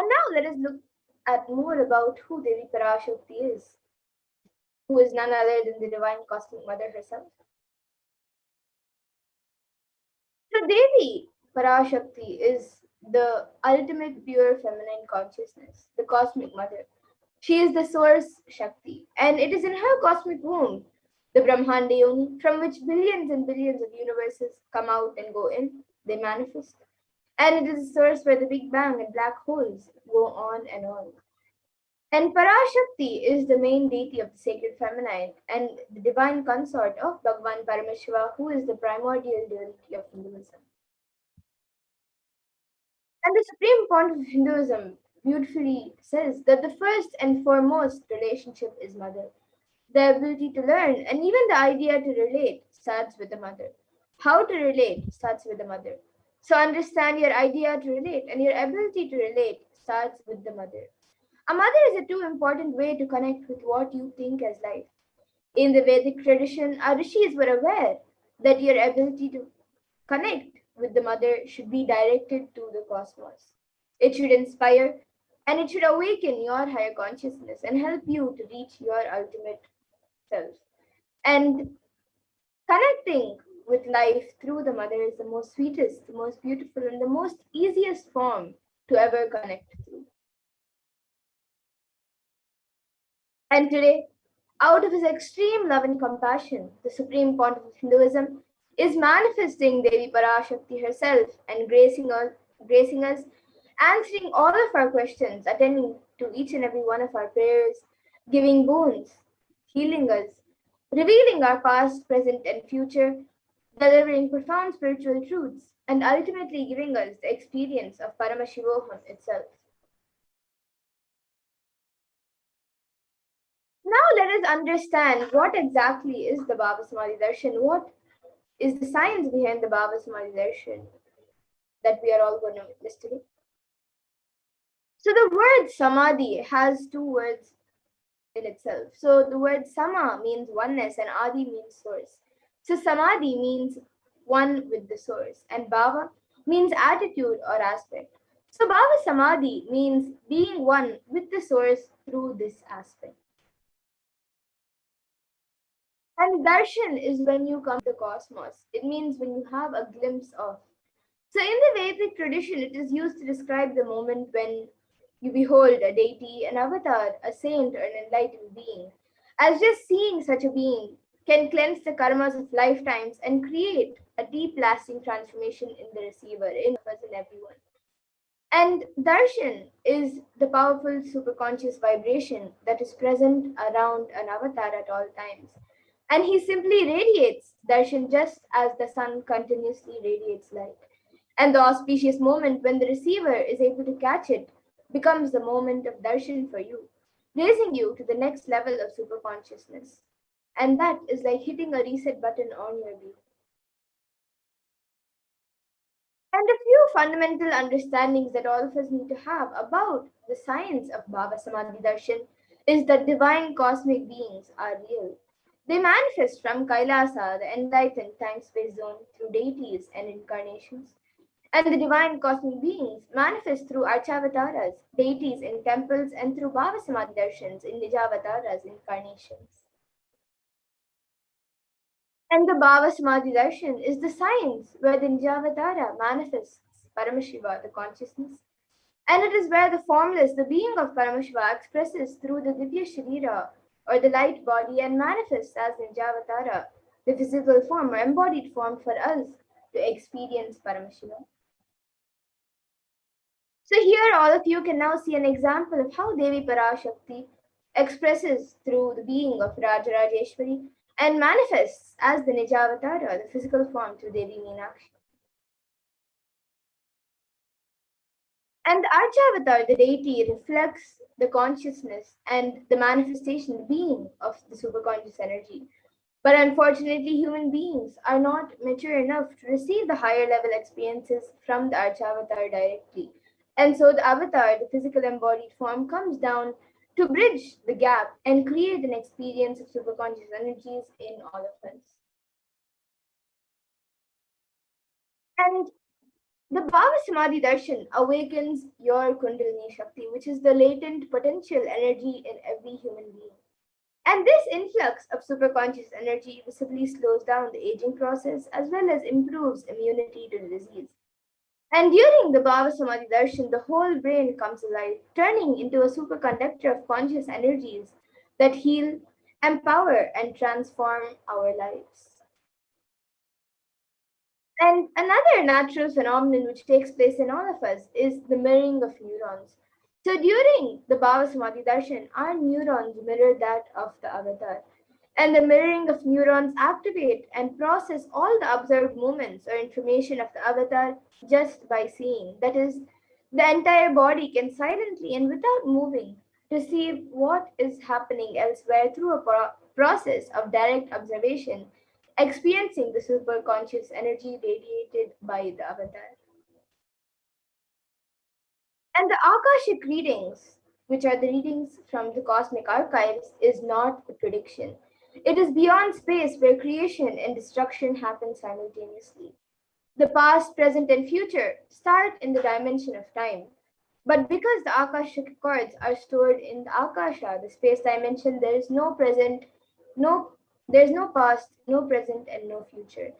And now let us look at more about who Devi Parashakti is, who is none other than the divine cosmic mother herself. So Devi Parashakti is the ultimate pure feminine consciousness, the cosmic mother. She is the source Shakti, and it is in her cosmic womb, the Brahmanda Yoni, from which billions and billions of universes come out and go in, they manifest. And it is the source where the Big Bang and black holes go on and on. And Parashakti is the main deity of the sacred feminine and the divine consort of Bhagavan Paramashiva, who is the primordial divinity of Hinduism. And the supreme point of Hinduism beautifully says that the first and foremost relationship is mother. The ability to learn and even the idea to relate starts with the mother. How to relate starts with the mother. So understand your idea to relate and your ability to relate starts with the mother. A mother is a too important way to connect with what you think as life. In the Vedic tradition, our rishis were aware that your ability to connect with the mother should be directed to the cosmos. It should inspire and it should awaken your higher consciousness and help you to reach your ultimate self. And connecting with life through the mother is the most sweetest, the most beautiful, and the most easiest form to ever connect through. And today, out of his extreme love and compassion, the supreme pontiff of Hinduism is manifesting Devi Parashakti herself and gracing us, answering all of our questions, attending to each and every one of our prayers, giving boons, healing us, revealing our past, present, and future, delivering profound spiritual truths, and ultimately giving us the experience of Paramashivoham itself. Now let us understand what exactly is the Baba Samadhi Darshan. What is the science behind the Baba Samadhi Darshan that we are all going to witness today? So the word Samadhi has two words in itself. So the word Sama means oneness and Adi means source. So Samadhi means one with the source and Baba means attitude or aspect. So Baba Samadhi means being one with the source through this aspect. And darshan is when you come to the cosmos. It means when you have a glimpse of. So in the Vedic tradition, it is used to describe the moment when you behold a deity, an avatar, a saint, or an enlightened being. As just seeing such a being can cleanse the karmas of lifetimes and create a deep lasting transformation in the receiver, in us and everyone. And darshan is the powerful superconscious vibration that is present around an avatar at all times. And he simply radiates darshan just as the sun continuously radiates light. And the auspicious moment when the receiver is able to catch it becomes the moment of darshan for you, raising you to the next level of superconsciousness. And that is like hitting a reset button on your being. And a few fundamental understandings that all of us need to have about the science of Baba Samadhi Darshan is that divine cosmic beings are real. They manifest from Kailasa, the enlightened time space zone, through deities and incarnations. And the divine cosmic beings manifest through Archavataras, deities in temples, and through Baba Samadhi Darshans in Nijavataras, incarnations. And the Baba Samadhi Darshan is the science where the Nijavatara manifests Paramashiva, the consciousness. And it is where the formless, the being of Paramashiva, expresses through the Divya Sharira or the light body and manifests as Nijavatara, the physical form or embodied form for us to experience Paramashiva. So here all of you can now see an example of how Devi Parashakti expresses through the being of Rajarajeshwari and manifests as the Nijavatara, the physical form through Devi Meenakshi. And the Archavatar, the deity, reflects the consciousness and the manifestation, the being of the superconscious energy. But unfortunately, human beings are not mature enough to receive the higher level experiences from the Archavatar directly. And so the avatar, the physical embodied form, comes down to bridge the gap and create an experience of superconscious energies in all of us. And The Bhava Samadhi Darshan awakens your Kundalini Shakti, which is the latent potential energy in every human being. And this influx of superconscious energy visibly slows down the aging process as well as improves immunity to disease. And during the Bhava Samadhi Darshan, the whole brain comes alive, turning into a superconductor of conscious energies that heal, empower, and transform our lives. And another natural phenomenon which takes place in all of us is the mirroring of neurons. So during the Bhava Samadhi Darshan, our neurons mirror that of the avatar. And the mirroring of neurons activate and process all the observed movements or information of the avatar just by seeing. That is, the entire body can silently and without moving perceive what is happening elsewhere through a process of direct observation, experiencing the superconscious energy radiated by the avatar. And the Akashic readings, which are the readings from the cosmic archives, is not a prediction. It is beyond space where creation and destruction happen simultaneously. The past, present, and future start in the dimension of time. But because the Akashic records are stored in the Akasha, the space dimension, there is no present, no there is no past, no present, and no future.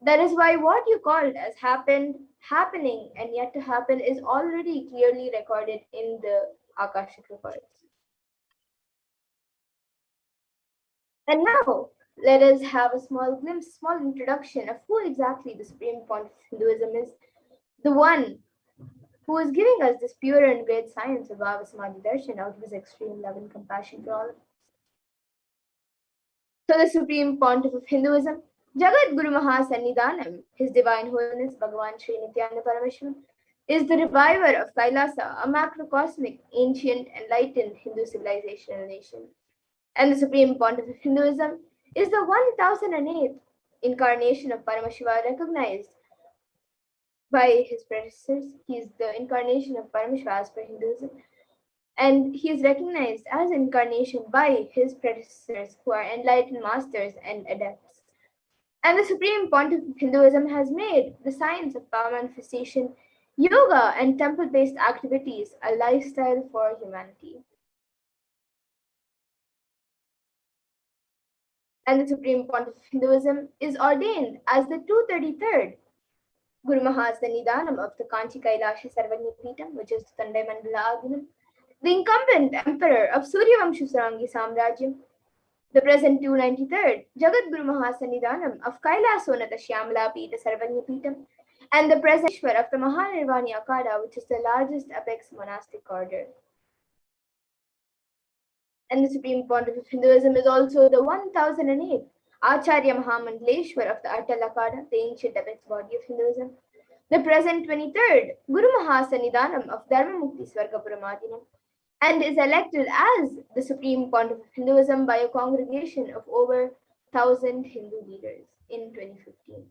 That is why what you called as happened, happening, and yet to happen is already clearly recorded in the Akashic records. And now, let us have a small glimpse, small introduction of who exactly the Supreme Point of Hinduism is, the one who is giving us this pure and great science of Bhava Samadhi Darshan out of his extreme love and compassion for all. So the Supreme Pontiff of Hinduism, Jagat Guru Mahasannidhanam, His Divine Holiness Bhagavan Sri Nithyananda Paramashivam, is the reviver of Kailasa, a macrocosmic, ancient, enlightened Hindu civilization and nation. And the Supreme Pontiff of Hinduism is the 1008th incarnation of Paramashiva recognized by his predecessors. He is the incarnation of Paramashiva as per Hinduism, and he is recognized as incarnation by his predecessors who are enlightened masters and adepts. And the Supreme Pontiff of Hinduism has made the science of power manifestation, yoga, and temple based activities a lifestyle for humanity. And the Supreme Pontiff of Hinduism is ordained as the 233rd Guru Mahasannidhanam of the Kanchi Kailasha Sarvanya Peetham, which is Tandai Mandala Adinam, the incumbent emperor of Suryavamsha Sarangi Samrajyam, the present 293rd Jagat Guru Mahasannidhanam of Kailasonata Shyamala Peeta Sarvanya Peetham, and the present Ishwar of the Mahanirvani Akada, which is the largest apex monastic order. And the Supreme Pontiff of Hinduism is also the 1008th Acharya Mahamandleshwar of the Atal Akada, the ancient apex body of Hinduism, the present 23rd Guru Mahasannidhanam of Dharmamukti Swargapuram and is elected as the Supreme Pontiff of Hinduism by a congregation of over 1,000 Hindu leaders in 2015.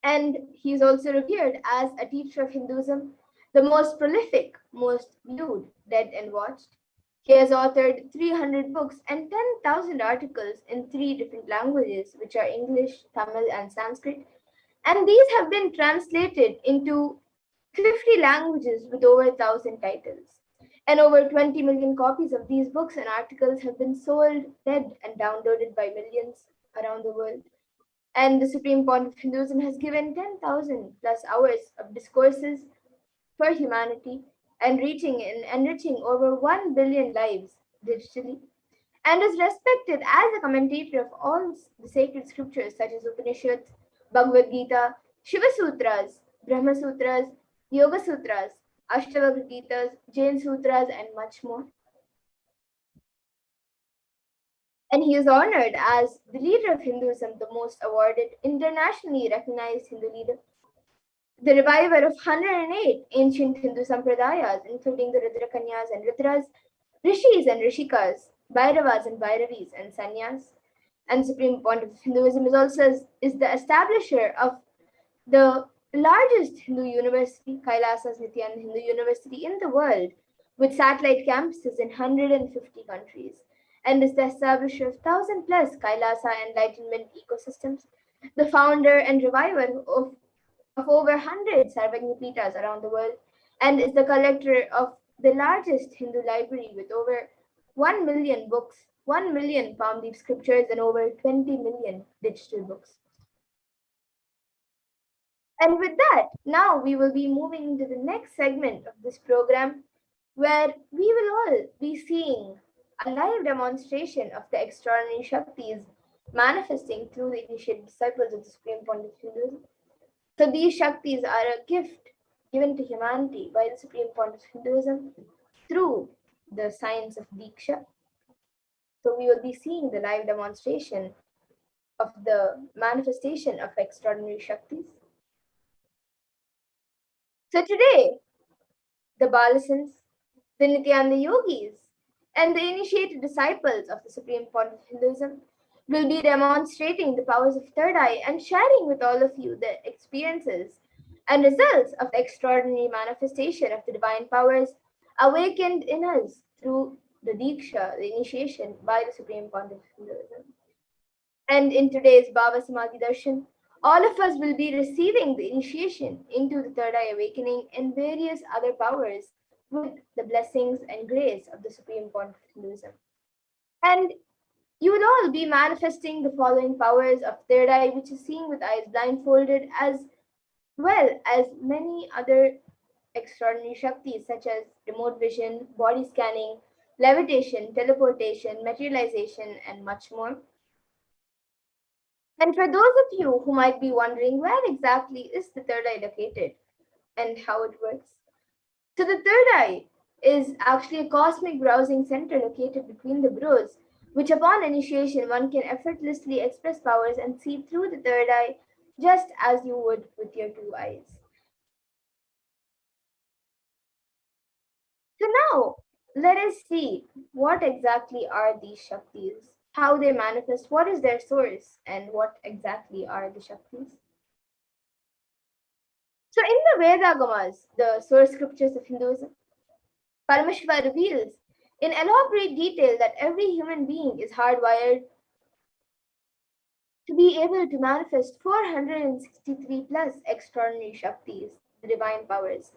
And he is also revered as a teacher of Hinduism, the most prolific, most viewed, read, and watched. He has authored 300 books and 10,000 articles in 3 different languages, which are English, Tamil, and Sanskrit. And these have been translated into 50 languages with over 1,000 titles. And over 20 million copies of these books and articles have been sold, read, and downloaded by millions around the world. And the Supreme Pontiff of Hinduism has given 10,000 plus hours of discourses for humanity and reaching and enriching over 1 billion lives digitally, and is respected as a commentator of all the sacred scriptures such as Upanishads, Bhagavad Gita, Shiva Sutras, Brahma Sutras, Yoga Sutras, Ashtavakra Gitas, Jain Sutras, and much more. And he is honored as the leader of Hinduism, the most awarded, internationally recognized Hindu leader, the reviver of 108 ancient Hindu sampradayas, including the Rudrakanyas and Rudras, Rishis and Rishikas, Bhairavas and Bhairavis, and Sannyas. And Supreme Pontiff of Hinduism is also is the establisher of the largest Hindu university, Kailasa's Nithyananda Hindu University in the world, with satellite campuses in 150 countries, and is the establisher of 1,000 plus Kailasa enlightenment ecosystems, the founder and reviver of of over 100 Sarvagnipitas around the world and is the collector of the largest Hindu library with over 1 million books, 1 million palm leaf scriptures, and over 20 million digital books. And with that, now we will be moving into the next segment of this program where we will all be seeing a live demonstration of the extraordinary Shaktis manifesting through the initiated disciples of the Supreme Pontiff Hinduism. So these Shaktis are a gift given to humanity by the Supreme Pontiff Hinduism through the science of Diksha. So we will be seeing the live demonstration of the manifestation of extraordinary Shaktis. So today, the Balasans, the Nityananda Yogis, and the initiated disciples of the Supreme Pontiff Hinduism will be demonstrating the powers of third eye and sharing with all of you the experiences and results of the extraordinary manifestation of the divine powers awakened in us through the Diksha, the initiation by the Supreme Pontiff Hinduism. And in today's Bhava Samadhi Darshan, all of us will be receiving the initiation into the third eye awakening and various other powers with the blessings and grace of the Supreme Pontiff Hinduism. And you will all be manifesting the following powers of third eye, which is seeing with eyes blindfolded, as well as many other extraordinary Shaktis such as remote vision, body scanning, levitation, teleportation, materialization, and much more. And for those of you who might be wondering where exactly is the third eye located and how it works, so the third eye is actually a cosmic browsing center located between the brows, which upon initiation one can effortlessly express powers and see through the third eye just as you would with your two eyes. So now let us see what exactly are these Shaktis, how they manifest, what is their source, and what exactly are the Shaktis. So in the Vedagamas, the source scriptures of Hinduism, Paramashiva reveals in elaborate detail that every human being is hardwired to be able to manifest 463 plus extraordinary Shaktis, the divine powers.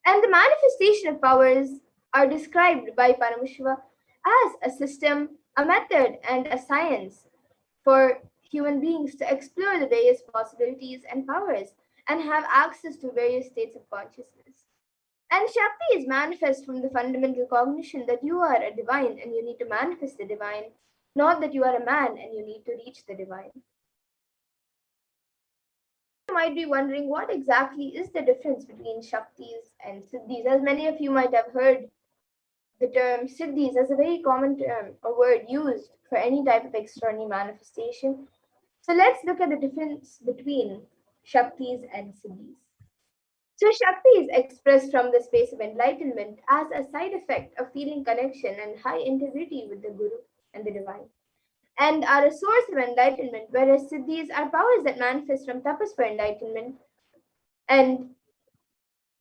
And the manifestation of powers are described by Paramashiva as a system, a method, and a science for human beings to explore the various possibilities and powers and have access to various states of consciousness. And Shakti is manifest from the fundamental cognition that you are a divine and you need to manifest the divine, not that you are a man and you need to reach the divine. You might be wondering what exactly is the difference between Shaktis and Siddhis. As many of you might have heard the term Siddhis as a very common term or word used for any type of extraordinary manifestation. So let's look at the difference between Shaktis and Siddhis. So Shakti is expressed from the space of enlightenment as a side effect of feeling connection and high integrity with the Guru and the divine, and are a source of enlightenment, whereas Siddhis are powers that manifest from tapas for enlightenment and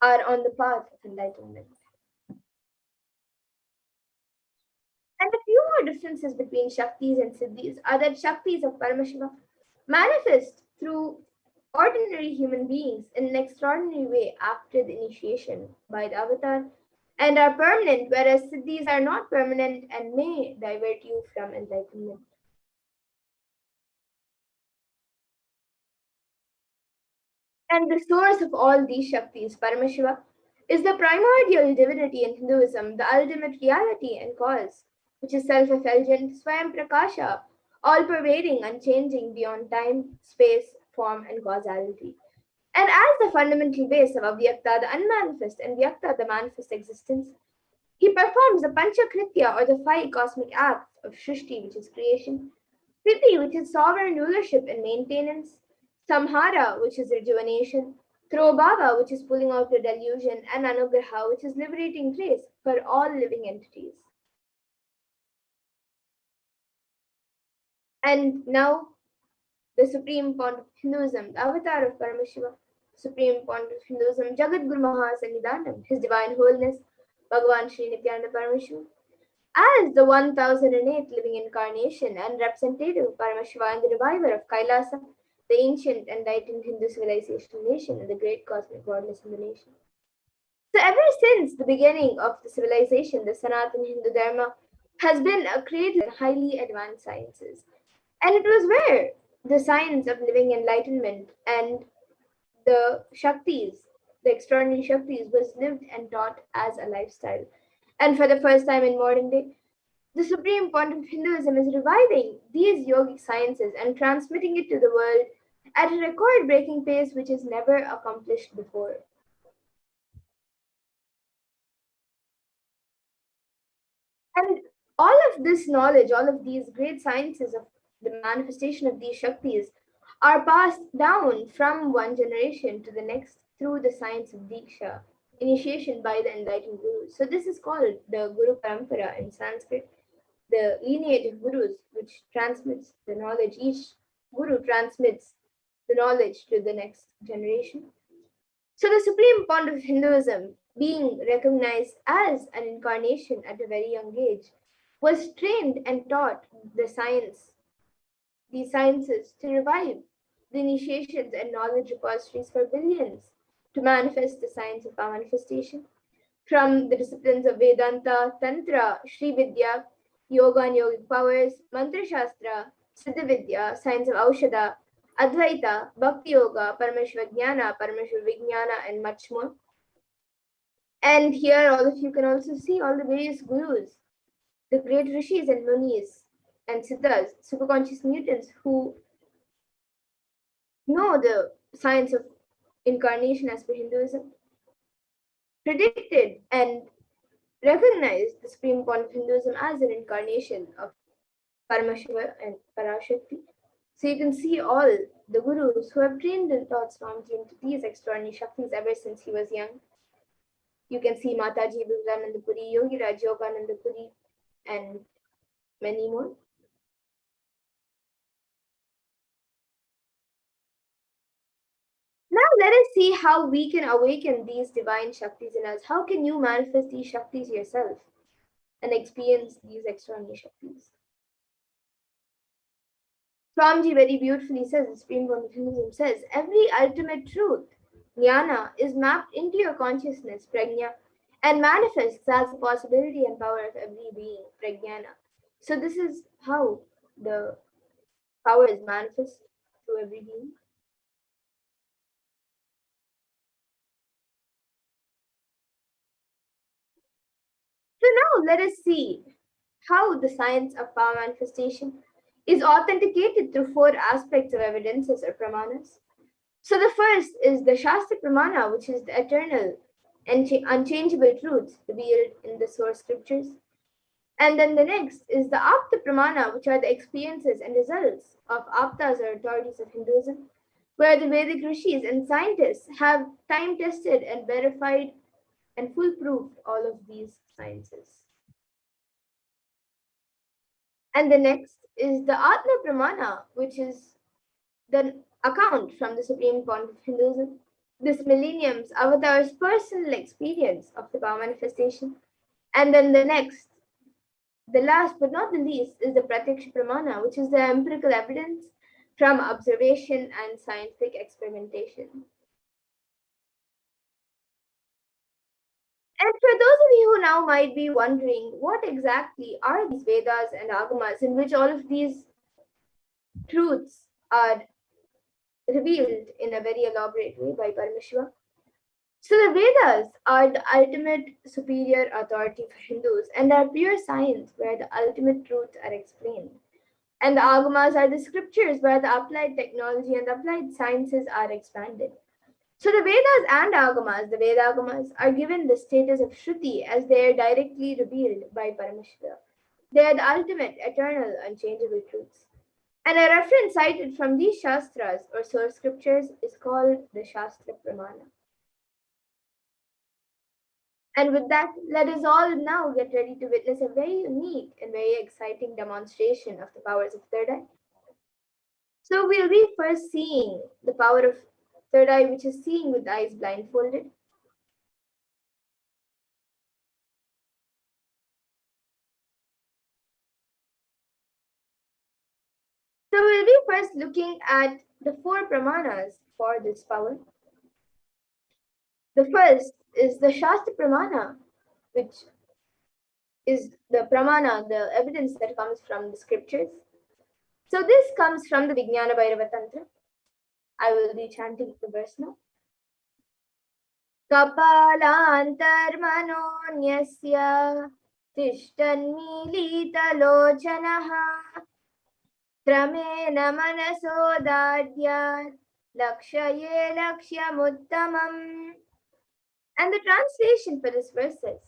are on the path of enlightenment. And a few more differences between Shaktis and Siddhis are that Shaktis of Paramashiva manifest through ordinary human beings in an extraordinary way after the initiation by the avatar and are permanent, whereas Siddhis are not permanent and may divert you from enlightenment. And the source of all these Shaktis, Paramashiva, is the primordial divinity in Hinduism, the ultimate reality and cause, which is self-effulgent, Swayam Prakasha, all-pervading, unchanging beyond time, space, form, and causality. And as the fundamental base of Avyakta, the unmanifest, and Vyakta, the manifest existence, he performs the Panchakritya or the five cosmic acts of Shrishti, which is creation, Sthiti, which is sovereign rulership and maintenance, Samhara, which is rejuvenation, Throbhava, which is pulling out the delusion, and Anugraha, which is liberating grace for all living entities. And now, the Supreme Pontiff of Hinduism, the avatar of Paramashiva, Supreme Pontiff of Hinduism, Jagat Guru Mahasannidhanam, His Divine Holiness, Bhagavan Sri Nithyananda Paramashivam, as the 1008th living incarnation and representative of Paramashiva and the reviver of Kailasa, the ancient enlightened Hindu civilization nation, and the great cosmic godless in the nation. So ever since the beginning of the civilization, the Sanatana Hindu Dharma has been a cradle in highly advanced sciences. And it was where the science of living enlightenment and the Shaktis, the extraordinary Shaktis, was lived and taught as a lifestyle. And for the first time in modern day, the supreme point of Hinduism is reviving these yogic sciences and transmitting it to the world at a record breaking pace which is never accomplished before. And all of this knowledge, all of these great sciences of the manifestation of these Shaktis are passed down from one generation to the next through the science of Diksha, initiation by the enlightened gurus. So this is called the Guru Parampara in Sanskrit, the lineage of gurus, which transmits the knowledge. Each guru transmits the knowledge to the next generation. So the supreme point of Hinduism, being recognized as an incarnation at a very young age, was trained and taught these sciences to revive the initiations and knowledge repositories for billions to manifest the science of our manifestation. From the disciplines of Vedanta, Tantra, Sri Vidya, Yoga and Yogic powers, Mantra Shastra, Siddha Vidya, science of Aushadha, Advaita, Bhakti Yoga, Paramashiva Vijnana, and much more. And here, all of you can also see all the various gurus, the great rishis and munis and siddhas, superconscious mutants who know the science of incarnation as per Hinduism, predicted and recognized the supreme point of Hinduism as an incarnation of Paramashiva and Parashakti. So you can see all the gurus who have trained and taught Swamiji into these extraordinary Shaktis ever since he was young. You can see Mataji Bhuvrananda Puri, Yogi Raj Yogananda Puri, and many more. Now let us see how we can awaken these divine Shaktis in us. How can you manifest these Shaktis yourself and experience these extraordinary Shaktis? Swamiji very beautifully says, the Supreme One of Hinduism says, every ultimate truth, jnana, is mapped into your consciousness, prajna, and manifests as the possibility and power of every being, prajnana. So this is how the power is manifest to every being. So now let us see how the science of power manifestation is authenticated through four aspects of evidences or pramanas. So the first is the Shastra Pramana, which is the eternal and unchangeable truths revealed in the source scriptures. And then the next is the Apta Pramana, which are the experiences and results of Aptas or authorities of Hinduism, where the Vedic rishis and scientists have time tested and verified and foolproofed all of these sciences. And the next is the Atma Pramana, which is the account from the Supreme Point of Hinduism, this millennium's avatar's personal experience of the power manifestation. And then the next, the last but not the least, is the Pratyaksha Pramana, which is the empirical evidence from observation and scientific experimentation. And for those of you who now might be wondering, what exactly are these Vedas and Agamas in which all of these truths are revealed in a very elaborate way by Paramashiva? So the Vedas are the ultimate superior authority for Hindus and are pure science where the ultimate truths are explained. And the Agamas are the scriptures where the applied technology and the applied sciences are expanded. So the Vedas and Agamas, the Vedagamas, are given the status of Shruti as they are directly revealed by Paramashiva. They are the ultimate, eternal, unchangeable truths. And a reference cited from these Shastras or source scriptures is called the Shastra Pramana. And with that, let us all now get ready to witness a very unique and very exciting demonstration of the powers of third eye. So we'll be first seeing the power of third eye, which is seeing with eyes blindfolded. So we'll be first looking at the four pramanas for this power. The first is the Shastra Pramana, which is the pramana, the evidence that comes from the scriptures. So this comes from the Vijnana Bhairava Tantra. I will be chanting the verse now. Kapalantarmanonyasya tishtannilitalochanaha Tramena manasodadhyat lakshaye lakshyamuttamam. And the translation for this verse is,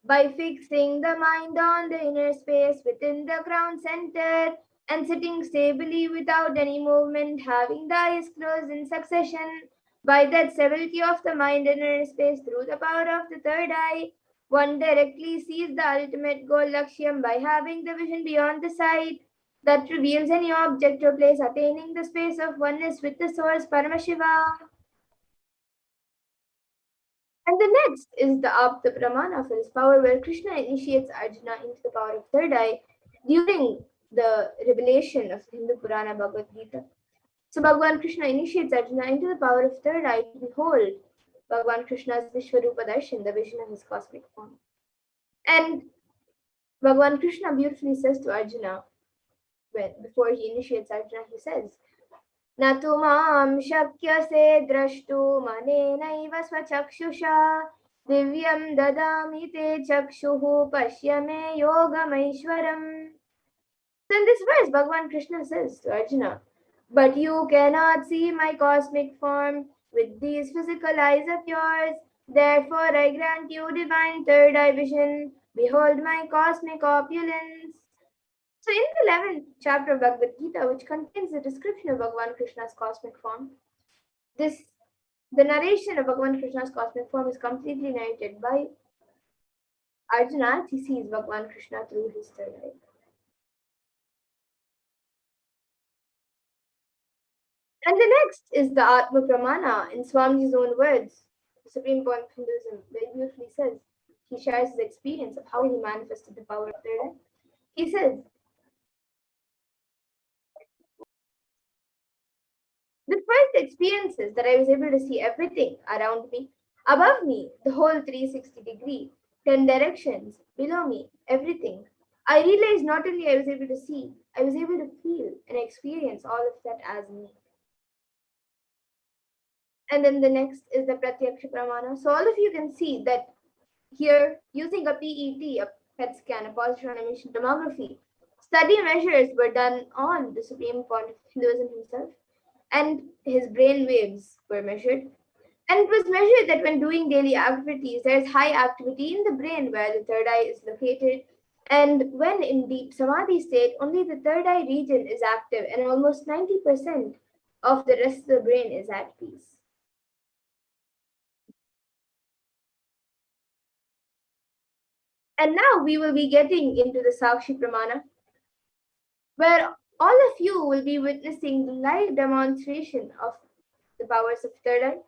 by fixing the mind on the inner space within the ground center and sitting stably without any movement, having the eyes closed in succession, by that stability of the mind in inner space through the power of the third eye, one directly sees the ultimate goal Lakshyam by having the vision beyond the sight that reveals any object or place, attaining the space of oneness with the source Paramashiva. And the next is the Apta Pramana for his power, where Krishna initiates Arjuna into the power of third eye during the revelation of Hindu Purana Bhagavad Gita. So Bhagavan Krishna initiates Arjuna into the power of third eye to behold Bhagavan Krishna's Vishwarupa Darshan, the vision of his cosmic form. And Bhagavan Krishna beautifully says to Arjuna, before he initiates Arjuna, he says, न तु मां शक्यसे द्रष्टुम् अनेनैव स्वचक्षुषा दिव्यं ददामि ते चक्षुः पश्य मे योगमैश्वरम्. So in this verse, Bhagavan Krishna says to Arjuna, but you cannot see my cosmic form with these physical eyes of yours. Therefore, I grant you divine third eye vision. Behold my cosmic opulence. So in the 11th chapter of Bhagavad Gita, which contains the description of Bhagavan Krishna's cosmic form, the narration of Bhagavan Krishna's cosmic form is completely narrated by Arjuna as he sees Bhagavan Krishna through his third eye. And the next is the Atma Pramana in Swamiji's own words. The Supreme Point of Hinduism very beautifully says, he shares his experience of how he manifested the power of third eye. He says, the first experience is that I was able to see everything around me, above me, the whole 360 degree, 10 directions, below me, everything. I realized not only I was able to see, I was able to feel and experience all of that as me. And then the next is the Pratyaksha Pramana. So all of you can see that here, using a PET, a PET scan, a positron emission tomography, study measures were done on the Supreme Point of Hinduism himself, and his brain waves were measured. And it was measured that when doing daily activities, there is high activity in the brain where the third eye is located. And when in deep samadhi state, only the third eye region is active and almost 90% of the rest of the brain is at peace. And now we will be getting into the Sakshi Pramana, where all of you will be witnessing the live demonstration of the powers of third eye.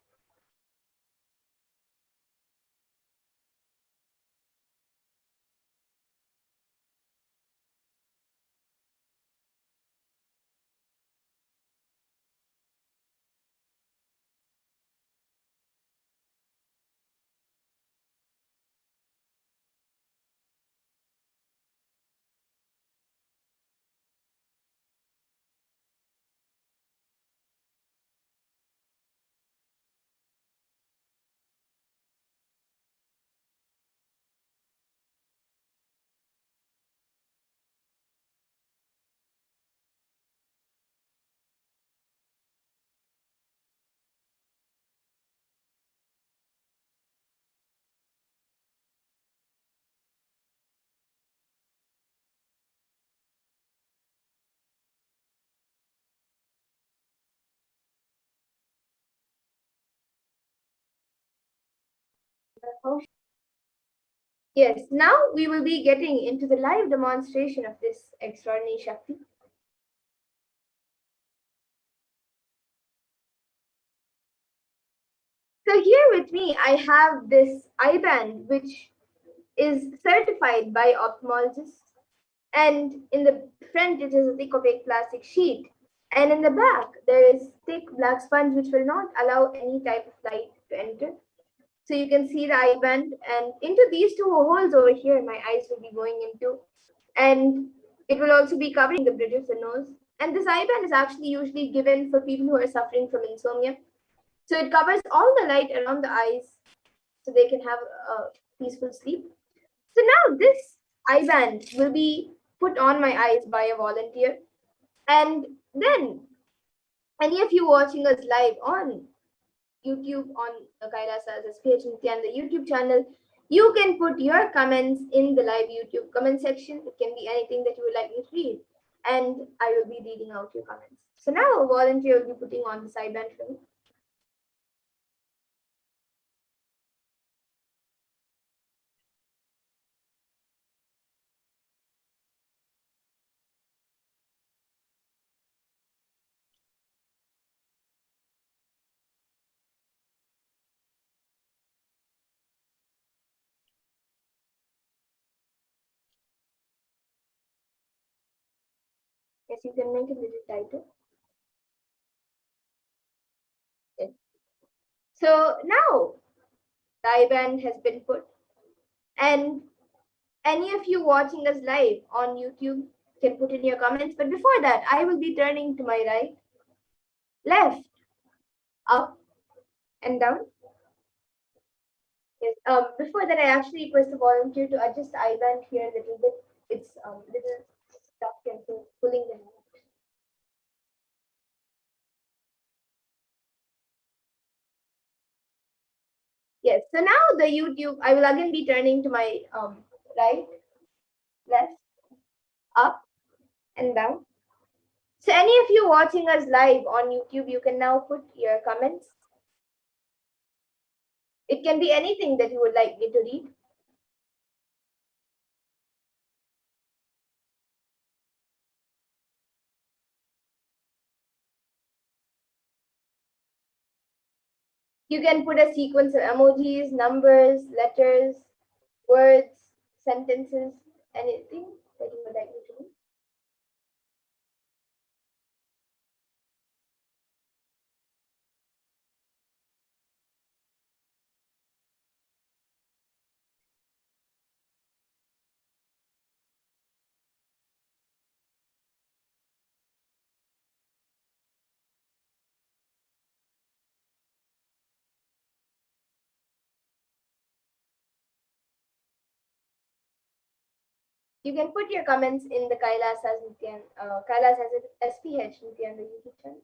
Yes, now we will be getting into the live demonstration of this extraordinary Shakti. So here with me, I have this eye band, which is certified by ophthalmologists. And in the front, it is a thick opaque plastic sheet. And in the back, there is thick black sponge which will not allow any type of light to enter. So you can see the eye band, and into these two holes over here, my eyes will be going into, and it will also be covering the bridge of the nose. And this eye band is actually usually given for people who are suffering from insomnia. So it covers all the light around the eyes so they can have a peaceful sleep. So now this eye band will be put on my eyes by a volunteer. And then any of you watching us live on YouTube on Kailasa's HDH Nithyananda YouTube channel, you can put your comments in the live YouTube comment section. It can be anything that you would like me to read, and I will be reading out your comments. So now a volunteer will be putting on the side band for me. Yes, you can make it a little tighter. Yes. So now the eye band has been put, and any of you watching us live on YouTube can put in your comments. But before that, I will be turning to my right, left, up, and down. Yes. Before that, I actually request the volunteer to adjust the eye band here a little bit. It's little stuck and so it's pulling the remote. Yes. So now the YouTube, I will again be turning to my right, left, up, and down. So any of you watching us live on YouTube, you can now put your comments. It can be anything that you would like me to read. You can put a sequence of emojis, numbers, letters, words, sentences, anything that you would like me to read. You can put your comments in the Kailas as SPH Nithyananda YouTube channel.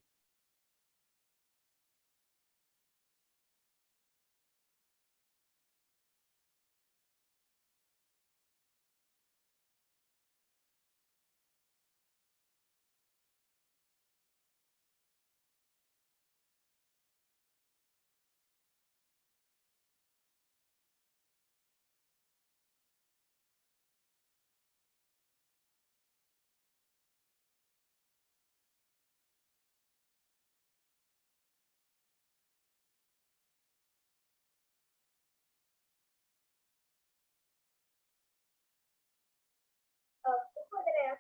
Before that,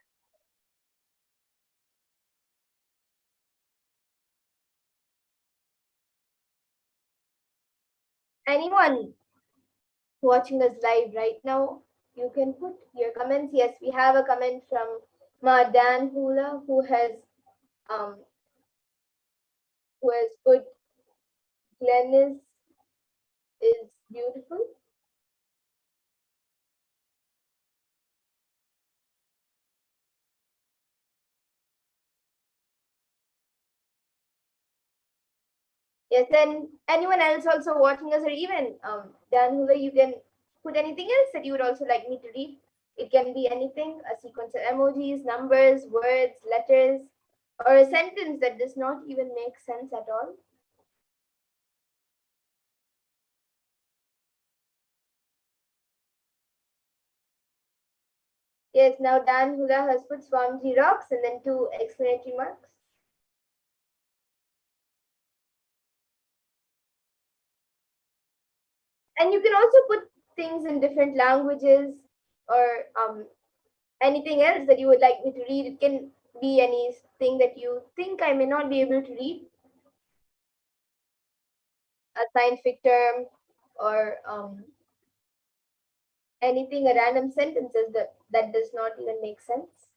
anyone watching us live right now, you can put your comments. Yes, we have a comment from Ma Dan Hula um who has put Glennis is beautiful. Yes, and anyone else also watching us, or even Dan Hula, you can put anything else that you would also like me to read. It can be anything, a sequence of emojis, numbers, words, letters, or a sentence that does not even make sense at all. Yes, now Dan Hula has put Swamiji rocks and then two exclamatory marks. And you can also put things in different languages or anything else that you would like me to read. It can be anything that you think I may not be able to read, a scientific term, or anything, a random sentences that does not even make sense.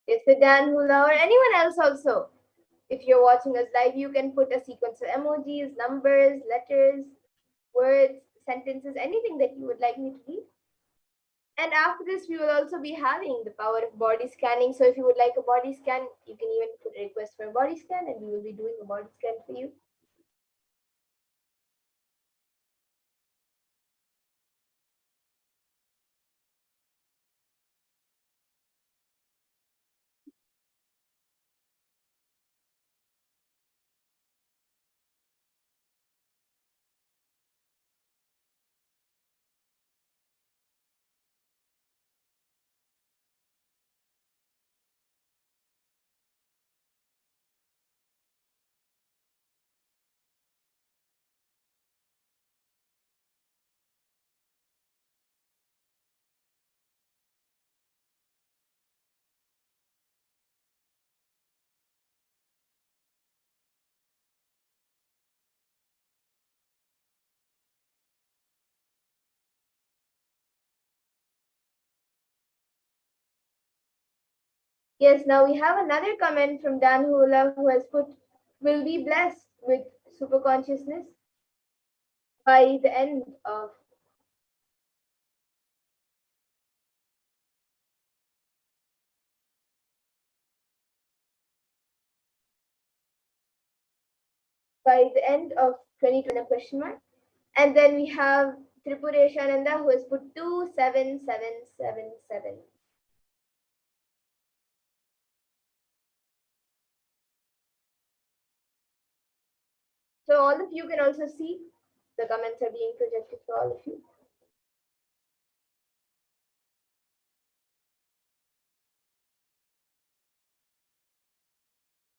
If the Dan Hula or anyone else also, if you're watching us live, you can put a sequence of emojis, numbers, letters, words, sentences, anything that you would like me to read. And after this, we will also be having the power of body scanning. So if you would like a body scan, you can even put a request for a body scan and we will be doing a body scan for you. Yes, now we have another comment from Dan Hula who has put, will be blessed with super consciousness by the end of by the end of 2020 a question mark. And then we have Tripureshananda who has put 27777. So all of you can also see the comments are being projected for all of you.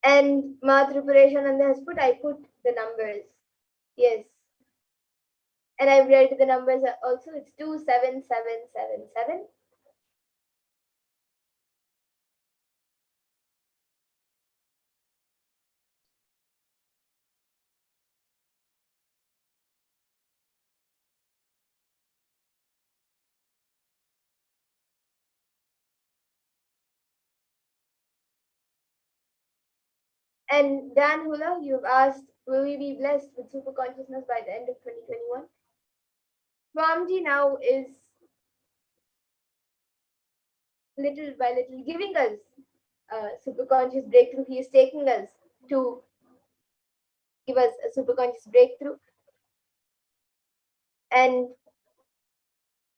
And Ma Tripureshananda has put, I put the numbers. Yes. And I've read the numbers also. It's 27777. And Dan Hula, you've asked, will we be blessed with super consciousness by the end of 2021? Swamiji now is little by little giving us super conscious breakthrough. He is taking us to give us a super conscious breakthrough. And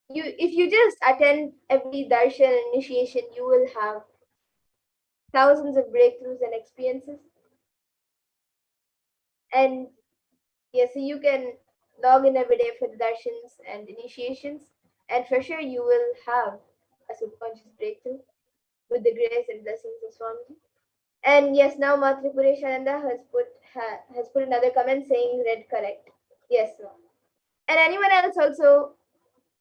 if you just attend every darshan initiation, you will have thousands of breakthroughs and experiences. And yes, so you can log in every day for the darshans and initiations, and for sure you will have a subconscious breakthrough with the grace and blessings of Swamiji. And yes, now Matripureshananda has put another comment saying read correct. Yes, ma'am. And anyone else also,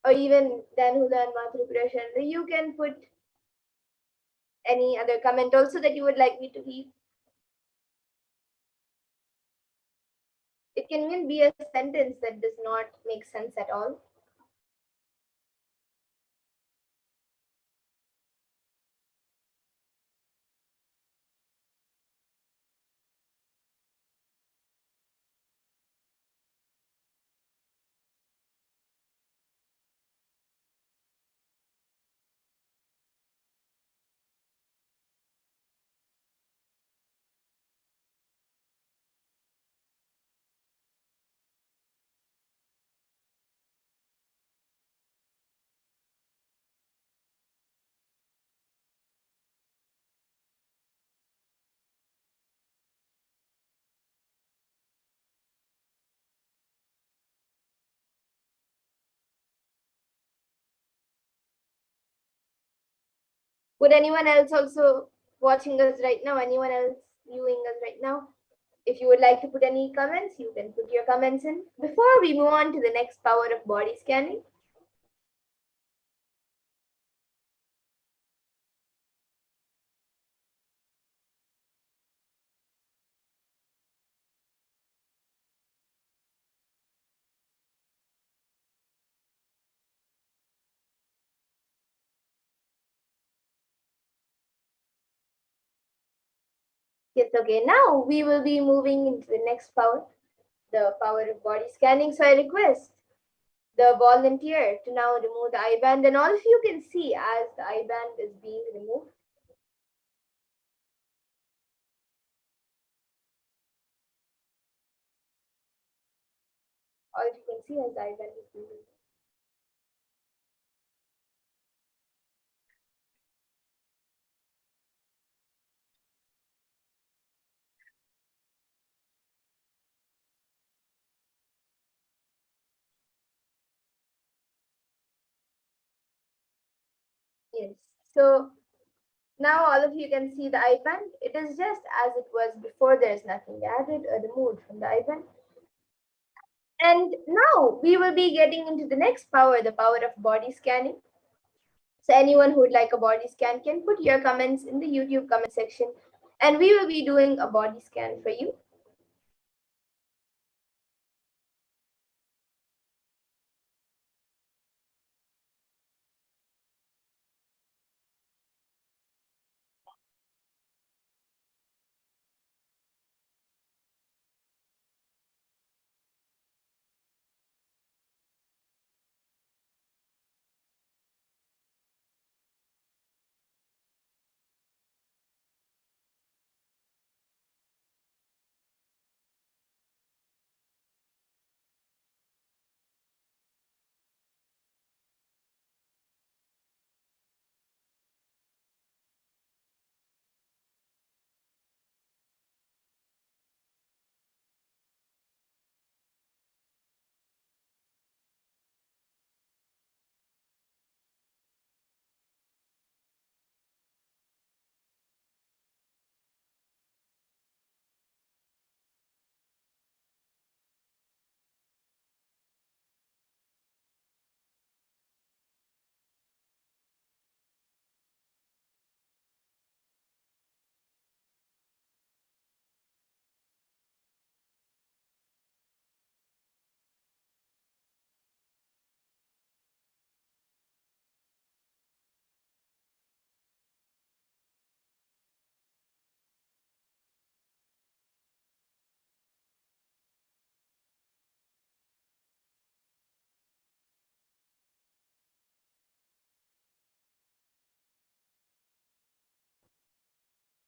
or even Dan Huda and Matripureshananda, you can put any other comment also that you would like me to read. It can even be a sentence that does not make sense at all. Would anyone else also watching us right now? Anyone else viewing us right now? If you would like to put any comments, you can put your comments in. Before we move on to the next power of body scanning, yes, okay, now we will be moving into the next power, the power of body scanning. So I request the volunteer to now remove the eye band, and all of you can see as the eye band is being removed. All of you can see as the eye band is being removed. Yes. So now all of you can see the eye band. It is just as it was before. There is nothing added or removed from the eye band. And now we will be getting into the next power, the power of body scanning. So anyone who would like a body scan can put your comments in the YouTube comment section, and we will be doing a body scan for you.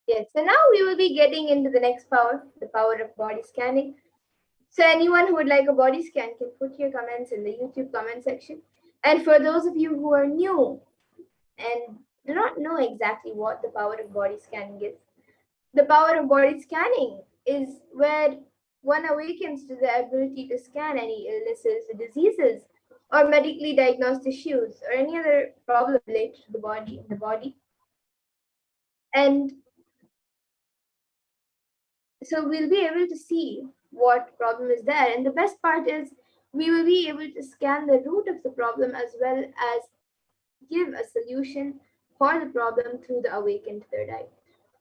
Yes, so now we will be getting into the next power, the power of body scanning. So anyone who would like a body scan can put your comments in the YouTube comment section. And for those of you who are new and do not know exactly what the power of body scanning is, the power of body scanning is where one awakens to the ability to scan any illnesses, diseases, or medically diagnosed issues, or any other problem related to the body in the body. And so we'll be able to see what problem is there. And the best part is we will be able to scan the root of the problem as well as give a solution for the problem through the awakened third eye.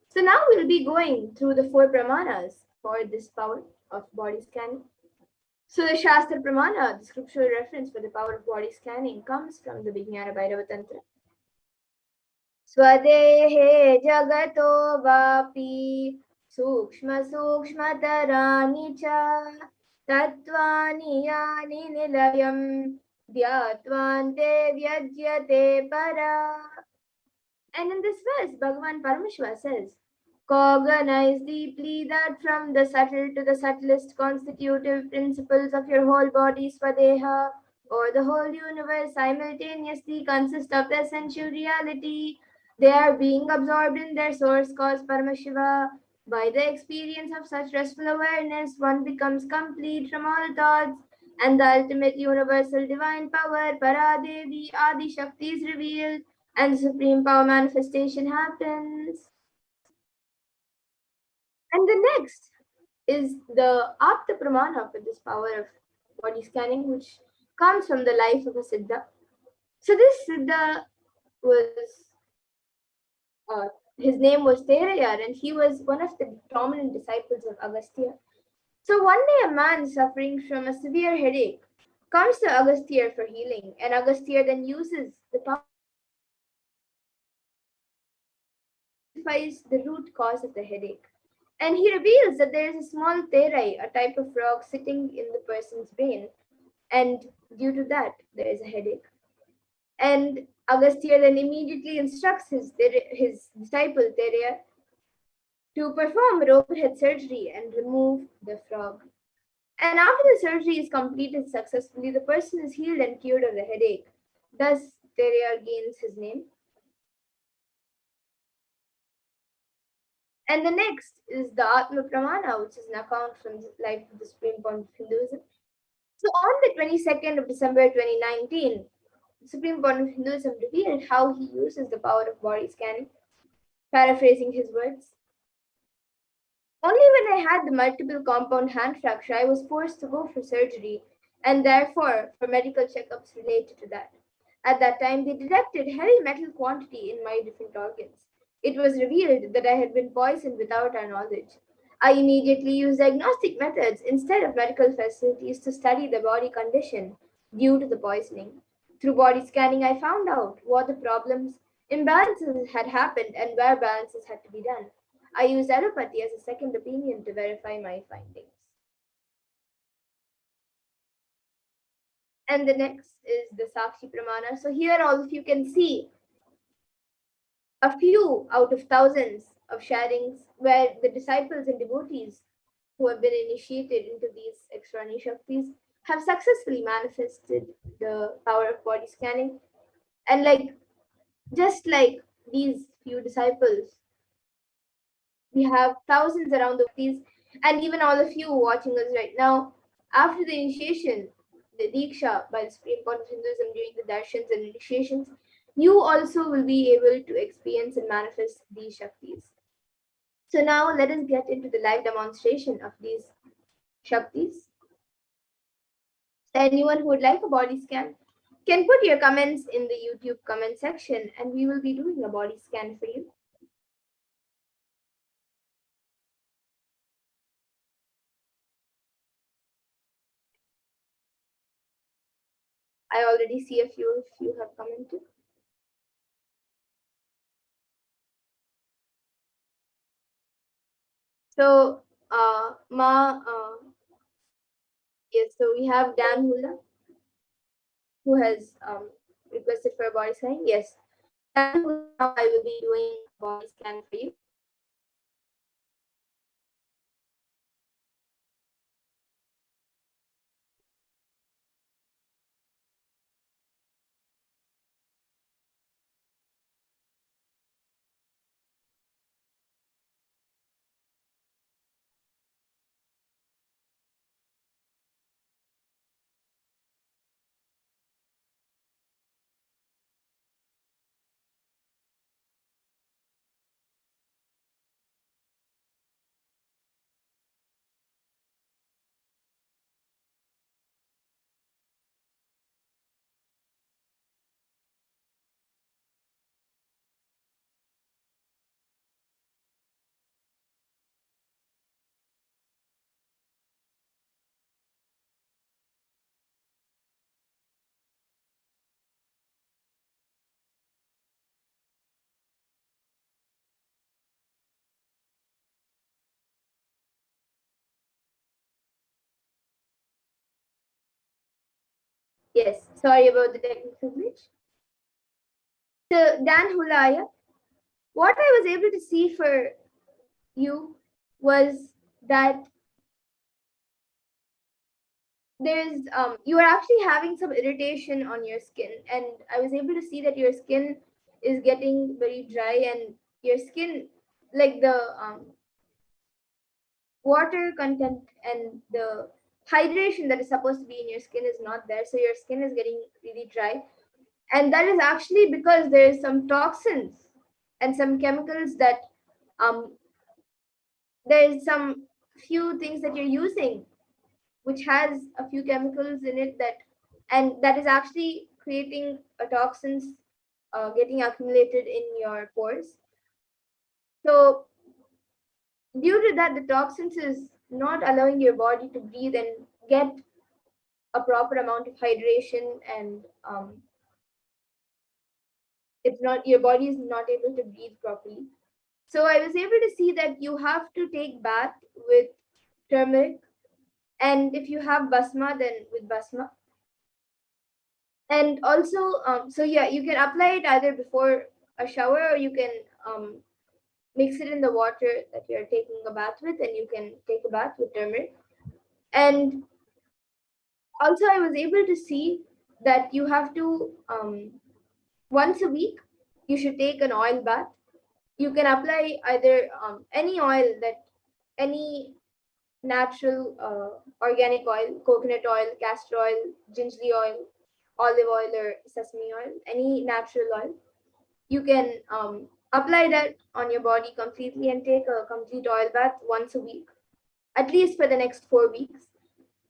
So now we'll be going through the 4 pramanas for this power of body scanning. So the Shastra Pramana, the scriptural reference for the power of body scanning, comes from the Vijnana Bhairava Tantra. Swadehe jagato vapi सूक्ष्म सूक्ष्मतराणि च तत्त्वानि यानि निलयं ध्यात्वान्ते vyajyate para. And in this verse, Bhagavan Paramashiva says, cognize deeply that from the subtle to the subtlest constitutive principles of your whole body, Swadeha, or the whole universe simultaneously consist of the essential reality. They are being absorbed in their source cause, Paramashiva. By the experience of such restful awareness, one becomes complete from all thoughts, and the ultimate universal divine power, Paradevi Adi Shakti, is revealed. and the supreme power manifestation happens. And the next is the Apta Pramana for this power of body scanning, which comes from the life of a Siddha. So this Siddha was, uh, his name was Terayar, and he was one of the prominent disciples of Agastya. So one day a man suffering from a severe headache comes to Agastya for healing, and Agastya then uses the power to identify the root cause of the headache. And he reveals that there is a small terai, a type of frog, sitting in the person's brain, and due to that, there is a headache. And Agastya then immediately instructs his disciple Teraya to perform overhead surgery and remove the frog. And after the surgery is completed successfully, the person is healed and cured of the headache. Thus, Teraya gains his name. And the next is the Atma Pramana, which is an account from the life of the Supreme Point of Hinduism. So, on the 22nd of December 2019, the Supreme Point of Hinduism revealed how he uses the power of body scanning. Paraphrasing his words, only when I had the multiple compound hand fracture, I was forced to go for surgery and therefore for medical checkups related to that. At that time, they detected heavy metal quantity in my different organs. It was revealed that I had been poisoned without our knowledge. I immediately used diagnostic methods instead of medical facilities to study the body condition due to the poisoning. Through body scanning, I found out what the problems, imbalances had happened, and where balances had to be done. I used allopathy as a second opinion to verify my findings. And the next is the Sakshi Pramana. So here all of you can see a few out of thousands of sharings where the disciples and devotees who have been initiated into these extraordinary Shaktis have successfully manifested the power of body scanning. And just like these few disciples, we have thousands around the world, and even all of you watching us right now. After the initiation, the Diksha by the Supreme Court of Hinduism during the darshans and initiations, you also will be able to experience and manifest these Shaktis. So now let us get into the live demonstration of these Shaktis. So anyone who would like a body scan can put your comments in the YouTube comment section and we will be doing a body scan for you. I already see a few of you have commented. So, yes, so we have Dan Hula who has requested for a body scan. Yes, Dan Hula, now I will be doing a body scan for you. Yes, sorry about the technical glitch. So, Dan Hulaya, what I was able to see for you was that there's you are actually having some irritation on your skin, and I was able to see that your skin is getting very dry, and your skin, like the water content and the hydration that is supposed to be in your skin is not there, so your skin is getting really dry. And that is actually because there is some toxins and some chemicals that um, there is some few things that you're using which has a few chemicals in it that, and that is actually creating a toxins getting accumulated in your pores. So due to that, the toxins is not allowing your body to breathe and get a proper amount of hydration, and it's not, your body is not able to breathe properly. So I was able to see that you have to take bath with turmeric, and if you have basma, then with basma. And also, so yeah, you can apply it either before a shower, or you can mix it in the water that you're taking a bath with, and you can take a bath with turmeric. And also, I was able to see that you have to once a week you should take an oil bath. You can apply either any oil, that any natural organic oil, coconut oil, castor oil, gingery oil, olive oil, or sesame oil, any natural oil. You can apply that on your body completely and take a complete oil bath once a week, at least for the next 4 weeks.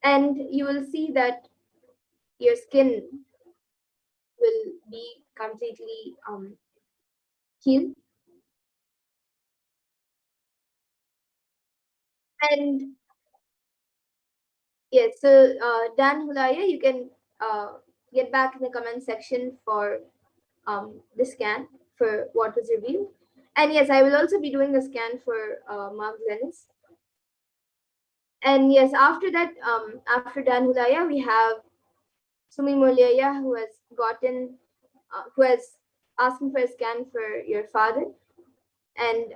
And you will see that your skin will be completely healed. And yes, so Dan Hulaya, you can get back in the comment section for the scan for what was revealed. And yes, I will also be doing a scan for Mark Dennis. And yes, after that, after Dan Hulaya, we have Sumi Mulyaya, who has gotten, who has asking for a scan for your father, and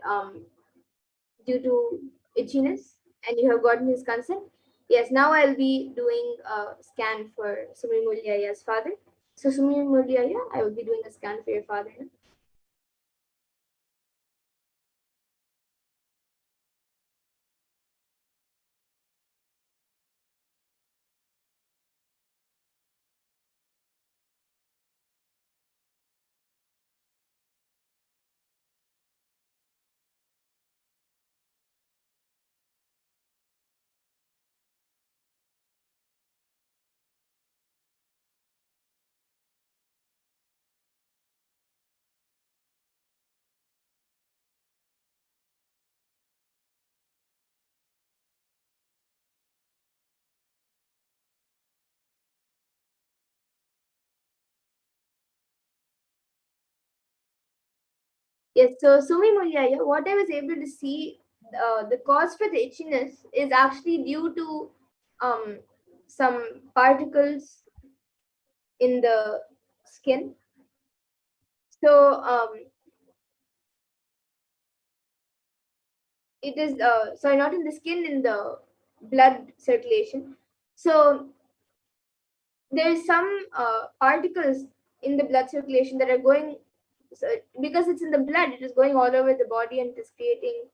due to itchiness, and you have gotten his consent. Yes, now I'll be doing a scan for Sumi Mulyaya's father. So Sumi Mulyaya, I will be doing a scan for your father now. Yes, so Sumi Mulyaya, what I was able to see, the cause for the itchiness is actually due to um, some particles in the skin. So it is, sorry, not in the skin, in the blood circulation. So there's some particles in the blood circulation that are going, so because it's in the blood, it is going all over the body, and it is creating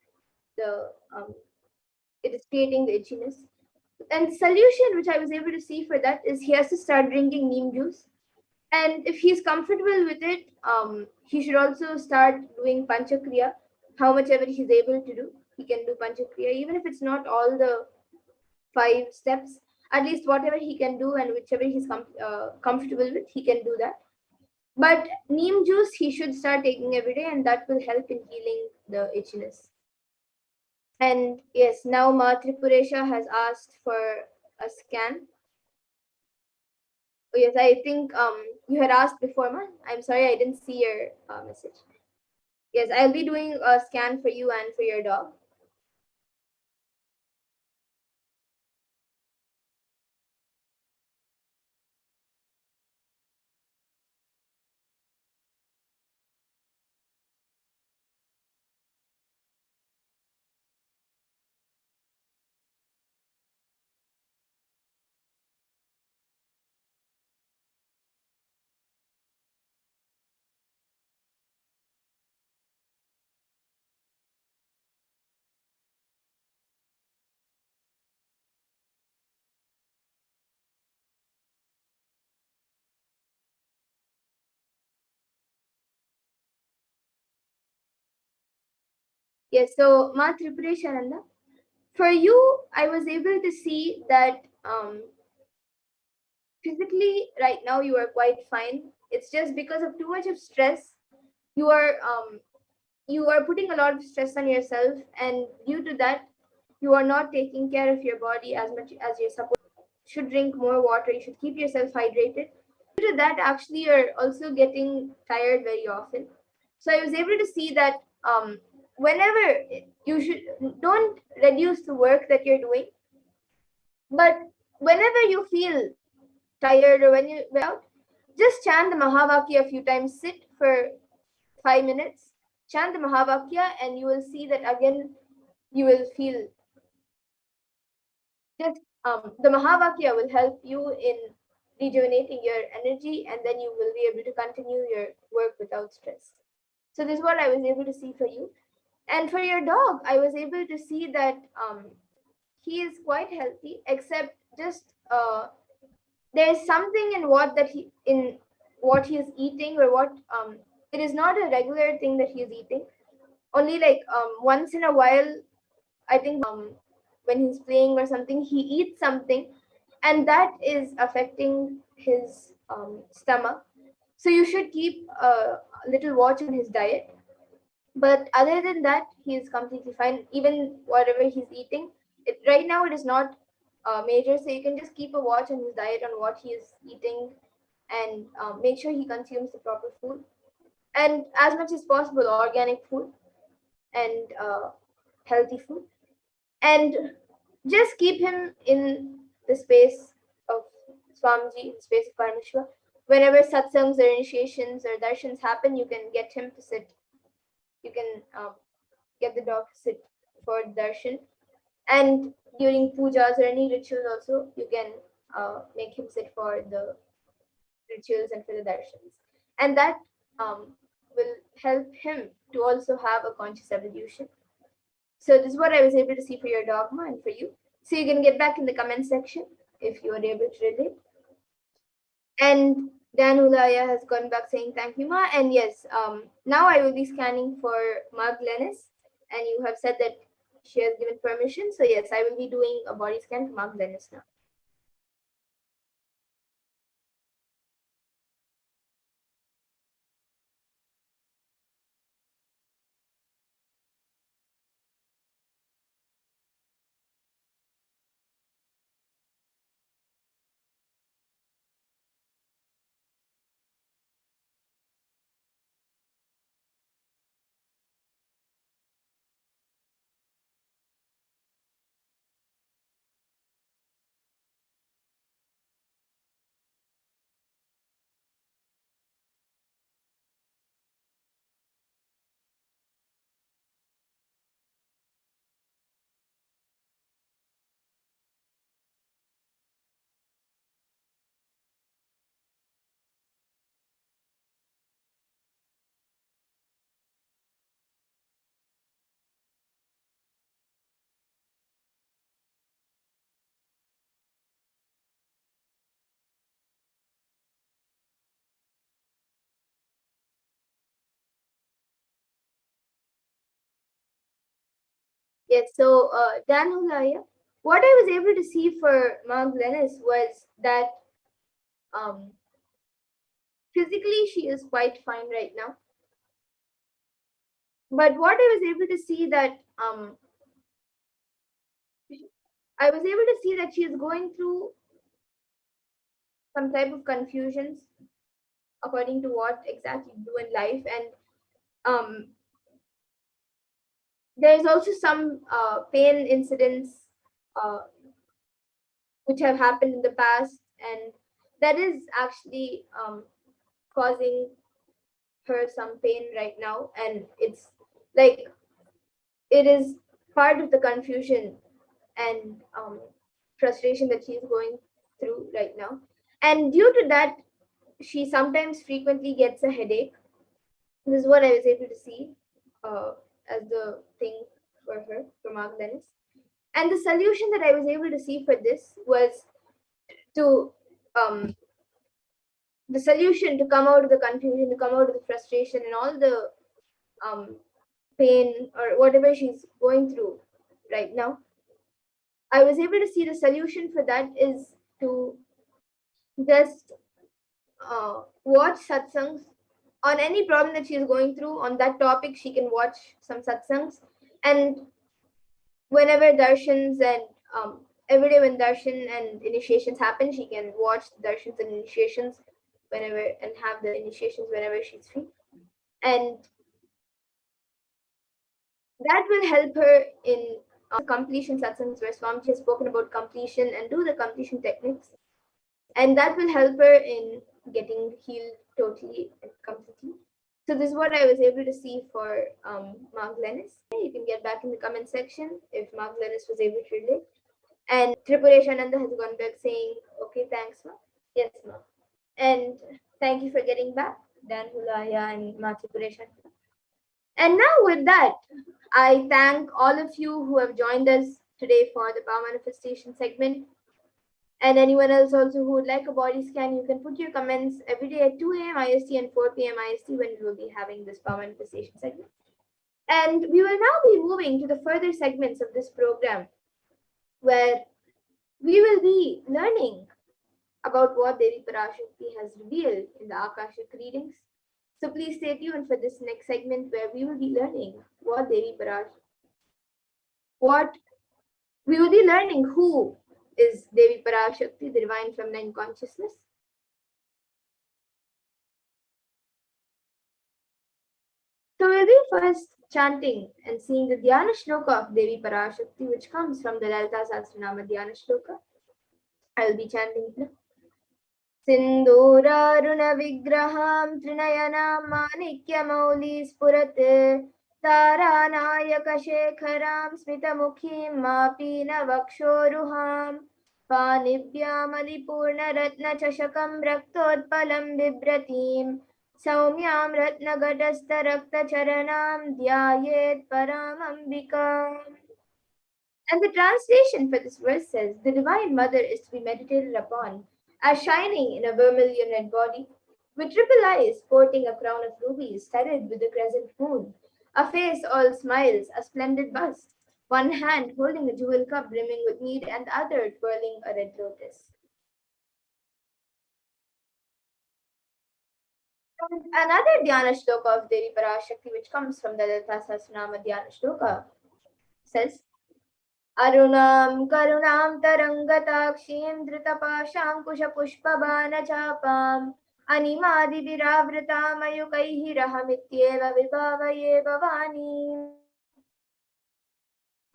the the itchiness. And solution which I was able to see for that is he has to start drinking neem juice. And if he's comfortable with it, he should also start doing panchakriya. How much ever he's able to do, he can do panchakriya, even if it's not all the 5 steps. At least whatever he can do, and whichever he's comfortable with, he can do that. But neem juice he should start taking every day, and that will help in healing the itchiness. And yes, now Ma Tripuresha has asked for a scan. Oh, yes, I think you had asked before, Ma. I'm sorry, I didn't see your message. Yes, I'll be doing a scan for you and for your dog. Yes, so Ma Tripureshananda, for you, I was able to see that physically right now you are quite fine. It's just because of too much of stress, you are putting a lot of stress on yourself, and due to that, you are not taking care of your body as much as you're supposed. You should drink more water. You should keep yourself hydrated. Due to that, actually, you're also getting tired very often. So I was able to see that whenever you should don't reduce the work that you're doing, but whenever you feel tired or when you out, just chant the Mahavakya a few times. Sit for 5 minutes, chant the Mahavakya, and you will see that again you will feel just the Mahavakya will help you in rejuvenating your energy, and then you will be able to continue your work without stress. So this is what I was able to see for you. And for your dog, I was able to see that he is quite healthy, except just there's something in what he is eating, or what it is not a regular thing that he is eating. Only like once in a while, I think when he's playing or something, he eats something, and that is affecting his stomach. So you should keep a little watch on his diet. But other than that, he is completely fine. Even whatever he's eating, right now it is not major. So you can just keep a watch on his diet, on what he is eating, and make sure he consumes the proper food, and as much as possible organic food and healthy food, and just keep him in the space of Swamiji, the space of Paramashiva. Whenever satsangs or initiations or darshans happen, you can get him to sit. You can get the dog to sit for darshan. And during pujas or any rituals also, you can make him sit for the rituals and for the darshans. And that will help him to also have a conscious evolution. So this is what I was able to see for your dogma and for you. So you can get back in the comment section if you are able to relate. And Dan Hulaya has gone back saying thank you, Ma. And yes, now I will be scanning for Ma Glennis. And you have said that she has given permission. So yes, I will be doing a body scan for Ma Glennis now. Yes, so Dan Hulaya, what I was able to see for Ma Glennis was that physically she is quite fine right now. But what I was able to see that I was able to see that she is going through some type of confusions according to what exactly you do in life, and there is also some pain incidents uh, which have happened in the past, and that is actually causing her some pain right now, and it's like it is part of the confusion and frustration that she's going through right now, and due to that she sometimes frequently gets a headache. This is what I was able to see as the thing for her, for Mark Dennis. And the solution that I was able to see for this was to the solution to come out of the confusion, to come out of the frustration and all the pain or whatever she's going through right now, I was able to see the solution for that is to just watch satsangs on any problem that she is going through on that topic. She can watch some satsangs, and whenever darshans and every day when darshan and initiations happen, she can watch darshans and initiations whenever and have the initiations whenever she's free, and that will help her in completion satsangs where Swamiji has spoken about completion and do the completion techniques, and that will help her in getting healed totally and completely. So this is what I was able to see for Mark Lennis. You can get back in the comment section if Mark Lennis was able to relate. And Tripuresh Ananda has gone back saying, okay, thanks, Ma. Yes, Ma. And thank you for getting back, Dan Hulaya and Ma Tripuresh Ananda. And now with that, I thank all of you who have joined us today for the power manifestation segment. And anyone else also who would like a body scan, you can put your comments every day at 2 a.m. IST and 4 p.m. IST when we will be having this power manifestation segment. And we will now be moving to the further segments of this program where we will be learning about what Devi Parashakti has revealed in the Akashic readings. So please stay tuned for this next segment where we will be learning what Devi Parashakti, what we will be learning who is Devi Parashakti, the divine feminine consciousness. So we'll be first chanting and seeing the Dhyana Shloka of Devi Parashakti, which comes from the Lalita Sahasranama Dhyana Shloka. I will be chanting it now. सिन्दूरारुणविग्रहां त्रिनयनां माणिक्यमौलिस्फुरत् तारानायकशेखरां स्मितमुखीं मापीनवक्षोरुहां पाणिभ्यामलिपूर्णरत्नचषकं रक्तोत्पलं बिभ्रतीं सौम्यां रत्नघटस्थरक्तचरणां ध्यायेत् परामम्बिकाम्. And the translation for this verse says, the Divine Mother is to be meditated upon as shining in a vermilion red body, with triple eyes sporting a crown of rubies studded with the crescent moon, a face all smiles, a splendid bust, one hand holding a jewel cup brimming with mead and the other twirling a red lotus. And another Dhyana Shloka of Devi Parashakti, which comes from the Lalita Sahasranama Dhyana Shloka, says, अरुणां करुणां तरङ्गताक्षीं धृतपाशाङ्कुशपुष्पबाणचापाम् अनिमादिभिरावृतामयुकैः विभावये भवानीम्.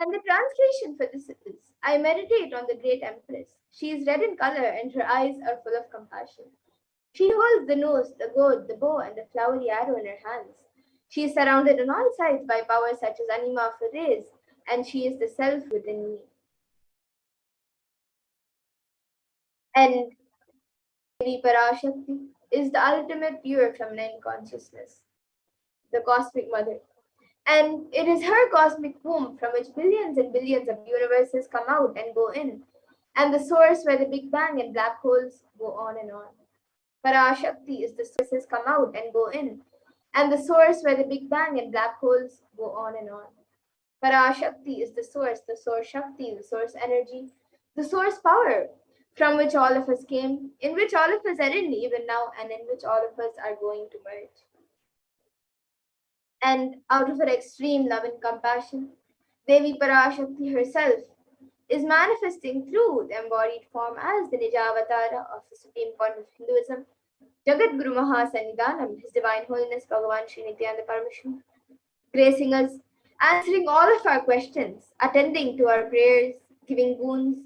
And the translation for this is, I meditate on the great Empress. She is red in color and her eyes are full of compassion. She holds the nose, the gourd, the bow, and the flowery arrow in her hands. She is surrounded on all sides by powers such as Anima for rays, and she is the self within me. And Devi Parashakti is the ultimate pure feminine consciousness, the cosmic mother. And it is her cosmic womb from which billions and billions of universes come out and go in, and the source where the Big Bang and black holes go on and on. Parashakti is the sources come out and go in, and the source where the Big Bang and black holes go on and on. Parashakti is the source Shakti, the source energy, the source power from which all of us came, in which all of us are in even now, and in which all of us are going to merge. And out of her extreme love and compassion, Devi Parashakti herself is manifesting through the embodied form as the Nijavatara of the Supreme Point of Hinduism, Jagat Guru Mahasannidhanam, His Divine Holiness Bhagavan Sri Nithyananda Paramashivam, gracing us, answering all of our questions, attending to our prayers, giving boons,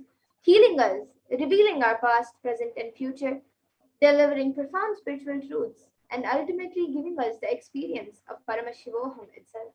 healing us, revealing our past, present, and future, delivering profound spiritual truths, and ultimately giving us the experience of Paramashivoham itself.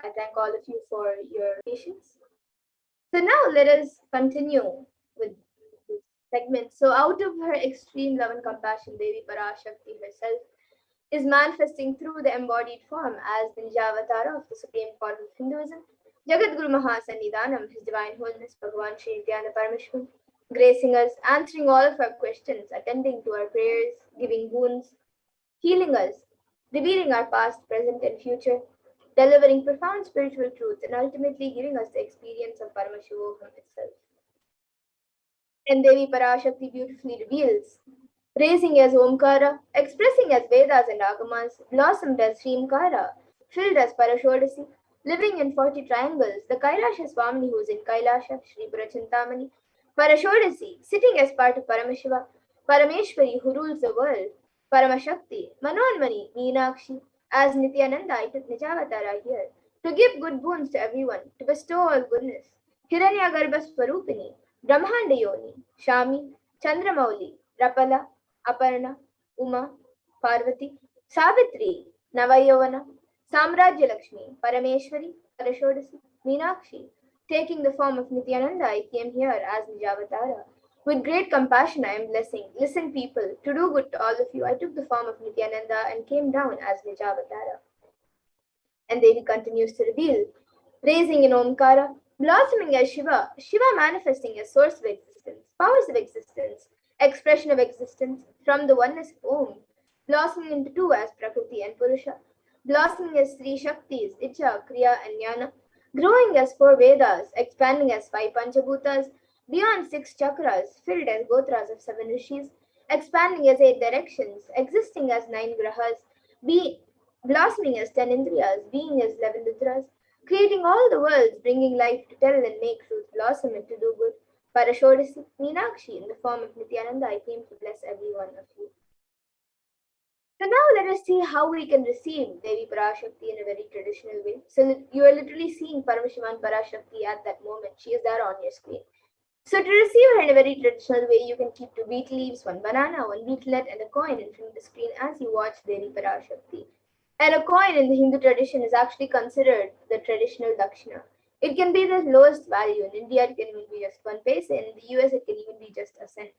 I thank all of you for your patience. So now let us continue with this segment. So out of her extreme love and compassion, Devi Parashakti herself is manifesting through the embodied form as the Nijavatara of the supreme form of Hinduism, Jagat Guru Mahasannidhanam, His Divine Holiness Bhagavan Sri Nithyananda Paramashivam, gracing us, answering all of our questions, attending to our prayers, giving boons, healing us, revealing our past, present, and future, delivering profound spiritual truths, and ultimately giving us the experience of Paramashivoham itself. And Devi Parashakti beautifully reveals, raising as Omkara, expressing as Vedas and Agamas, blossomed as Srimkara, filled as Parashodasi, living in 40 triangles, the Kailasha Swamini who is in Kailasha, Sri Purachintamani, Parashodasi, sitting as part of Paramashiva, Parameshwari who rules the world, Paramashakti, Manonmani, Meenakshi, as Nithyananda, I took Nijavatara here, to give good boons to everyone, to bestow all goodness, Hiranyagarbha Swarupini, Brahmanda Yoni, Shami, Chandramauli, Rapala, Aparna, Uma, Parvati, Savitri, Navayovana, Samrajya Lakshmi, Parameshwari, Parashodasi, Meenakshi. Taking the form of Nithyananda, I came here as Nijavatara. With great compassion, I am blessing. Listen, people, to do good to all of you, I took the form of Nithyananda and came down as Nijavatara. And Devi continues to reveal, raising in Omkara, blossoming as Shiva, Shiva manifesting as source of existence, powers of existence, expression of existence from the oneness of Om, blossoming into two as Prakriti and Purusha, blossoming as three Shaktis, Icha, Kriya, and Jnana, growing as four Vedas, expanding as five Panchabhutas, beyond six chakras, filled as Gotras of seven rishis, expanding as eight directions, existing as nine grahas, be blossoming as ten Indriyas, being as 11 Rudras, creating all the worlds, bringing life to tell and make truth blossom and to do good. Parashodasi, Meenakshi, in the form of Nithyananda, I came to bless every one of you. So now let us see how we can receive Devi Parashakti in a very traditional way. So you are literally seeing Paramashivan Parashakti at that moment. She is there on your screen. So to receive her in a very traditional way, you can keep two beet leaves, one banana, one beetlet, and a coin in front of the screen as you watch Devi Parashakti. And a coin in the Hindu tradition is actually considered the traditional dakshina. It can be the lowest value. In India, it can even be just 1 paise. In the US, it can even be just a cent.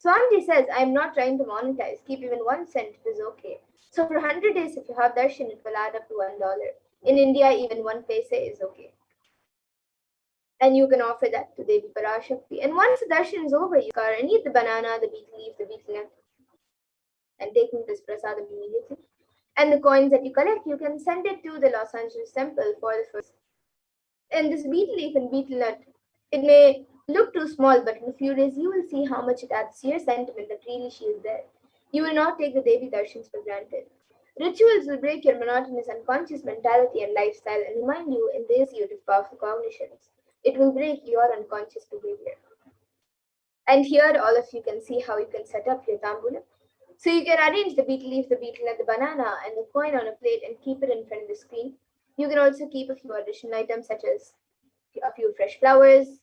Swamiji says, I'm not trying to monetize. Keep even 1 cent, it is okay. So for 100 days, if you have darshan, it will add up to $1. In India, even 1 paise is okay. And you can offer that to Devi Parashakti. And once the darshan is over, you can eat the banana, the beet leaf, the beet nut, and taking this prasadam immediately. And the coins that you collect, you can send it to the Los Angeles temple for the first. And this beet leaf and betel nut, it may look too small, but in a few days you will see how much it adds to your sentiment that really she is there. You will not take the Devi darshans for granted. Rituals will break your monotonous unconscious mentality and lifestyle and remind you and raise you to powerful cognitions. It will break your unconscious behavior. And here all of you can see how you can set up your tambulam. So you can arrange the betel leaf, the betel nut, the banana, and the coin on a plate and keep it in front of the screen. You can also keep a few additional items such as a few fresh flowers,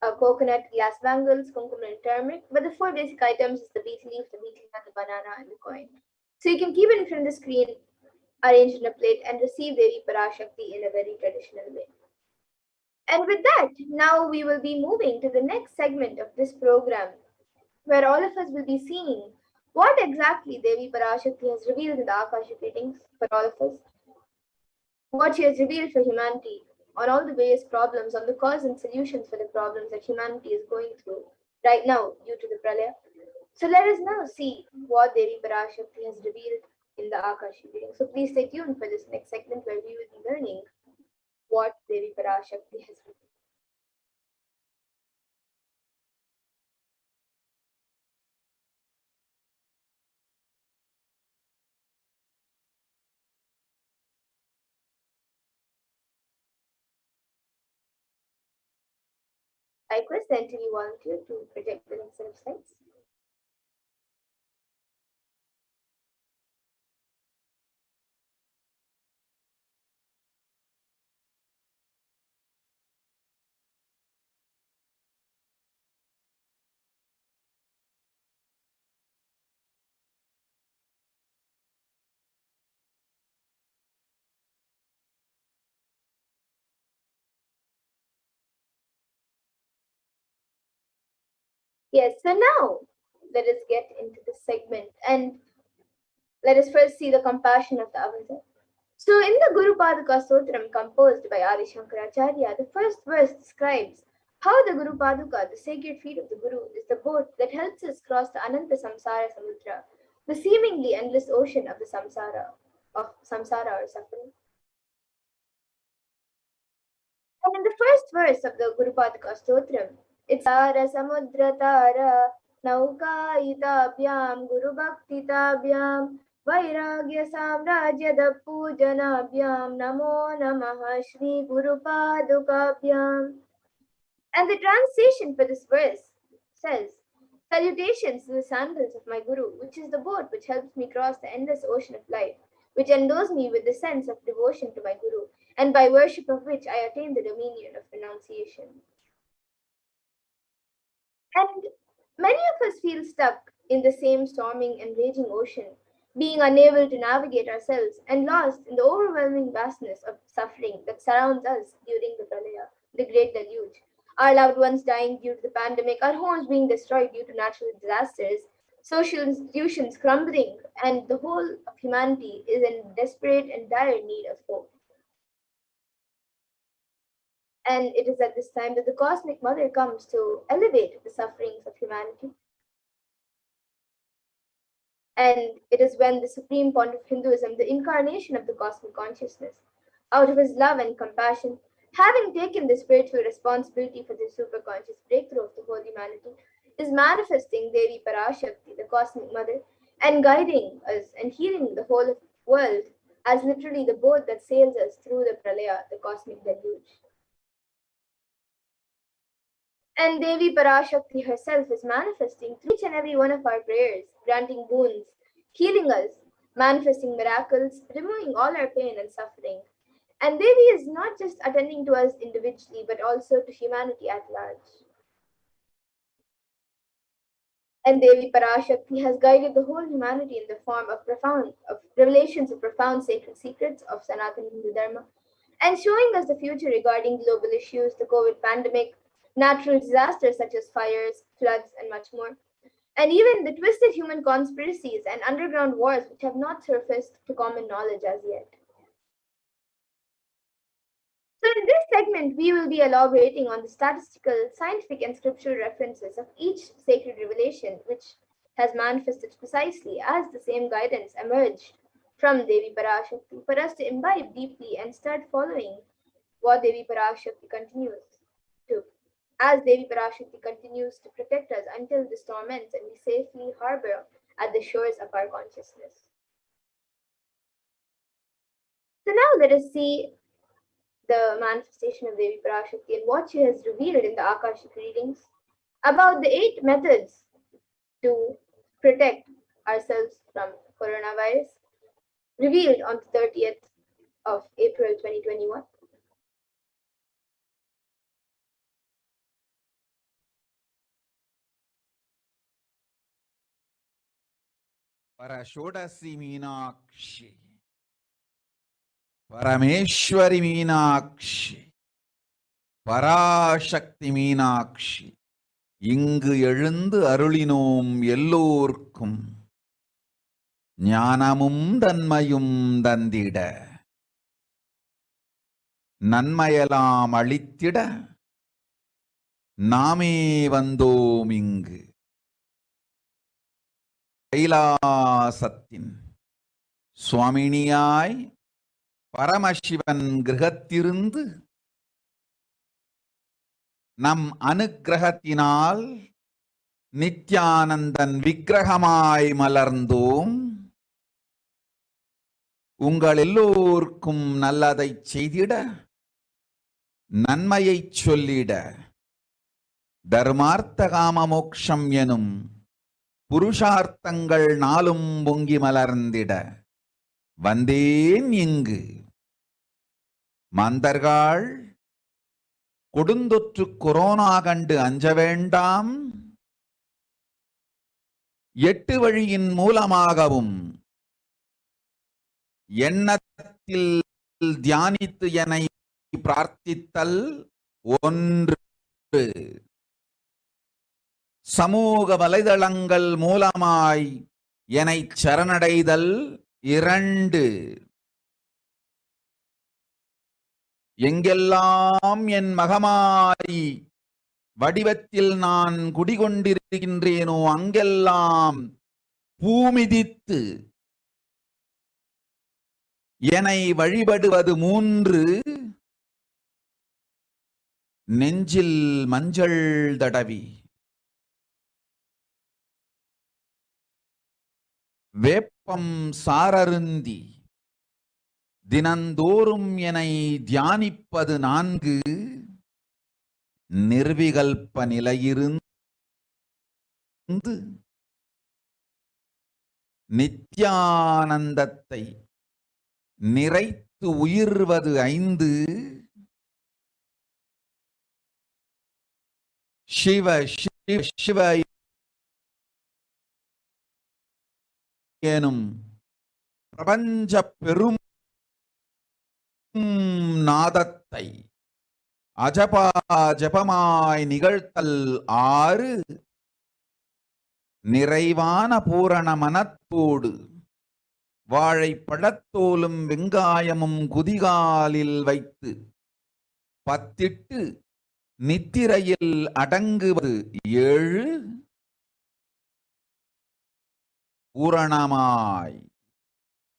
a coconut, glass bangles, kumkum, and turmeric. But the four basic items is the betel leaf, the betel nut, the banana, and the coin. So you can keep it in front of the screen, arranged in a plate, and receive Devi Parashakti in a very traditional way. And with that, now we will be moving to the next segment of this program, where all of us will be seeing what exactly Devi Parashakti has revealed in the Akashic readings for all of us, what she has revealed for humanity on all the various problems, on the cause and solutions for the problems that humanity is going through right now due to the Pralaya. So let us now see what Devi Parashakti has revealed in the Akashic reading. So please stay tuned for this next segment where we will be learning what Devi Parashakti has revealed. I request the NTV volunteer to project the next set of slides. Yes, so now let us get into this segment and let us first see the compassion of the avatar. So, in the Guru Paduka Sutram composed by Adi Shankaracharya, the first verse describes how the Guru Paduka, the sacred feet of the Guru, is the boat that helps us cross the Ananta Samsara Samudra, the seemingly endless ocean of the samsara or suffering. And in the first verse of the Guru Paduka Stotram, it's Tara Samudra Tara Naukayitabhyam Guru Bhaktitabhyam Vairagya Samrajya Pujanabhyam Namo Namaha Shri Guru Padukabhyam. And the translation for this verse says, Salutations to the sandals of my Guru, which is the boat which helps me cross the endless ocean of life, which endows me with the sense of devotion to my Guru, and by worship of which I attain the dominion of renunciation. And many of us feel stuck in the same storming and raging ocean, being unable to navigate ourselves and lost in the overwhelming vastness of suffering that surrounds us during the Pralaya, the Great Deluge. Our loved ones dying due to the pandemic, our homes being destroyed due to natural disasters, social institutions crumbling, and the whole of humanity is in desperate and dire need of hope. And it is at this time that the Cosmic Mother comes to elevate the sufferings of humanity. And it is when the Supreme Point of Hinduism, the incarnation of the cosmic consciousness, out of his love and compassion, having taken the spiritual responsibility for the superconscious breakthrough of the whole humanity, is manifesting Devi Parashakti, the Cosmic Mother, and guiding us and healing the whole world as literally the boat that sails us through the Pralaya, the cosmic deluge. And Devi Parashakti herself is manifesting through each and every one of our prayers, granting boons, healing us, manifesting miracles, removing all our pain and suffering. And Devi is not just attending to us individually, but also to humanity at large. And Devi Parashakti has guided the whole humanity in the form of revelations of profound sacred secrets of Sanatana Hindu Dharma, and showing us the future regarding global issues, the COVID pandemic, natural disasters such as fires, floods, and much more, and even the twisted human conspiracies and underground wars which have not surfaced to common knowledge as yet. So, in this segment, we will be elaborating on the statistical, scientific, and scriptural references of each sacred revelation which has manifested precisely as the same guidance emerged from Devi Parashakti for us to imbibe deeply and start following what Devi Parashakti continues to, as Devi Parashakti continues to protect us until the storm ends and we safely harbor at the shores of our consciousness. So now let us see the manifestation of Devi Parashakti and what she has revealed in the Akashic readings about the 8 methods to protect ourselves from coronavirus, revealed on the 30th of April 2021. Parashodasi Meenakshi, Parameshwari Meenakshi, Parashakti Meenakshi, இங்கு எழுந்து அருளினோம் எல்லோர்க்கும் ஞானமும் தன்மையும் தந்திட நன்மையெல்லாம் அளித்திட நாமே வந்தோம் இங்கு கைலாசத்தின் சுவாமினியாய் பரமசிவன் கிரகத்திருந்து நம் அனுக்கிரகத்தினால் நித்யானந்தன் விக்கிரகமாய் மலர்ந்தோம். உங்கள் எல்லோருக்கும் நல்லதை செய்திட, நன்மையை சொல்லிட, தர்மார்த்த காம மோக்ஷம் எனும் புருஷார்த்தங்கள் நாளும் பொங்கி மலர்ந்திட வந்தேன் இங்கு. மாந்தர்கள் கொடுந்தொற்று கொரோனா கண்டு அஞ்ச வேண்டாம். 8 வழியின் மூலமாகவும் எண்ணத்தில் தியானித்து என்னை பிரார்த்தித்தல் ஒன்று. சமூக வலைதளங்கள் மூலமாய் என்னை சரணடைதல் 2. எங்கெல்லாம் என் மகமாயி வடிவத்தில் நான் குடிகொண்டிருக்கின்றேனோ அங்கெல்லாம் பூமிதித்து என்னை வழிபடுவது 3. நெஞ்சில் மஞ்சள் தடவி வேப்பம் சாரருந்தி தினந்தோறும் என்னை தியானிப்பது 4. நிர்விகல்ப நிலையிருந்து நித்யானந்தத்தை நிறைத்து உயிர்வது 5. சிவ சிவ சிவ எனும் பிரபஞ்ச பெரும் நாதத்தை அஜபா ஜபமாய் நிகழ்த்தல் 6. நிறைவான பூரண மனத்தோடு வாழைப்பழத்தோலும் வெங்காயமும் குதிகாலில் வைத்து பத்திட்டு நித்திரையில் அடங்குவது 7. பூரணமாய்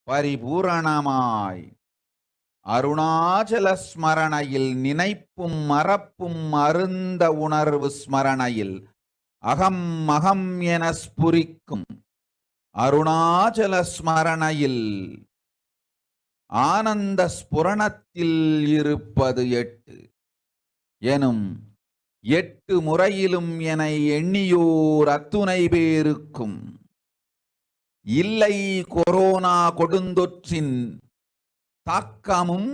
பரிபூரணமாய் அருணாச்சல ஸ்மரணையில் நினைப்பும் மறப்பும் அருந்த உணர்வு ஸ்மரணையில் அகம் அகம் என ஸ்புரிக்கும் அருணாச்சல ஸ்மரணையில் ஆனந்த ஸ்புரணத்தில் இருப்பது 8 எனும் 8 முறையிலும் என எண்ணியோர் அத்துணை பேருக்கும் இல்லை கொரோனா கொடுந்தொற்றின் தாக்கமும்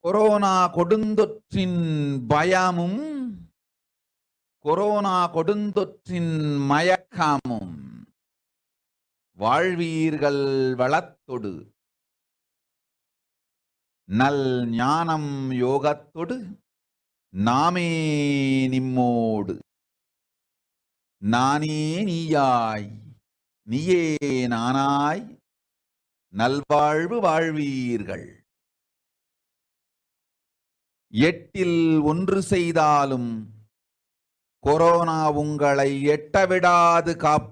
கொரோனா கொடுந்தொற்றின் பயமும் கொரோனா கொடுந்தொற்றின் மயக்கமும் வாழ்வீர்கள் வளத்தொடு நல் ஞானம் யோகத்தொடு நாமே நிம்மோடு நானே நீயாய் நீயே நானாய் நல்வாழ்வு வாழ்வீர்கள். 8இல் 1 செய்தாலும் கொரோனா உங்களை எட்டவிடாது காப்.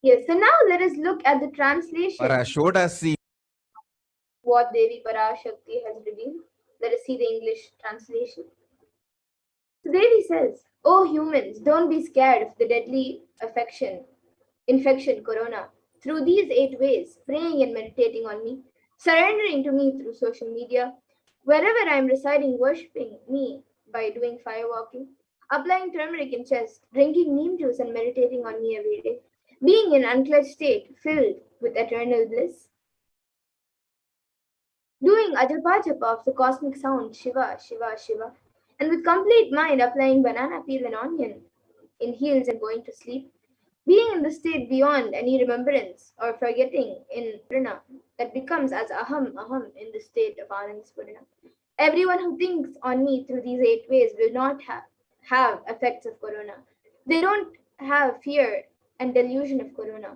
Yes, so now let us look at the translation. Parashakti. What Devi Parashakti has revealed. Let us see the English translation. So Devi says, "Oh humans, don't be scared of the deadly infection, corona. Through these 8 ways, praying and meditating on me, surrendering to me through social media, wherever I am residing, worshipping me by doing firewalking, applying turmeric in chest, drinking neem juice and meditating on me every day, being in unclutched state filled with eternal bliss, doing ajapa japa of the cosmic sound Shiva, Shiva, Shiva, and with complete mind applying banana peel and onion in heels and going to sleep, being in the state beyond any remembrance or forgetting in Purana that becomes as aham, aham in the state of Anand Spurana. Everyone who thinks on me through these 8 ways will not have effects of corona. They don't have fear and delusion of corona.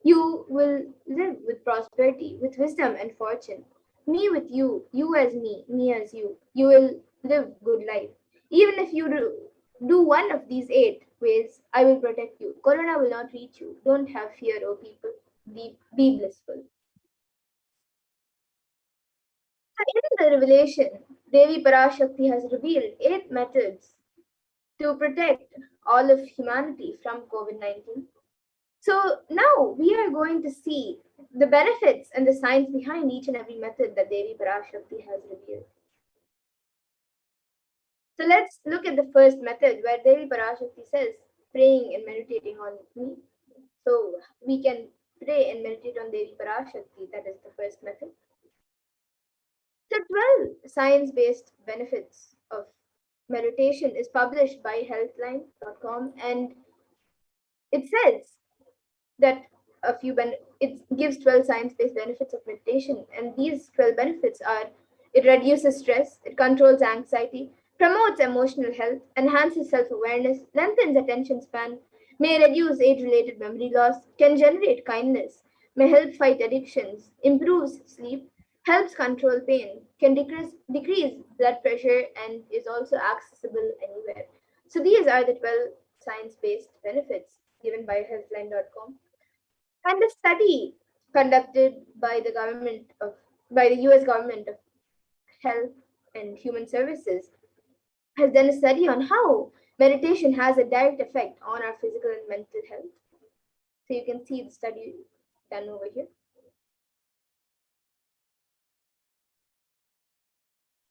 You will live with prosperity, with wisdom and fortune. Me with you, you as me as you. You will live good life. Even if you do one of these 8 ways, I will protect you. Corona will not reach you. Don't have fear, O people. Be blissful." In the revelation, Devi Parashakti has revealed 8 methods to protect all of humanity from COVID-19. So now we are going to see the benefits and the science behind each and every method that Devi Parashakti has revealed. So let's look at the first method where Devi Parashakti says, praying and meditating on me. So we can pray and meditate on Devi Parashakti. That is the first method. The 12 science-based benefits of meditation is published by healthline.com, and It says that it gives 12 science-based benefits of meditation, and these 12 benefits are: it reduces stress, it controls anxiety, promotes emotional health, enhances self-awareness, lengthens attention span, may reduce age-related memory loss, can generate kindness, may help fight addictions, improves sleep, helps control pain, can decrease blood pressure, and is also accessible anywhere. So these are the 12 science-based benefits given by healthline.com. And a study conducted by the US government of Health and Human Services has done a study on how meditation has a direct effect on our physical and mental health. So you can see the study done over here.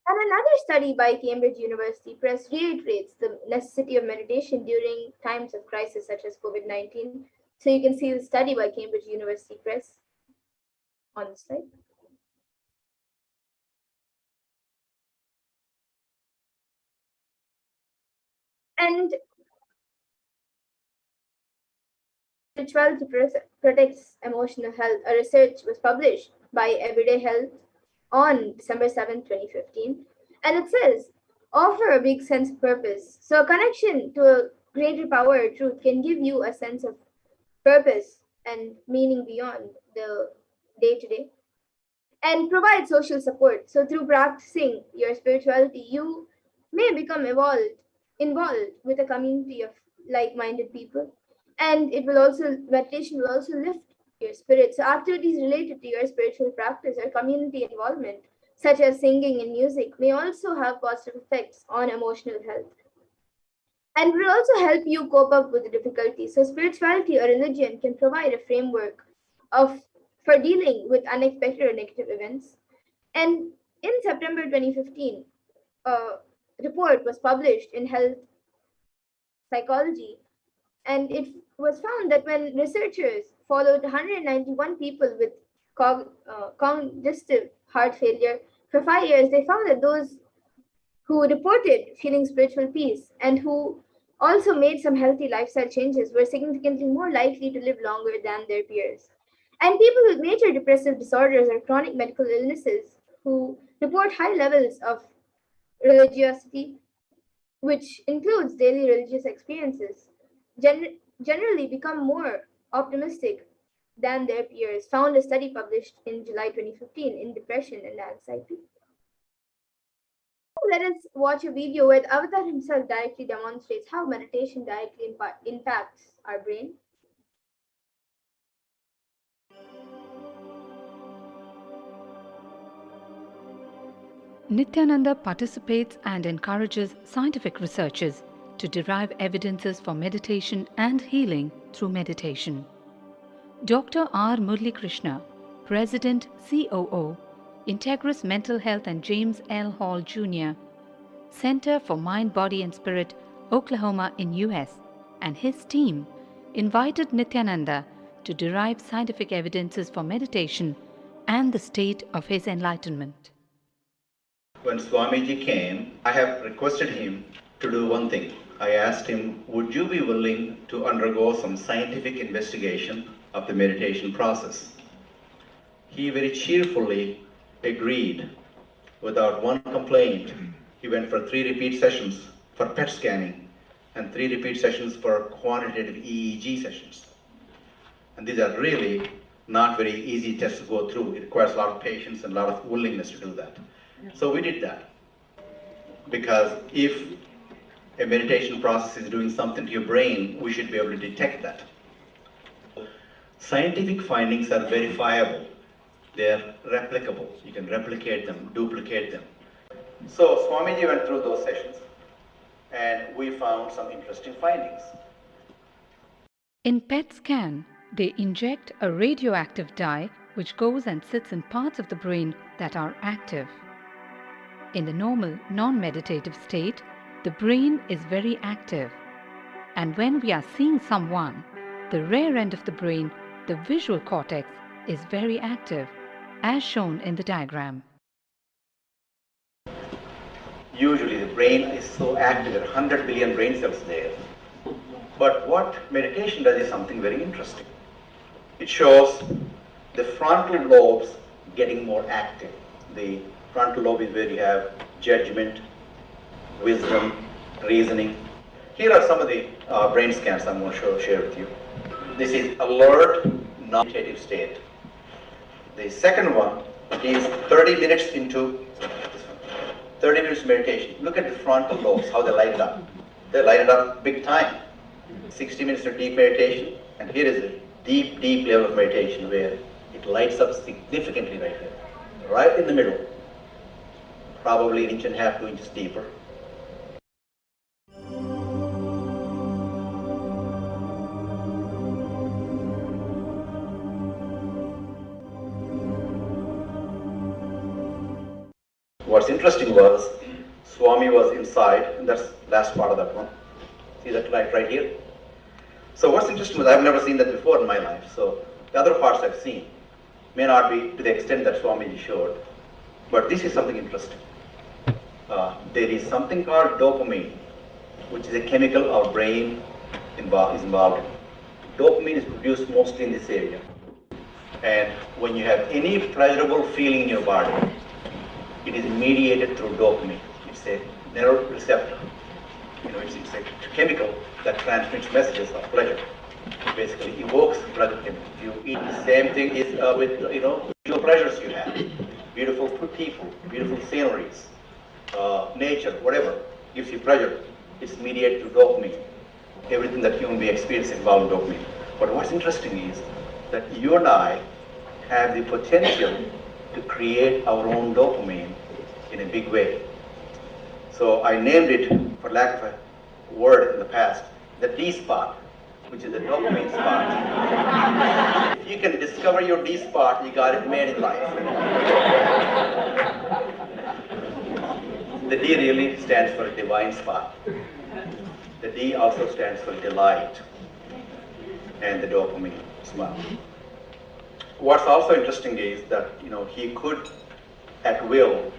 And another study by Cambridge University Press reiterates the necessity of meditation during times of crisis such as COVID-19. So you can see the study by Cambridge University Press on the slide. And spirituality protects emotional health. A research was published by Everyday Health on December 7th, 2015. And it says, offer a big sense of purpose. So a connection to a greater power or truth can give you a sense of purpose and meaning beyond the day to day, and provide social support. So through practicing your spirituality, you may become involved with a community of like-minded people. And meditation will also lift your spirit. So activities related to your spiritual practice or community involvement, such as singing and music, may also have positive effects on emotional health and will also help you cope up with the difficulties. So spirituality or religion can provide a framework of for dealing with unexpected or negative events. And in September 2015, a report was published in Health Psychology, and it was found that when researchers followed 191 people with congestive heart failure for 5 years, they found that those who reported feeling spiritual peace and who also made some healthy lifestyle changes were significantly more likely to live longer than their peers. And people with major depressive disorders or chronic medical illnesses who report high levels of religiosity, which includes daily religious experiences, generally become more optimistic than their peers, found a study published in July 2015 in depression and anxiety. Let us watch a video where the avatar himself directly demonstrates how meditation directly impacts our brain. Nithyananda participates and encourages scientific researchers to derive evidences for meditation and healing through meditation. Dr. R. Murli Krishna, President, COO, Integris Mental Health and James L. Hall Jr., Center for Mind, Body and Spirit, Oklahoma in US, and his team invited Nithyananda to derive scientific evidences for meditation and the state of his enlightenment. When Swamiji came, I have requested him to do one thing. I asked him, would you be willing to undergo some scientific investigation of the meditation process? He very cheerfully agreed without one complaint. He went for 3 repeat sessions for PET scanning and 3 repeat sessions for quantitative EEG sessions. And these are really not very easy tests to go through. It requires a lot of patience and a lot of willingness to do that. So we did that, because if a meditation process is doing something to your brain, we should be able to detect that. Scientific findings are verifiable. They're replicable. You can replicate them, duplicate them. So Swamiji went through those sessions and we found some interesting findings. In PET scan, they inject a radioactive dye which goes and sits in parts of the brain that are active. In the normal, non-meditative state, the brain is very active. And when we are seeing someone, the rear end of the brain, the visual cortex, is very active, as shown in the diagram. Usually the brain is so active, there are 100 billion brain cells there. But what meditation does is something very interesting. It shows the frontal lobes getting more active. The frontal lobe is where you have judgment, wisdom, reasoning. Here are some of the brain scans I'm going to share with you. This is alert, non-meditative state. The second one is 30 minutes into 30 minutes meditation. Look at the frontal lobes, how they light up. They light it up big time. 60 minutes of deep meditation, and here is a deep, deep level of meditation where it lights up significantly right here, right in the middle, probably 1.5 inches, 2 inches deeper. What's interesting was, Swami was inside, and that's the last part of that one. See that light right here? So what's interesting was, I've never seen that before in my life. So the other parts I've seen may not be to the extent that Swamiji showed, but this is something interesting. There is something called dopamine, which is a chemical our brain is involved in. Dopamine is produced mostly in this area. And when you have any pleasurable feeling in your body, it is mediated through dopamine. It's a neuroreceptor. It's a chemical that transmits messages of pleasure. It basically evokes pleasure chemical. You eat the same thing is with visual pleasures you have. Beautiful people, beautiful sceneries, nature, whatever gives you pleasure. It's mediated through dopamine. Everything that human being experiences involves dopamine. But what's interesting is that you and I have the potential to create our own dopamine in a big way. So I named it, for lack of a word in the past, the D spot, which is the dopamine spot. If you can discover your D spot, you got it made in life. The D really stands for a divine spot. The D also stands for delight, and the dopamine spot. What's also interesting is that he could, at will,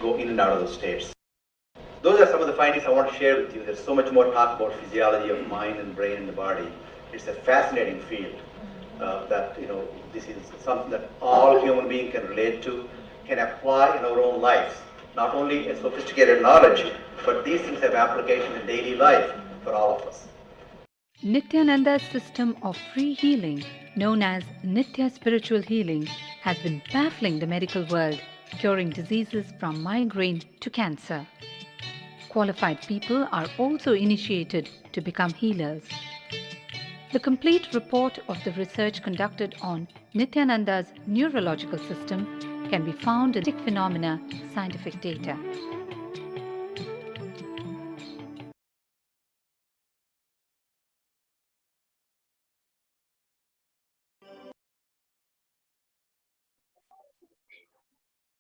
go in and out of those states. Those are some of the findings I want to share with you. There's so much more talk about physiology of mind and brain and the body. It's a fascinating field that this is something that all human beings can relate to, can apply in our own lives. Not only a sophisticated knowledge, but these things have application in daily life for all of us. Nithyananda's system of free healing, known as Nithya Spiritual Healing, has been baffling the medical world, curing diseases from migraine to cancer. Qualified people are also initiated to become healers. The complete report of the research conducted on Nithyananda's neurological system can be found in Phenomena Scientific Data.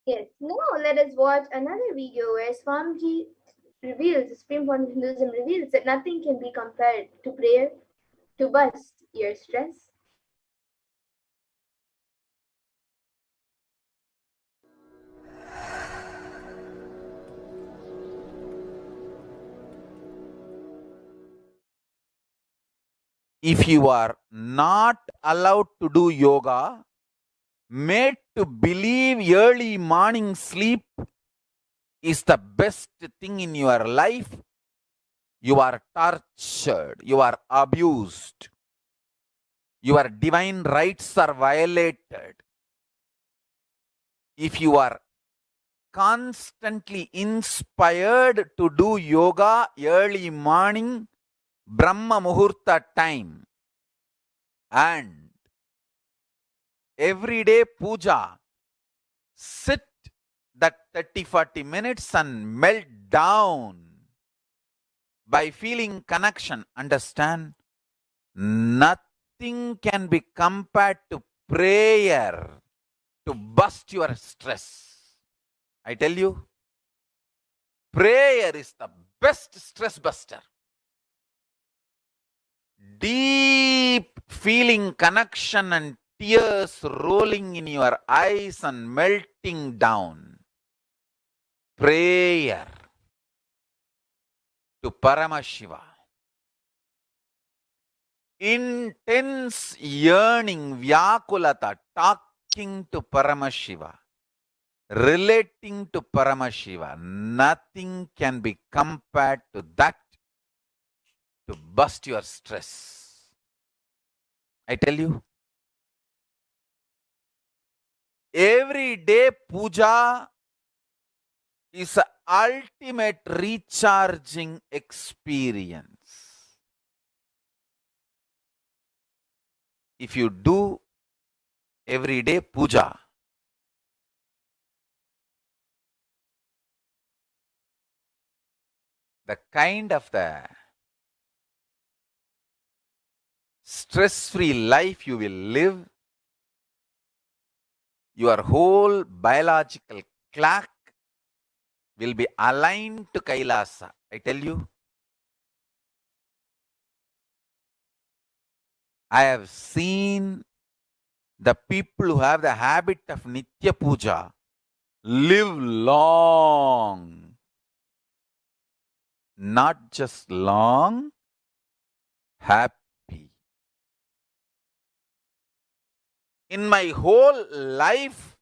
Yes, now let us watch another video where Swamiji reveals, the Supreme Point of Hinduism reveals that nothing can be compared to prayer to bust your stress. If you are not allowed to do yoga, made to believe early morning sleep is the best thing in your life, you are tortured, you are abused, your divine rights are violated. If you are constantly inspired to do yoga early morning, Brahma Muhurta time, and everyday puja, sit that 30-40 minutes and melt down by feeling connection. Understand? Nothing can be compared to prayer to bust your stress. I tell you, prayer is the best stress buster. Deep feeling connection and tears rolling in your eyes and melting down. Prayer to Paramashiva. intense yearning, Vyakulata, talking to Paramashiva, relating to Paramashiva. Nothing can be compared to that to bust your stress. I tell you, every day puja is an ultimate recharging experience. If you do every day puja, the kind of the stress-free life you will live, your whole biological clock will be aligned to Kailasa. I tell you, I have seen the people who have the habit of Nitya Puja live long. Not just long, happy. In my whole life,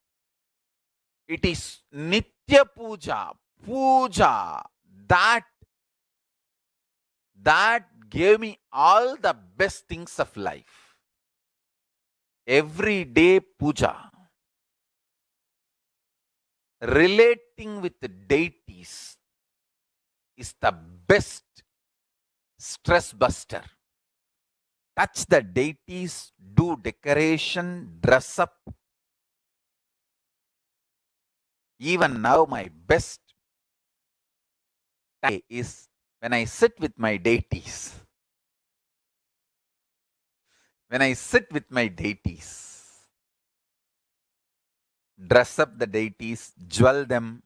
it is Nitya Puja, Puja, that gave me all the best things of life. Every day puja, relating with the deities is the best stress buster. Touch the deities, do decoration, dress up. Even now, my best day is when I sit with my deities. When I sit with my deities, dress up the deities, jewel them,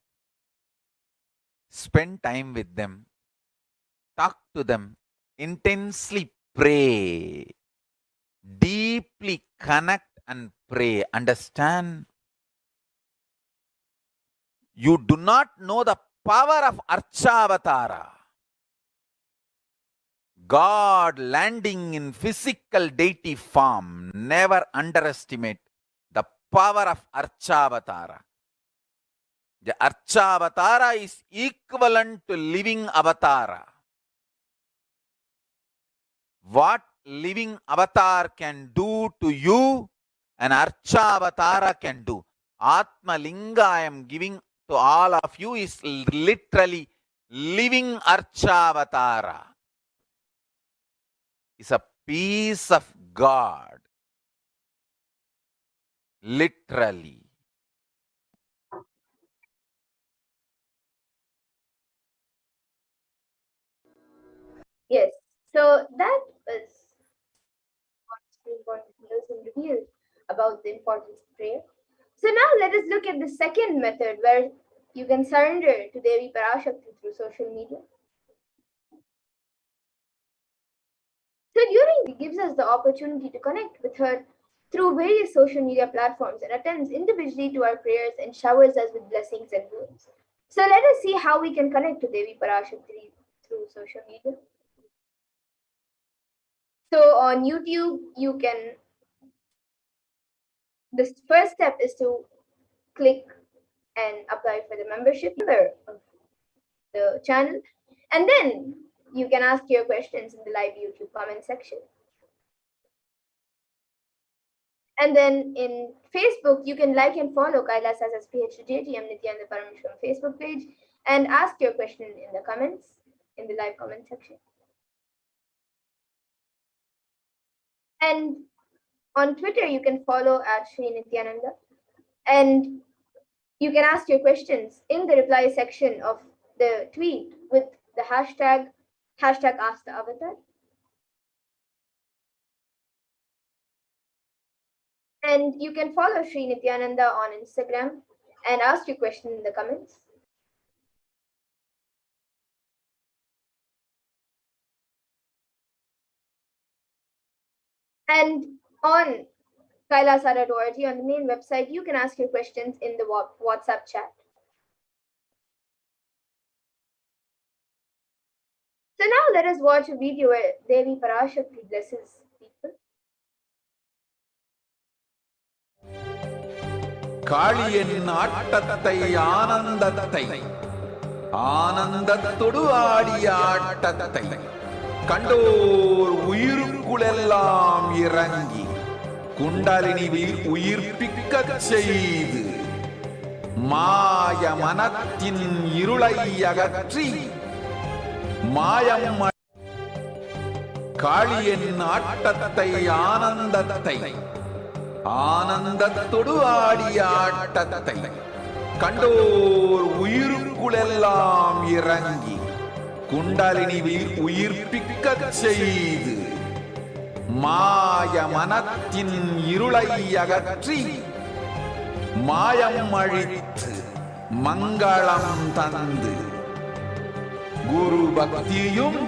spend time with them, talk to them, intensely pray, deeply connect and pray. Understand? You do not know the power of Archavatara. God landing in physical deity form. Never underestimate the power of Archavatara. The Archavatara is equivalent to living avatara. What living avatar can do to you, an Archavatara can do. Atma Linga I am giving to all of you is literally living Archavatara. It's a piece of God. Literally. Yes. So that was what's important news and revealed about the importance of prayer. So now let us look at the second method where you can surrender to Devi Parashakti through social media. So during it gives us the opportunity to connect with her through various social media platforms and attends individually to our prayers and showers us with blessings and words. So let us see how we can connect to Devi Parashakti through social media. So on YouTube, you can, the first step is to click and apply for the membership of the channel. And then you can ask your questions in the live YouTube comment section. And then in Facebook, you can like and follow Kailas as HDH Nithyananda Paramashivam Facebook page and ask your question in the comments, in the live comment section. And on Twitter, you can follow at Sri Nithyananda. And you can ask your questions in the reply section of the tweet with the hashtag Ask the Avatar. And you can follow Sri Nithyananda on Instagram and ask your question in the comments. And on kailasara.org on the main website, you can ask your questions in the WhatsApp chat. So now let us watch a video where Devi Parashakti blesses people. காளியின் ஆட்டத்தை ஆனந்தத்தை ஆனந்தத்தொடு ஆடிய ஆட்டத்தை கண்டோர் உயிருக்குளெல்லாம் இறங்கி குண்டலினி உயிர்ப்பிக்கச் செய்து மாய மனத்தின் இருளை அகற்றி மாயம் காளியின் ஆட்டத்தை ஆனந்தத்தை ஆனந்தத்தொடு ஆடிய ஆட்டத்தை கண்டோர் உயிருக்குளெல்லாம் இறங்கி குண்டலினி உயிர்ப்பிக்கச் செய்து மாய மனத்தின் இருளை அகற்றி மாயம் அழித்து மங்களம் தந்து குரு பக்தியும்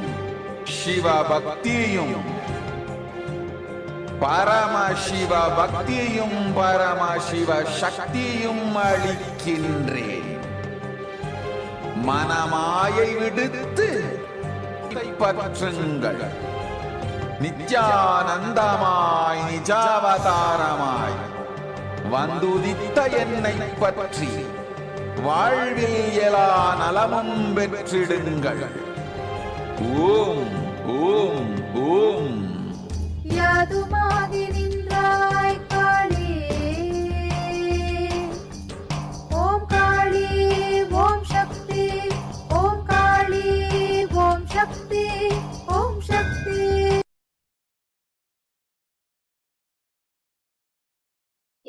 சிவ பக்தியும் பரமசிவ பக்தியும் பரமசிவ சக்தியும் அளிக்கின்றேன். மனமாயை விடுத்து பற்றுங்கள். நித்யானந்தமாய் நிஜாவதாரமாய் வந்துதித்த என்னை பற்றி வாழ்வில் எல்லா நலமும் பெற்றிடுங்கள். ஓம் ஓம் ஓம். யாதுமாகி நின்றாய் காளி, ஓம் காளி ஓம் சக்தி, ஓம் காளி ஓம் சக்தி, ஓம் சக்தி.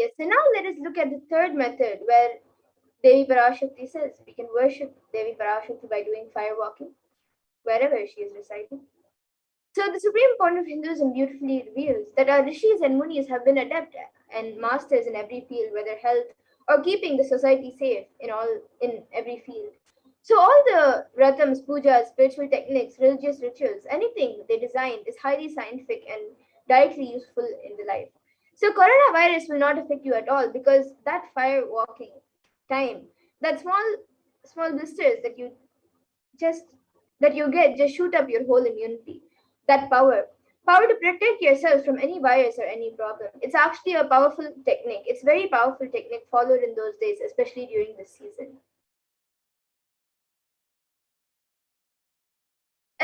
Yes, so now let us look at the third method where Devi Parashakti says we can worship Devi Parashakti by doing fire walking wherever she is residing. So the supreme point of Hinduism beautifully reveals that our rishis and munis have been adept and masters in every field, whether health or keeping the society safe in every field. So all the ratams, pujas, spiritual techniques, religious rituals, anything they design is highly scientific and directly useful in the life. So coronavirus will not affect you at all because that fire walking time, that small blisters that you get just shoot up your whole immunity. That power to protect yourself from any virus or any problem. It's actually a powerful technique. It's very powerful technique followed in those days, especially during this season.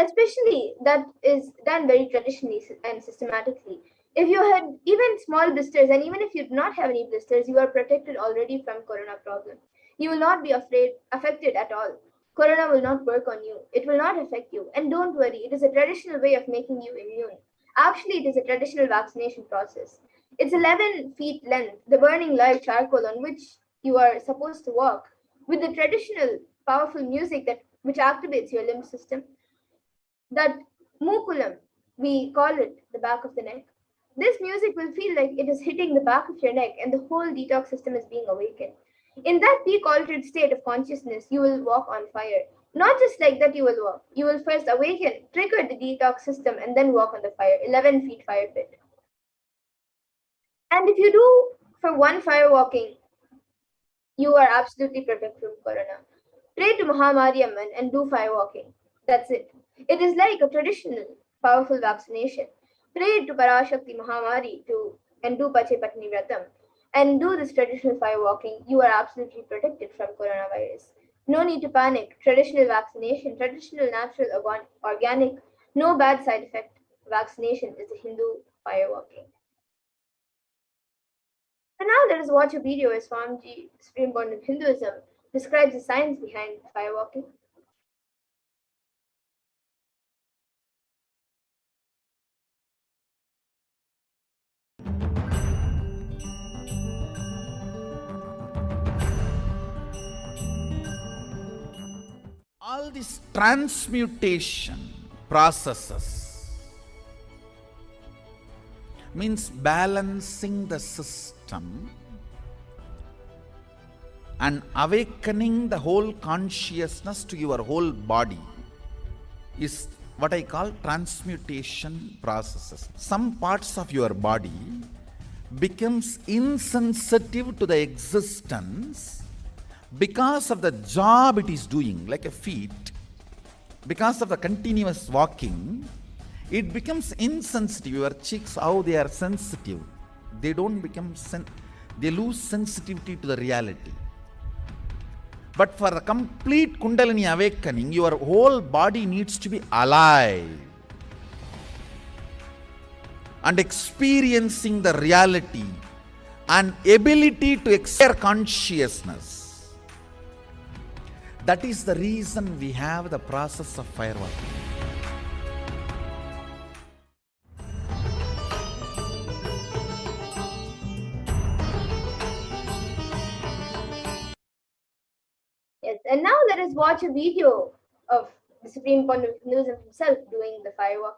Especially that is done very traditionally and systematically. If you had even small blisters, and even if you do not have any blisters, you are protected already from corona problem. You will not be affected at all. Corona will not work on you. It will not affect you. And don't worry, it is a traditional way of making you immune. Actually, it is a traditional vaccination process. It's 11 feet length, the burning live charcoal on which you are supposed to walk, with the traditional powerful music which activates your limb system. That mukulam, we call it the back of the neck. This music will feel like it is hitting the back of your neck and the whole detox system is being awakened. In that peak altered state of consciousness, you will walk on fire. Not just like that you will walk. You will first awaken, trigger the detox system, and then walk on the fire, 11 feet fire pit. And if you do for one fire walking, you are absolutely protected from corona. Pray to Mahamariamman and do fire walking. That's it. It is like a traditional, powerful vaccination. Pray to Parashakti Mahamari and do Pache Patni Vratam. And do this traditional fire walking, you are absolutely protected from coronavirus. No need to panic. Traditional vaccination, traditional, natural, organic, no bad side effect vaccination is the Hindu fire walking. So now let us watch a video where Swamiji, Supreme Point of Hinduism, describes the science behind fire walking. All these transmutation processes means balancing the system and awakening the whole consciousness to your whole body is what I call transmutation processes. Some parts of your body becomes insensitive to the existence because of the job it is doing, like a feet. Because of the continuous walking, it becomes insensitive. Your cheeks, how they are sensitive, they don't become They lose sensitivity to the reality. But for a complete Kundalini awakening, your whole body needs to be alive and experiencing the reality and ability to exert consciousness. That is the reason we have the process of fireworking. Yes, and now let us watch a video of the Supreme Point of Hinduism himself doing the firework.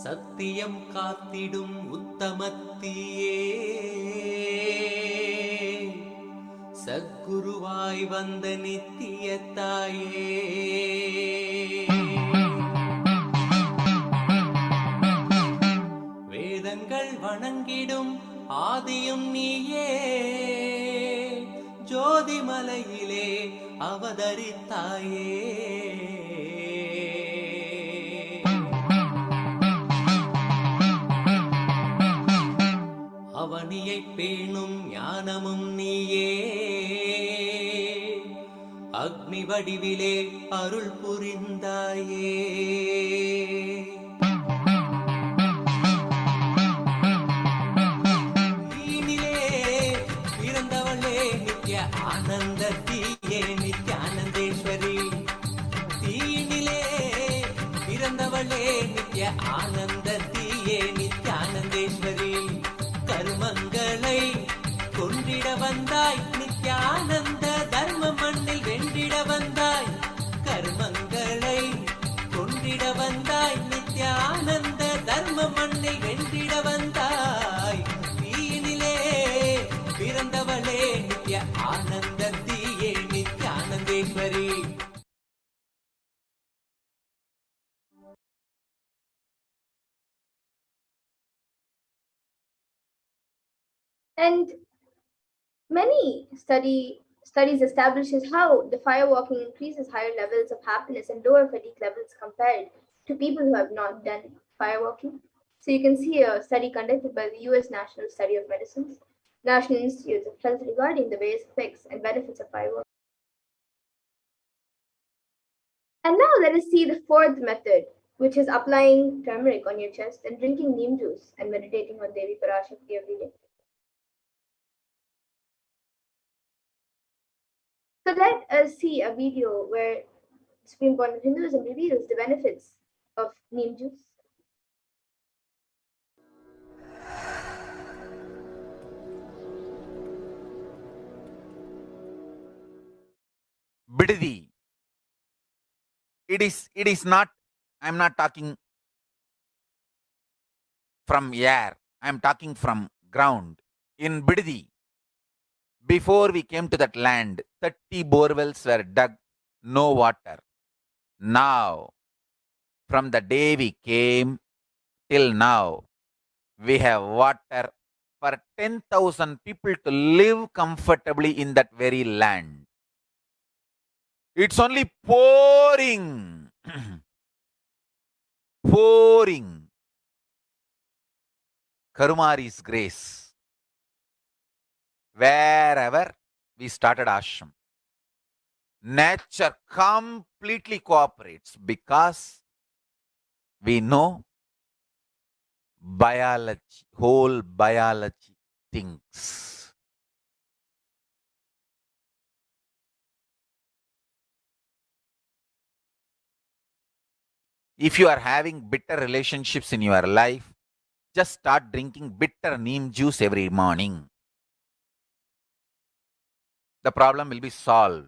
சத்தியம் காத்திடும் உத்தமத்தியே சத்குருவாய் வந்த நித்திய தாயே வேதங்கள் வணங்கிடும் ஆதியும் நீயே ஜோதிமலையிலே அவதரித்தாயே அவனியை பேணும் ஞானமும் நீயே அக்னி வடிவிலே அருள் புரிந்தாயே நீனிலே பிறந்தவளே நித்ய ஆனந்தத்தியே நித்யானந்தேஸ்வரி தீனிலே பிறந்தவளே நித்ய ஆனந்தத்தியே நித்யானந்தேஸ்வரி கர்மங்களை கொன்றிட வந்தாய் நித்யானந்த தர்ம மண்ணில் வென்றிட வந்தாய் கர்மங்களை கொன்றிட வந்தாய் நித்யானந்த தர்ம மண்ணில் வென்றிட வந்தாய் தீயினிலே பிறந்தவளே நித்ய ஆனந்த தீயே நித்யானந்தேஸ்வரி And many studies establishes how the firewalking increases higher levels of happiness and lower fatigue levels compared to people who have not done firewalking. So you can see a study conducted by the US National Study of Medicine's National Institutes of Health regarding the various effects and benefits of firewalking. And now let us see the fourth method, which is applying turmeric on your chest and drinking neem juice and meditating on Devi Parashakti every day. So let us see a video where Supreme Point of Hinduism reveals the benefits of neem juice. Bididi. It is not, I'm not talking from air, I'm talking from ground. In Bididi, before we came to that land, 30 borewells were dug, no water. Now, from the day we came till now, we have water for 10,000 people to live comfortably in that very land. It's only pouring, pouring. Karumari's grace. Wherever we started ashram, nature completely cooperates because we know biology, whole biology thinks. If you are having bitter relationships in your life, just start drinking bitter neem juice every morning. The problem will be solved.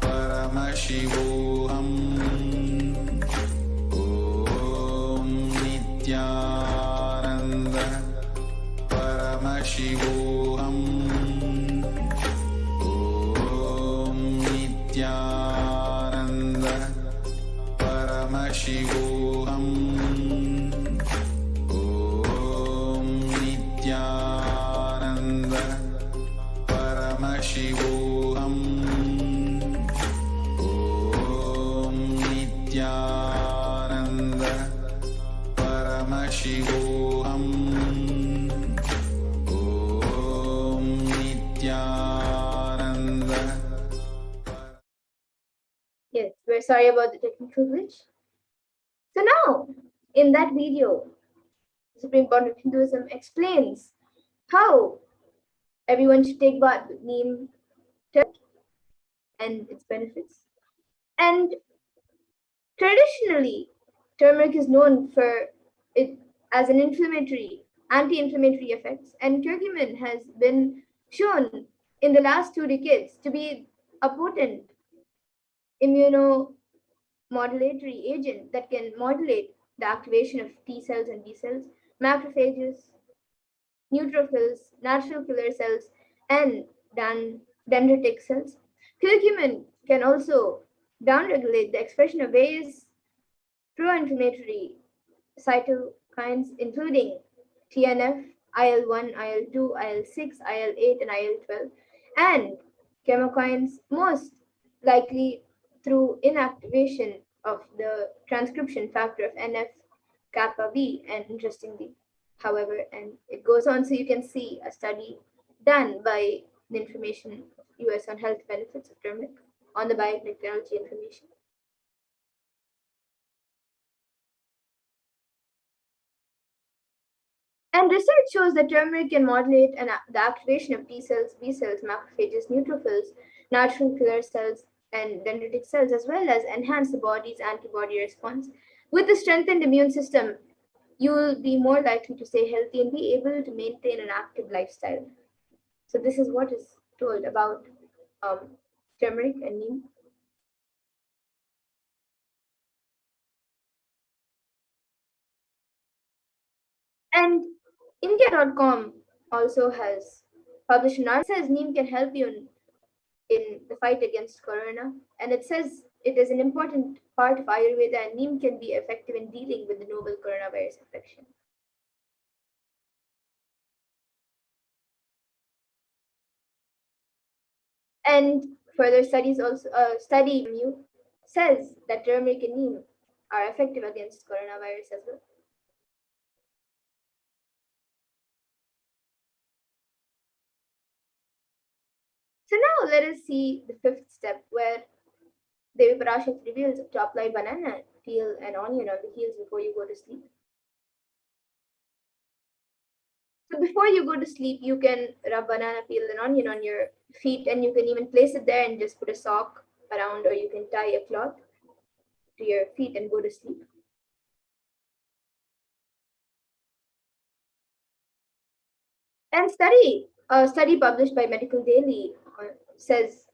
Paramashivoham. Om Nithyananda Paramashivoham. Om Nithyananda Paramashivoham. Om Nithyananda Paramashivoham. Om Nithyananda Paramashivoham. Om Nithyananda. Yes, we're sorry about the technical glitch. So now, in that video, Supreme Court of Hinduism explains how everyone should take bath with neem and its benefits. And traditionally, turmeric is known for it as an anti-inflammatory effects, and curcumin has been shown in the last 2 decades to be a potent immunomodulatory agent that can modulate the activation of T cells and B cells, macrophages, neutrophils, natural killer cells, and dendritic cells. Curcumin can also downregulate the expression of various pro-inflammatory cytokines, including TNF, IL-1, IL-2, IL-6, IL-8, and IL-12, and chemokines, most likely through inactivation of the transcription factor of NF-kappa B. And interestingly, however, and it goes on, so you can see a study done by the information of US on health benefits of turmeric on the biotechnology information. And research shows that turmeric can modulate the activation of T cells, B cells, macrophages, neutrophils, natural killer cells, and dendritic cells, as well as enhance the body's antibody response. With a strengthened immune system, you will be more likely to stay healthy and be able to maintain an active lifestyle. So this is what is told about turmeric and neem. And India.com also has published an article that says neem can help you in the fight against corona, and it says it is an important part of Ayurveda, and neem can be effective in dealing with the novel coronavirus infection. And further studies also study says that turmeric and neem are effective against coronavirus as well. So now let us see the 5th step, where Devi Parashakti reveals to apply banana peel and onion on the heels before you go to sleep. So before you go to sleep, you can rub banana peel and onion on your feet, and you can even place it there and just put a sock around, or you can tie a cloth to your feet and go to sleep. And a study published by Medical Daily says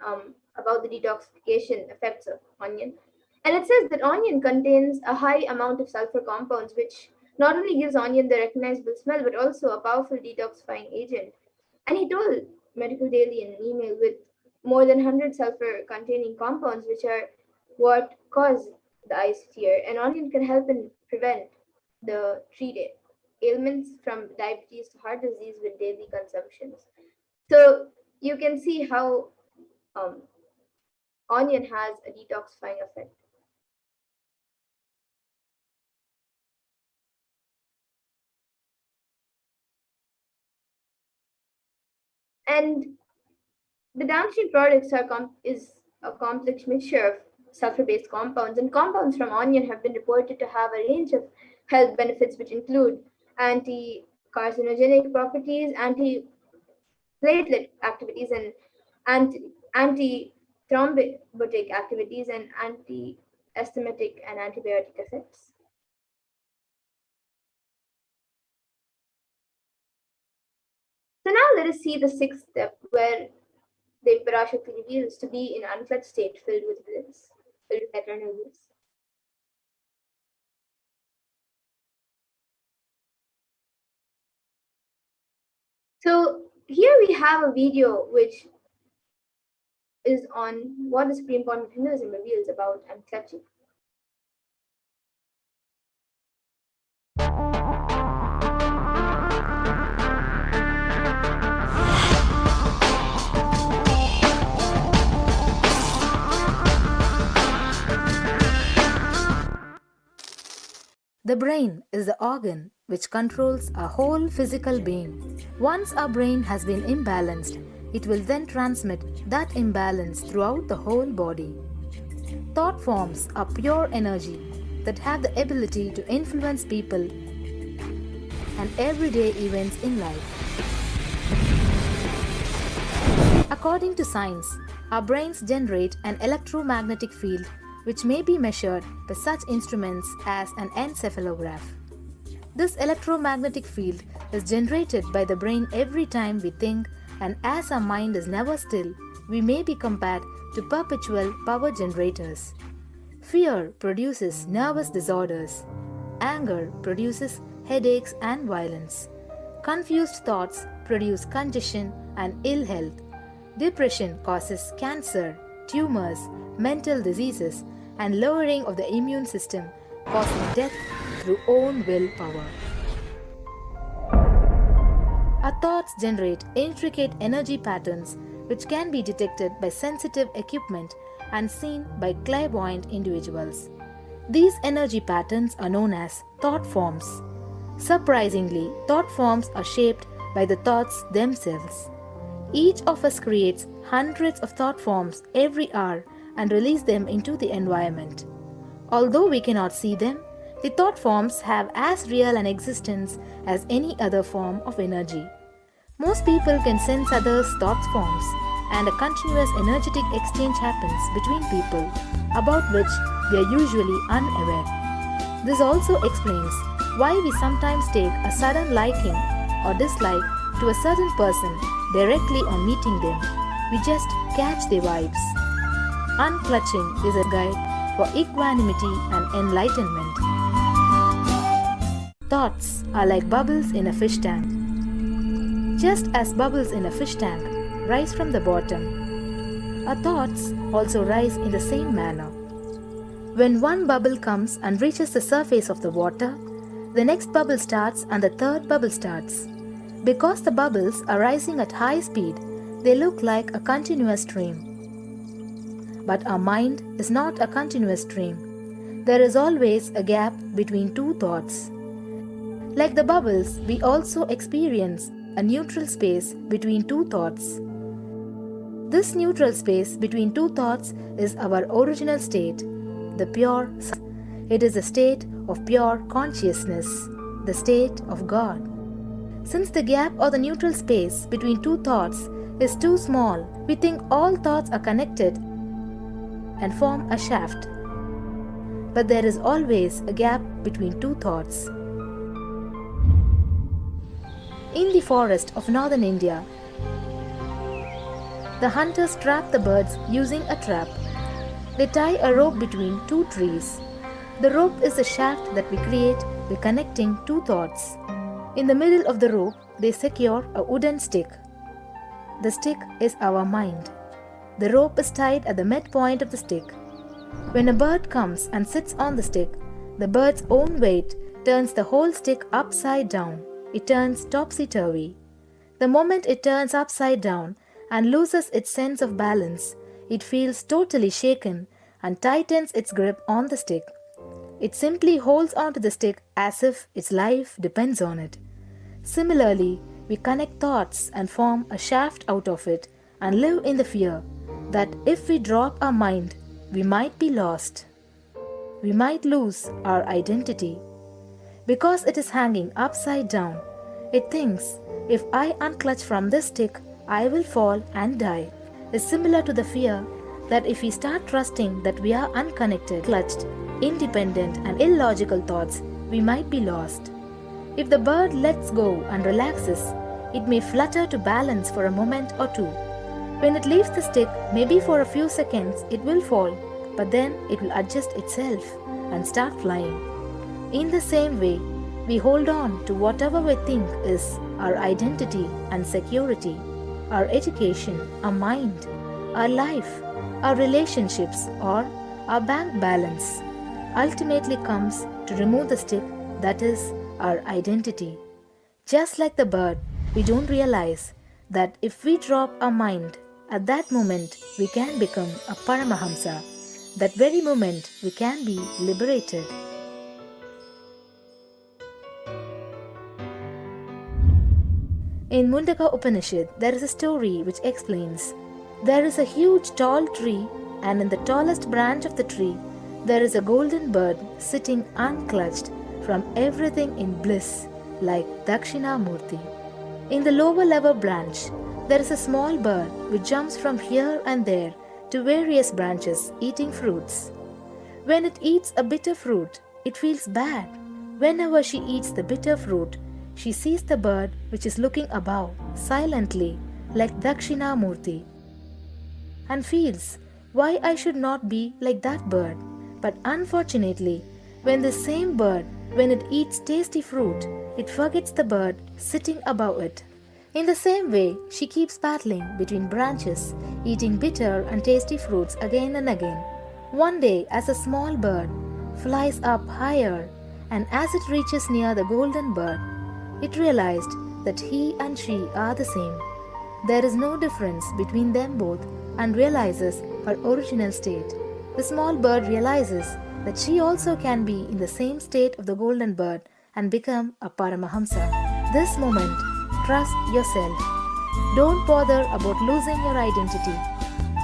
about the detoxification effects of onion. And it says that onion contains a high amount of sulfur compounds, which not only gives onion the recognizable smell, but also a powerful detoxifying agent. And he told Medical Daily in an email, with more than 100 sulfur containing compounds, which are what cause the eyes tear. And onion can help in prevent the treat ailments from diabetes to heart disease with daily consumptions. So you can see how onion has a detoxifying effect. And the downstream products is a complex mixture of sulfur-based compounds, and compounds from onion have been reported to have a range of health benefits, which include anti-carcinogenic properties, anti-platelet activities, and anti-thrombotic activities, and anti-emetic and antibiotic effects. So now let us see the 6th step, where the Parashakti reveals to be in an unclutched state filled with bliss, filled with eternal bliss. So here we have a video which is on what the Supreme Point of Hinduism reveals about unclutching. The brain is the organ which controls our whole physical being. Once our brain has been imbalanced, it will then transmit that imbalance throughout the whole body. Thought forms are pure energy that have the ability to influence people and everyday events in life. According to science, our brains generate an electromagnetic field which may be measured by such instruments as an encephalograph. This electromagnetic field is generated by the brain every time we think, and as our mind is never still, we may be compared to perpetual power generators. Fear produces nervous disorders. Anger produces headaches and violence. Confused thoughts produce congestion and ill health. Depression causes cancer, tumors, mental diseases, and lowering of the immune system, causing death through own willpower. Our thoughts generate intricate energy patterns which can be detected by sensitive equipment and seen by clairvoyant individuals. These energy patterns are known as thought forms. Surprisingly, thought forms are shaped by the thoughts themselves. Each of us creates hundreds of thought forms every hour and release them into the environment. Although we cannot see them, the thought forms have as real an existence as any other form of energy. Most people can sense others' thought forms, and a continuous energetic exchange happens between people, about which we are usually unaware. This also explains why we sometimes take a sudden liking or dislike to a certain person directly on meeting them. We just catch their vibes. Unclutching is a guide for equanimity and enlightenment. Thoughts are like bubbles in a fish tank. Just as bubbles in a fish tank rise from the bottom, our thoughts also rise in the same manner. When one bubble comes and reaches the surface of the water, the next bubble starts and the third bubble starts. Because the bubbles are rising at high speed, they look like a continuous stream. But our mind is not a continuous stream. There is always a gap between two thoughts. Like the bubbles, we also experience a neutral space between two thoughts. This neutral space between two thoughts is our original state, the pure self. It is a state of pure consciousness, the state of God. Since the gap or the neutral space between two thoughts is too small, we think all thoughts are connected and form a shaft. But there is always a gap between two thoughts. In the forest of northern India, the hunters trap the birds using a trap. They tie a rope between two trees. The rope is the shaft that we create by connecting two thoughts. In the middle of the rope, they secure a wooden stick. The stick is our mind. The rope is tied at the midpoint of the stick. When a bird comes and sits on the stick, the bird's own weight turns the whole stick upside down. It turns topsy-turvy. The moment it turns upside down and loses its sense of balance, it feels totally shaken and tightens its grip on the stick. It simply holds onto the stick as if its life depends on it. Similarly, we connect thoughts and form a shaft out of it and live in the fear that if we drop our mind, we might be lost. We might lose our identity. Because it is hanging upside down, it thinks, if I unclutch from this stick, I will fall and die. It's similar to the fear that if we start trusting that we are unconnected, clutched, independent and illogical thoughts, we might be lost. If the bird lets go and relaxes, it may flutter to balance for a moment or two. When it leaves the stick, maybe for a few seconds it will fall, but then it will adjust itself and start flying. In the same way, we hold on to whatever we think is our identity and security, our education, our mind, our life, our relationships, or our bank balance. Ultimately comes to remove the stick, that is our identity. Just like the bird, we don't realize that if we drop our mind, at that moment we can become a Paramahamsa. That very moment we can be liberated. In Mundaka Upanishad, there is a story which explains there is a huge tall tree, and in the tallest branch of the tree, there is a golden bird sitting unclutched from everything in bliss, like Dakshinamurti. In the lower level branch, there is a small bird which jumps from here and there to various branches eating fruits. When it eats a bitter fruit, it feels bad. Whenever she eats the bitter fruit, she sees the bird which is looking above silently like Dakshinamurti and feels, why I should not be like that bird. But unfortunately, when the same bird, when it eats tasty fruit, it forgets the bird sitting above it. In the same way, she keeps battling between branches, eating bitter and tasty fruits again and again. One day, as a small bird flies up higher, and as it reaches near the golden bird, it realized that he and she are the same. There is no difference between them both and realizes her original state. The small bird realizes that she also can be in the same state of the golden bird and become a Paramahamsa. This moment, trust yourself. Don't bother about losing your identity.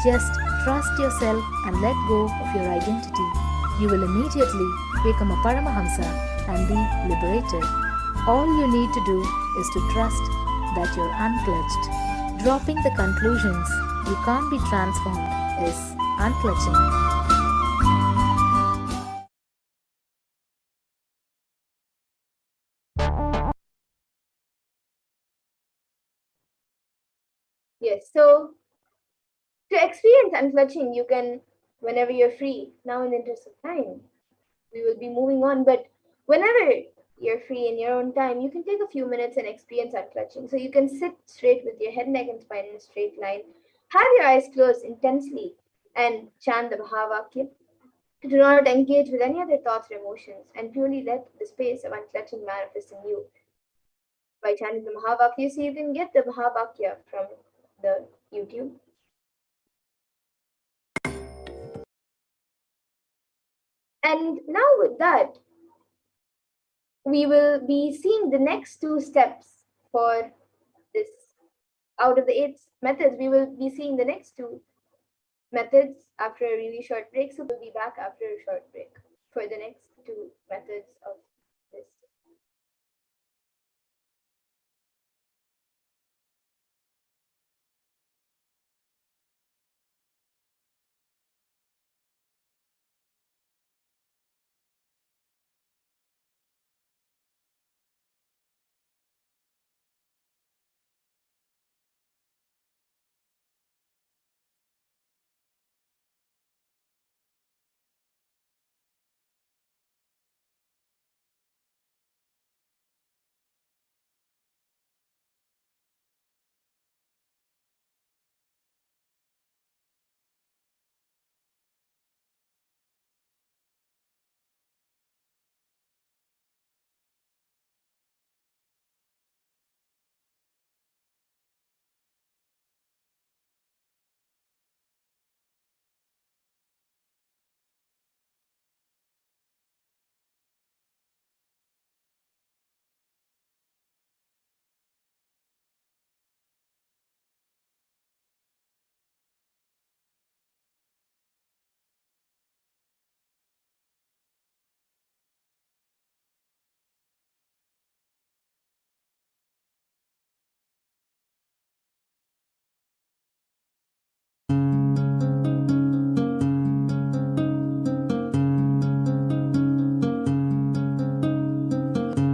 Just trust yourself and let go of your identity. You will immediately become a Paramahamsa and be liberated. All you need to do is to trust that you're unclutched. Dropping the conclusions you can't be transformed is unclutching. Yes, so to experience unclutching, you can, whenever you're free, now in the interest of time, we will be moving on, but whenever you're free in your own time, you can take a few minutes and experience unclutching. So you can sit straight with your head, neck, and spine in a straight line. Have your eyes closed intensely and chant the Mahavakya. Do not engage with any other thoughts or emotions and purely let the space of unclutching manifest in you. By chanting the Mahavakya, so you can get the Mahavakya from the YouTube. And now with that, we will be seeing the next two steps for this. Out of the 8 methods, we will be seeing the next 2 methods after a really short break. So we'll be back after a short break for the next 2 methods of this.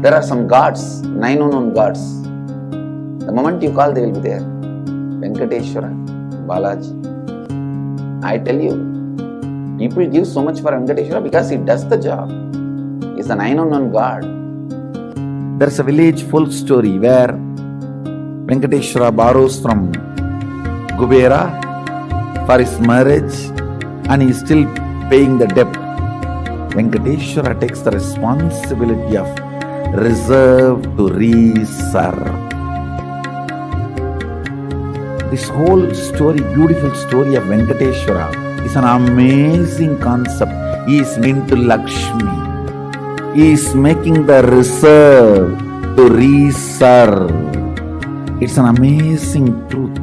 There are some gods, 9 unknown gods. The moment you call, they will be there. Venkateshwara, Balaji. I tell you, people give so much for Venkateshwara because he does the job. He's an unknown God. There's a village folk story where Venkateshwara borrows from Kubera for his marriage and he's still paying the debt. Venkateshwara takes the responsibility of reserve to reserve. This whole story, beautiful story of Venkateshwara is an amazing concept. He is into Lakshmi. He is making the reserve to reserve. It's an amazing truth.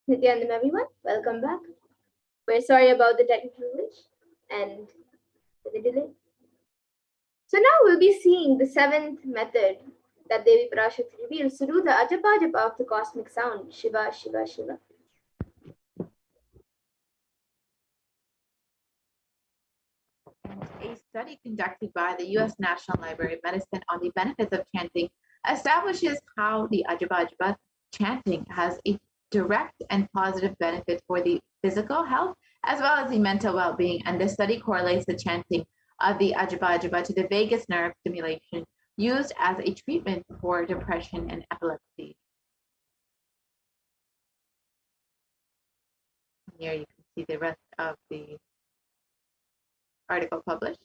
Nithyananda, everyone, welcome back. We're sorry about the technical glitch and the delay. So now we'll be seeing the seventh method that Devi Parashakti reveals to do the ajapa japa of the cosmic sound, Shiva, Shiva, Shiva. A study conducted by the U.S. National Library of Medicine on the benefits of chanting establishes how the Ajaba Ajaba chanting has a direct and positive benefit for the physical health as well as the mental well-being. And the study correlates the chanting of the Ajaba Ajaba to the vagus nerve stimulation used as a treatment for depression and epilepsy. Here you can see the rest of the article published.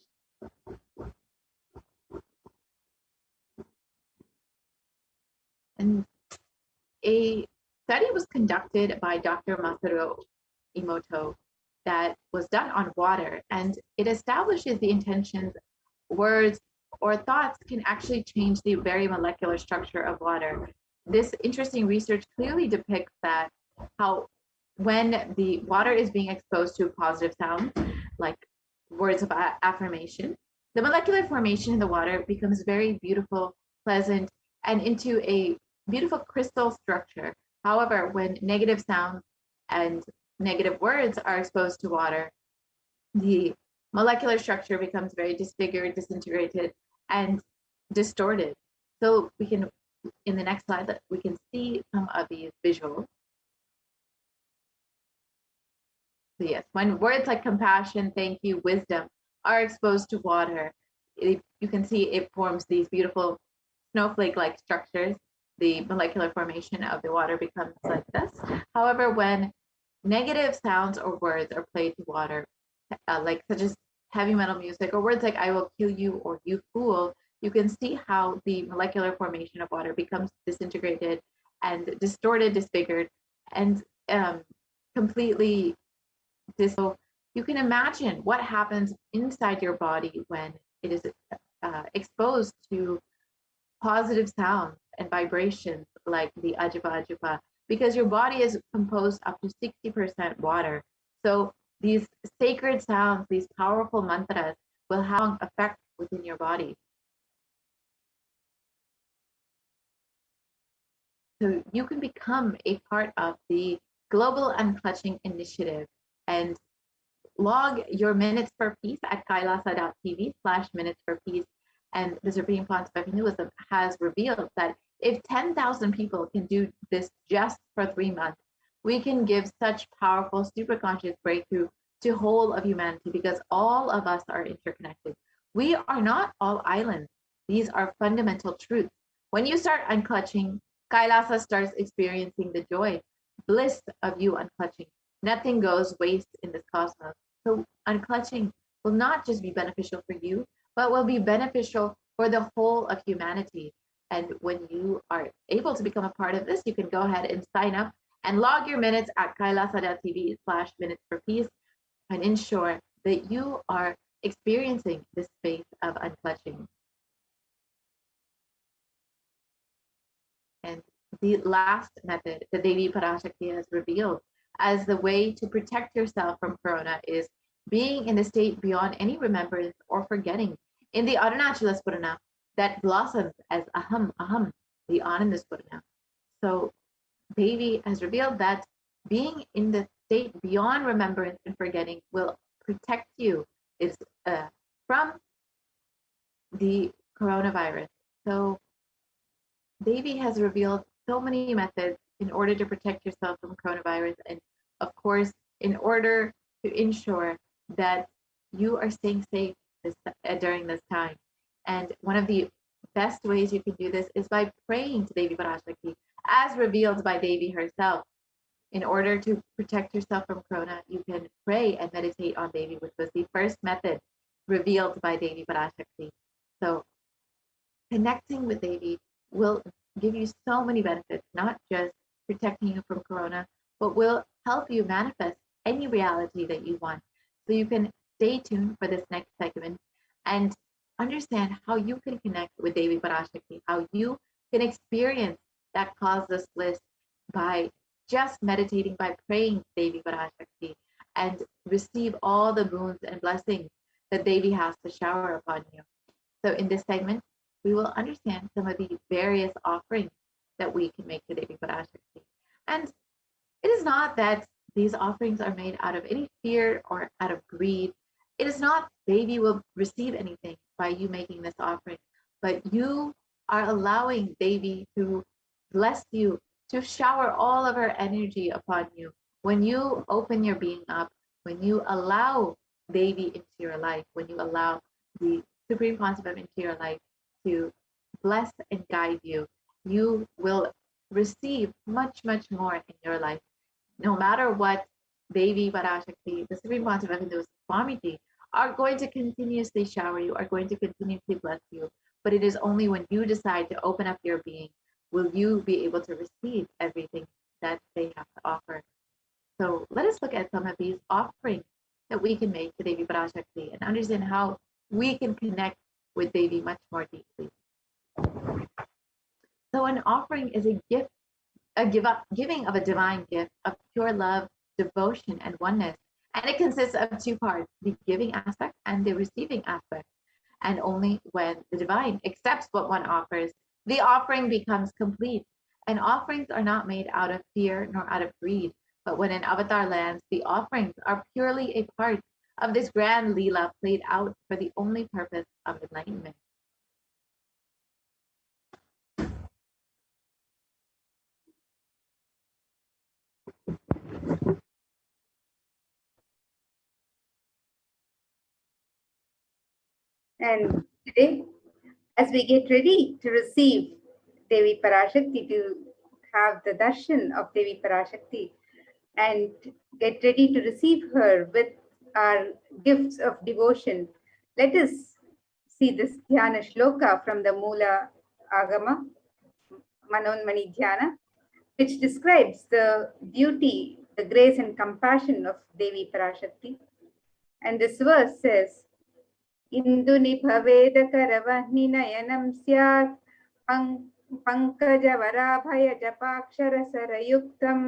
And a study was conducted by Dr. Masaru Emoto that was done on water, and it establishes the intentions, words, or thoughts can actually change the very molecular structure of water. This interesting research clearly depicts that how when the water is being exposed to positive sounds, like words of affirmation, the molecular formation in the water becomes very beautiful, pleasant, and into a beautiful crystal structure. However, when negative sounds and negative words are exposed to water, the molecular structure becomes very disfigured, disintegrated, and distorted. So we can, in the next slide, we can see some of these visuals. So yes, when words like compassion, thank you, wisdom are exposed to water, you can see it forms these beautiful snowflake-like structures. The molecular formation of the water becomes like this. However, when negative sounds or words are played to water, like such as heavy metal music or words like I will kill you or you fool, you can see how the molecular formation of water becomes disintegrated and distorted, disfigured, and completely so you can imagine what happens inside your body when it is exposed to positive sounds and vibrations like the ajapa ajapa, because your body is composed up to 60% water. So these sacred sounds, these powerful mantras will have an effect within your body. So you can become a part of the Global Unclutching Initiative and log your minutes for peace at kailasa.tv/minutes for peace. And the Supreme Council of Hinduism has revealed that if 10,000 people can do this just for 3 months, we can give such powerful superconscious breakthrough to whole of humanity, because all of us are interconnected. We are not all islands. These are fundamental truths. When you start unclutching, Kailasa starts experiencing the joy, bliss of you unclutching. Nothing goes waste in this cosmos. So unclutching will not just be beneficial for you, but will be beneficial for the whole of humanity. And when you are able to become a part of this, you can go ahead and sign up and log your minutes at kailasa.tv/minutes for peace and ensure that you are experiencing this space of unclutching. And the last method that Devi Parashakti has revealed as the way to protect yourself from corona is being in the state beyond any remembrance or forgetting in the Arunachala Spurana that blossoms as aham, aham, the Ananda Spurana. So Devi has revealed that being in the state beyond remembrance and forgetting will protect you from the coronavirus. So Devi has revealed so many methods in order to protect yourself from coronavirus, and of course, in order to ensure that you are staying safe during this time. And one of the best ways you can do this is by praying to Devi Parashakti, as revealed by Devi herself. In order to protect yourself from corona, you can pray and meditate on Devi, which was the first method revealed by Devi Parashakti. So connecting with Devi will give you so many benefits, not just protecting you from corona, but will help you manifest any reality that you want. So you can stay tuned for this next segment and understand how you can connect with Devi Parashakti, how you can experience that causeless bliss by just meditating, by praying to Devi Parashakti, and receive all the boons and blessings that Devi has to shower upon you. So in this segment, we will understand some of the various offerings that we can make to Devi Parashakti. And it is not that these offerings are made out of any fear or out of greed. It is not Devi will receive anything by you making this offering, but you are allowing Devi to bless you, to shower all of her energy upon you. When you open your being up, when you allow Devi into your life, when you allow the Supreme Concept into your life to bless and guide you, you will receive much, much more in your life. No matter what, Devi Parashakti, the Supreme Concept and the Swamiji are going to continuously shower you, are going to continuously bless you. But it is only when you decide to open up your being will you be able to receive everything that they have to offer. So let us look at some of these offerings that we can make to Devi Parashakti and understand how we can connect with Devi much more deeply. So an offering is a gift, giving of a divine gift of pure love, devotion, and oneness. And it consists of two parts, the giving aspect and the receiving aspect. And only when the divine accepts what one offers, the offering becomes complete. And offerings are not made out of fear nor out of greed, but when an avatar lands, the offerings are purely a part of this grand Leela played out for the only purpose of enlightenment. And today, as we get ready to receive Devi Parashakti, to have the darshan of Devi Parashakti, and get ready to receive her with our gifts of devotion, let us see this Dhyana Shloka from the Mula Agama, Manonmani Dhyana, which describes the beauty, the grace, and compassion of Devi Parashakti. And this verse says, Indunipavedakaravaninayanam syat Pankajavaraಭಯಜಪಾಕ್ಷರಸರಯುಕ್ತಂ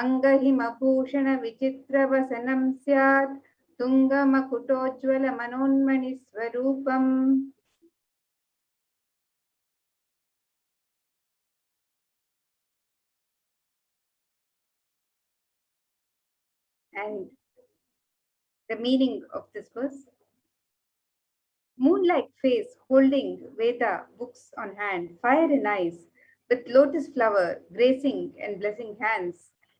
ಅಂಗಹಿಮಭೂಷಣವಿಚಿತ್ರವಸನಂ ಸ್ಯಾತ್ ತುಂಗಮಕುಟೋಜ್ವಲಮನೋನ್ಮಣಿಸ್ವರೂಪಂ. And the meaning of this verse: moon-like face holding Veda books on hand, fire in eyes, with lotus flower gracing and blessing hands,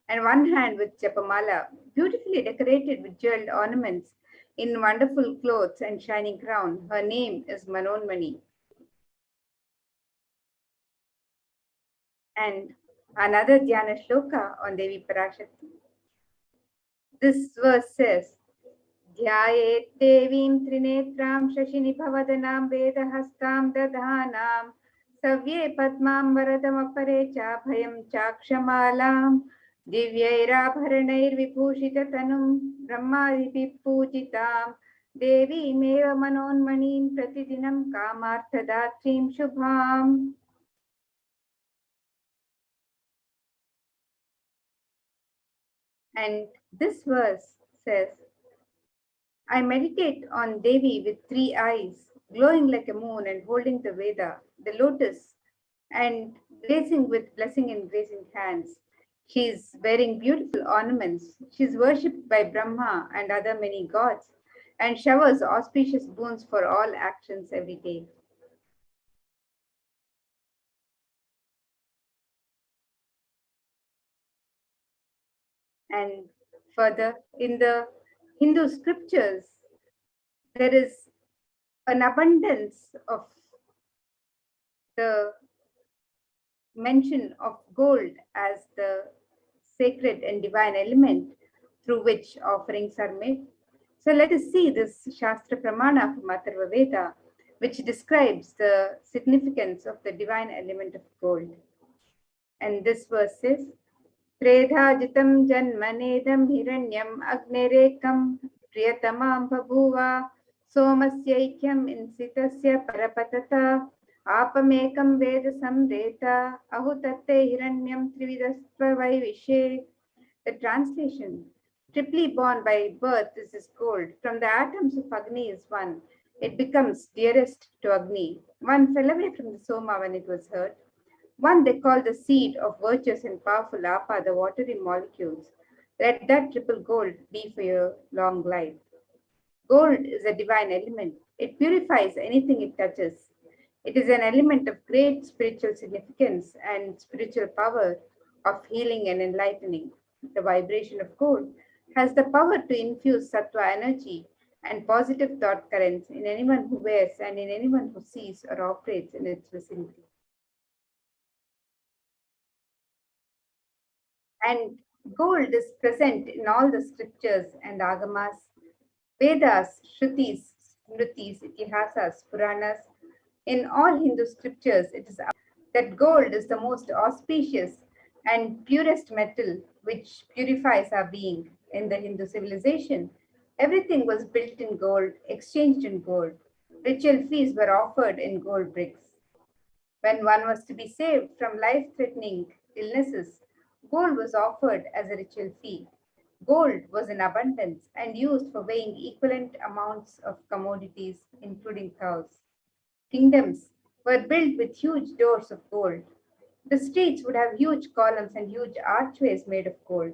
and one hand with Japamala, beautifully decorated with jeweled ornaments, in wonderful clothes and shining crown. Her name is Manonmani. And another Dhyana Shloka on Devi Parashakti. This verse says, ध्यायेत् देवीं त्रिनेत्रां शशिनिभवदनां वेदहस्तां दधानां सव्ये पद्मां वरदमपरे चाभयं चाक्षमालां दिव्यैराभरणैर्विभूषिततनुं ब्रह्मादिभिः पूजितां देवीमेव मनोन्मणीं प्रतिदिनं कामार्थदात्रीं शुभाम्. And this verse says, I meditate on Devi with three eyes, glowing like a moon and holding the Veda, the lotus, and gracing with blessing and gracing hands. She is wearing beautiful ornaments. She is worshipped by Brahma and other many gods, and showers auspicious boons for all actions every day. And further, in the Hindu scriptures, there is an abundance of the mention of gold as the sacred and divine element through which offerings are made. So let us see this Shastra Pramana from Atharva Veda, which describes the significance of the divine element of gold. And this verse says, Tredhajitam janmanedam hiranyam agnerekam priyatamam bhabuva somasyaikyam insitasya parapatata apamekam veda samreta ahutatte hiranyam trividastva vaivishe. The translation: triply born by birth is this gold. From the atoms of Agni is one. It becomes dearest to Agni. One fell away from the Soma when it was hurt. One they call the seed of virtuous and powerful Apa, the watery molecules. Let that triple gold be for your long life. Gold is a divine element. It purifies anything it touches. It is an element of great spiritual significance and spiritual power of healing and enlightening. The vibration of gold has the power to infuse sattva energy and positive thought currents in anyone who wears and in anyone who sees or operates in its vicinity. And gold is present in all the scriptures and agamas, Vedas, Shrutis, Smritis, Itihasas, Puranas. In all Hindu scriptures, it is that gold is the most auspicious and purest metal which purifies our being. In the Hindu civilization, everything was built in gold, exchanged in gold. Ritual fees were offered in gold bricks. When one was to be saved from life-threatening illnesses, gold was offered as a ritual fee. Gold was in abundance and used for weighing equivalent amounts of commodities, including cows. Kingdoms were built with huge doors of gold. The streets would have huge columns and huge archways made of gold.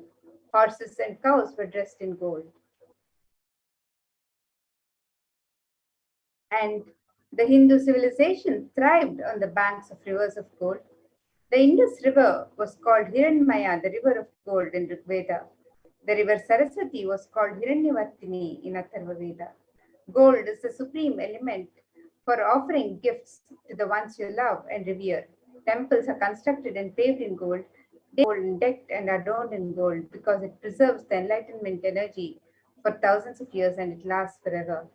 Horses and cows were dressed in gold. And the Hindu civilization thrived on the banks of rivers of gold. The Indus River was called Hiranmaya, the river of gold in Rig Veda. The river Saraswati was called Hiranyavartini in Atharva Veda. Gold is the supreme element for offering gifts to the ones you love and revere. Temples are constructed and paved in gold, decked and adorned in gold because it preserves the enlightenment energy for thousands of years and it lasts forever.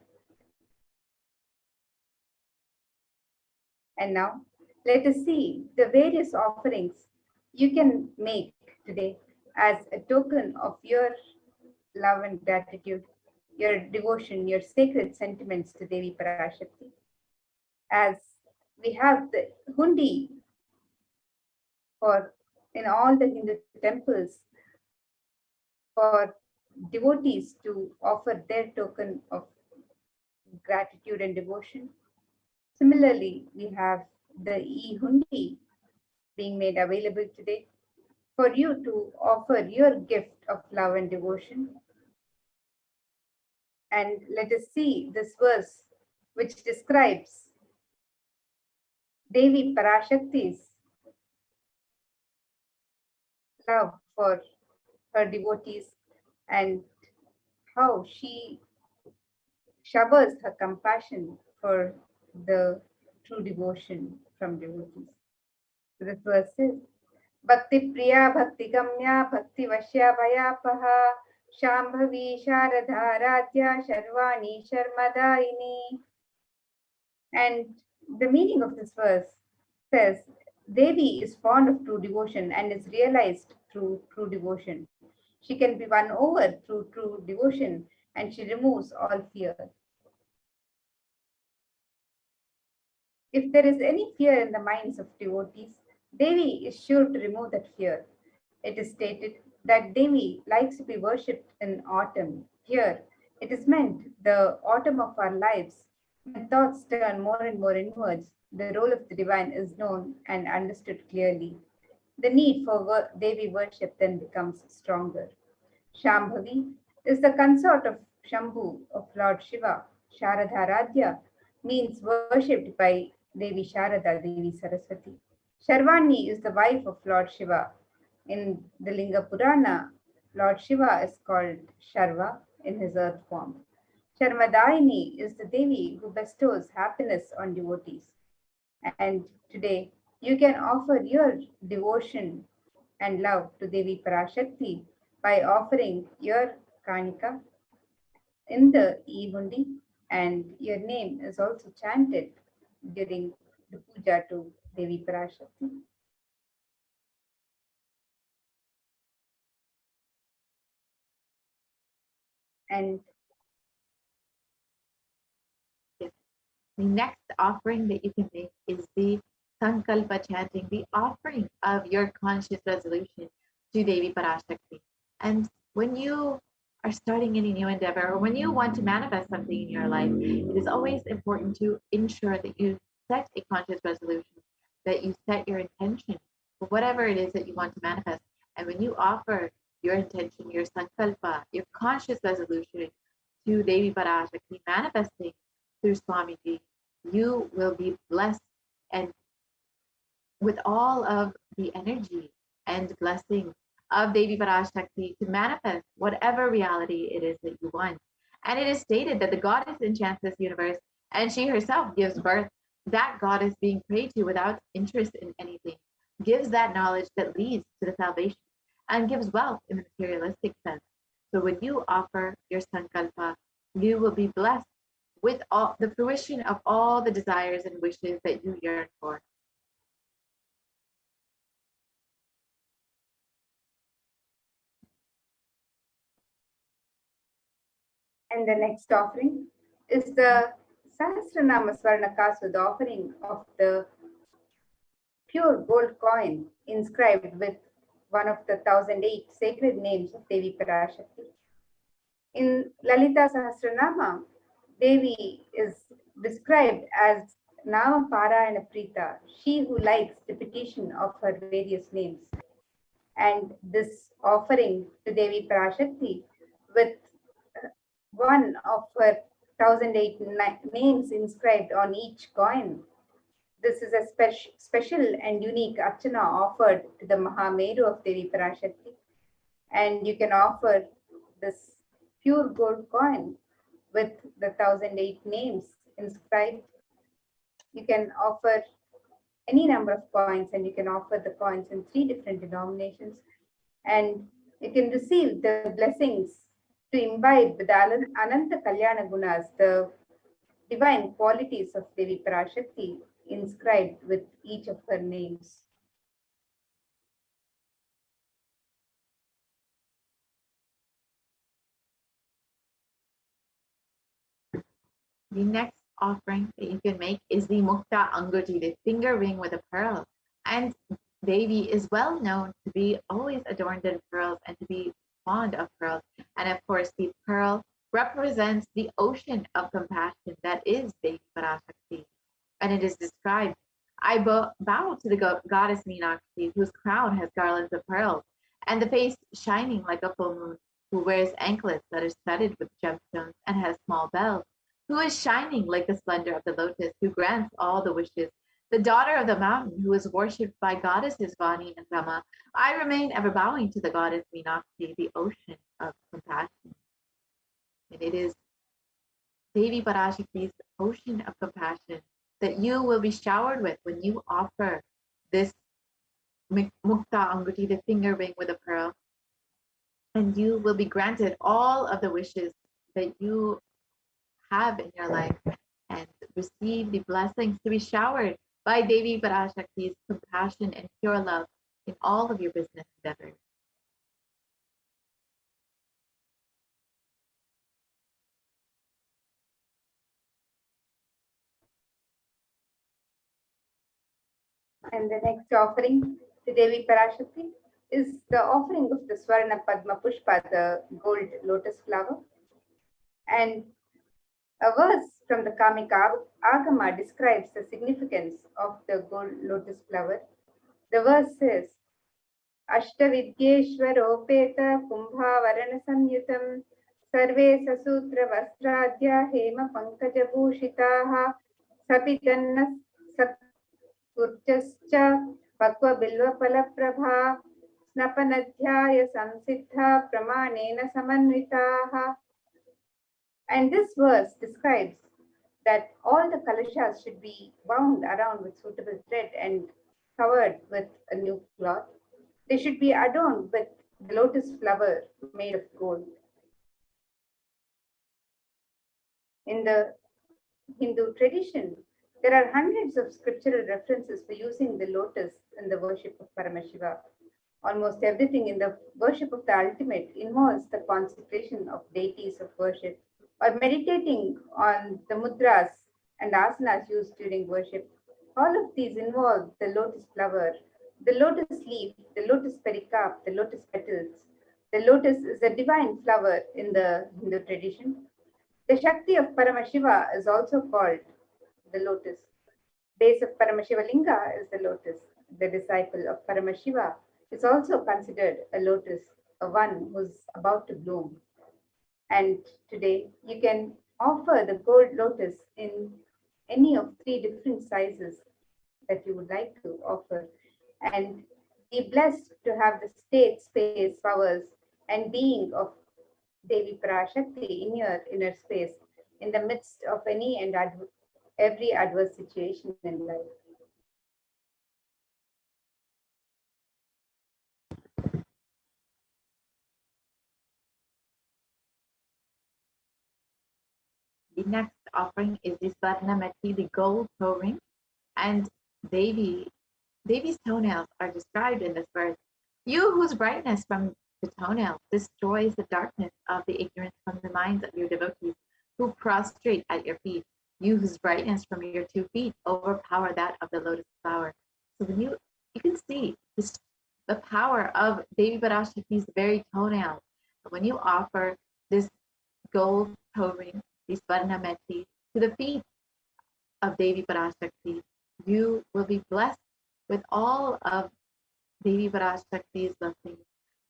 And now, let us see the various offerings you can make today as a token of your love and gratitude, your devotion, your sacred sentiments to Devi Parashakti. As we have the hundi for in all the Hindu temples for devotees to offer their token of gratitude and devotion. Similarly, we have the e-hundi being made available today for you to offer your gift of love and devotion. And let us see this verse which describes Devi Parashakti's love for her devotees and how she showers her compassion for the true devotion from devotees. So this verse is Bhakti Priya Bhakti Gamya Bhakti Vashya Bhayapaha Shambhavi Sharadha Radhya Sharvani Sharmadaini. And the meaning of this verse says Devi is fond of true devotion and is realized through true devotion. She can be won over through true devotion and she removes all fear. If there is any fear in the minds of devotees, Devi is sure to remove that fear. It is stated that Devi likes to be worshipped in autumn. Here, it is meant the autumn of our lives, when thoughts turn more and more inwards, the role of the divine is known and understood clearly. The need for Devi worship then becomes stronger. Shambhavi is the consort of Shambhu of Lord Shiva. Sharadharadhya means worshipped by Devi Sharada, Devi Saraswati. Sharvani is the wife of Lord Shiva. In the Linga Purana, Lord Shiva is called Sharva in his earth form. Sharmadaini is the Devi who bestows happiness on devotees. And today, you can offer your devotion and love to Devi Parashakti by offering your Kanika in the e-hundi, and your name is also chanted during the puja to Devi Parashakti. And the next offering that you can make is the Sankalpa chanting, the offering of your conscious resolution to Devi Parashakti. And when you are starting any new endeavor or when you want to manifest something in your life, it is always important to ensure that you set a conscious resolution, that you set your intention for whatever it is that you want to manifest. And when you offer your intention, your Sankalpa, your conscious resolution to Devi Parashakti, manifesting through Swamiji, you will be blessed and with all of the energy and blessing of Devi Parashakti to manifest whatever reality it is that you want. And it is stated that the goddess enchants this universe and she herself gives birth. That goddess being prayed to without interest in anything gives that knowledge that leads to the salvation and gives wealth in the materialistic sense. So when you offer your Sankalpa, you will be blessed with all the fruition of all the desires and wishes that you yearn for. the next offering is the Sahasranama Swarnakasu, the offering of the pure gold coin inscribed with one of the 1008 sacred names of Devi Parashakti. In Lalita Sahasranama, Devi is described as Nama Parayana Prita, she who likes repetition of her various names. And this offering to Devi Parashakti with one of her 1008 names inscribed on each coin. This is a special and unique archana offered to the Mahameru of Devi Parashakti. And you can offer this pure gold coin with the 1008 names inscribed. You can offer any number of coins, and you can offer the coins in 3 different denominations. And you can receive the blessings to imbibe with the Ananta Kalyana Gunas, the divine qualities of Devi Parashakti inscribed with each of her names. The next offering that you can make is the Mukta Anguti, the finger ring with a pearl. And Devi is well known to be always adorned in pearls and to be fond of pearls. And of course, the pearl represents the ocean of compassion that is Devi Parashakti. And it is described, I bow to the goddess Meenakshi, whose crown has garlands of pearls, and the face shining like a full moon, who wears anklets that are studded with gemstones and has small bells, who is shining like the splendor of the lotus, who grants all the wishes, the daughter of the mountain, who is worshipped by goddesses Vani and Rama. I remain ever bowing to the goddess Meenakshi, the ocean of compassion. And it is Devi Parashakti's ocean of compassion that you will be showered with when you offer this Mukta Anguti, the finger ring with a pearl. And you will be granted all of the wishes that you have in your life and receive the blessings to be showered by Devi Parashakti's compassion and pure love in all of your business endeavors. And the next offering to Devi Parashakti is the offering of the Swarna Padma Pushpa, the gold lotus flower. And a verse from the Kamika Agama describes the significance of the gold lotus flower. The verse says, Ashtavidyeshwaropeta Kumbhavarana Samyutam Sarve Sasutra Vastradya Hema Pankaja Bhushitaha Sapitanna Kurchascha Pakva Bilva Palaprabha Snapanadhyaya Samsiddha Pramanena Samanvitaha. And this verse describes that all the kalashas should be wound around with suitable thread and covered with a new cloth. They should be adorned with the lotus flower made of gold. In the Hindu tradition, there are hundreds of scriptural references for using the lotus in the worship of Paramashiva. Almost everything in the worship of the ultimate involves the consecration of deities of worship or meditating on the mudras and asanas used during worship. All of these involve the lotus flower, the lotus leaf, the lotus pericarp, the lotus petals. The lotus is a divine flower in the Hindu tradition. The Shakti of Paramashiva is also called the lotus. Base of Paramashiva Linga is the lotus. The disciple of Paramashiva is also considered a lotus, a one who's about to bloom. And today you can offer the gold lotus in any of 3 different sizes that you would like to offer, and be blessed to have the state, space, powers, and being of Devi Parashakti in your inner space in the midst of any and every adverse situation in life. The next offering is the Swarnamati, the gold toe ring. And Devi's toenails are described in this verse. You whose brightness from the toenails destroys the darkness of the ignorance from the minds of your devotees who prostrate at your feet. You whose brightness from your 2 feet overpower that of the lotus flower. So when you can see the power of Devi Parashakti's very toenails. When you offer this gold toe ring, the Swarnamati, to the feet of Devi Parashakti, you will be blessed with all of Devi Parashakti's blessings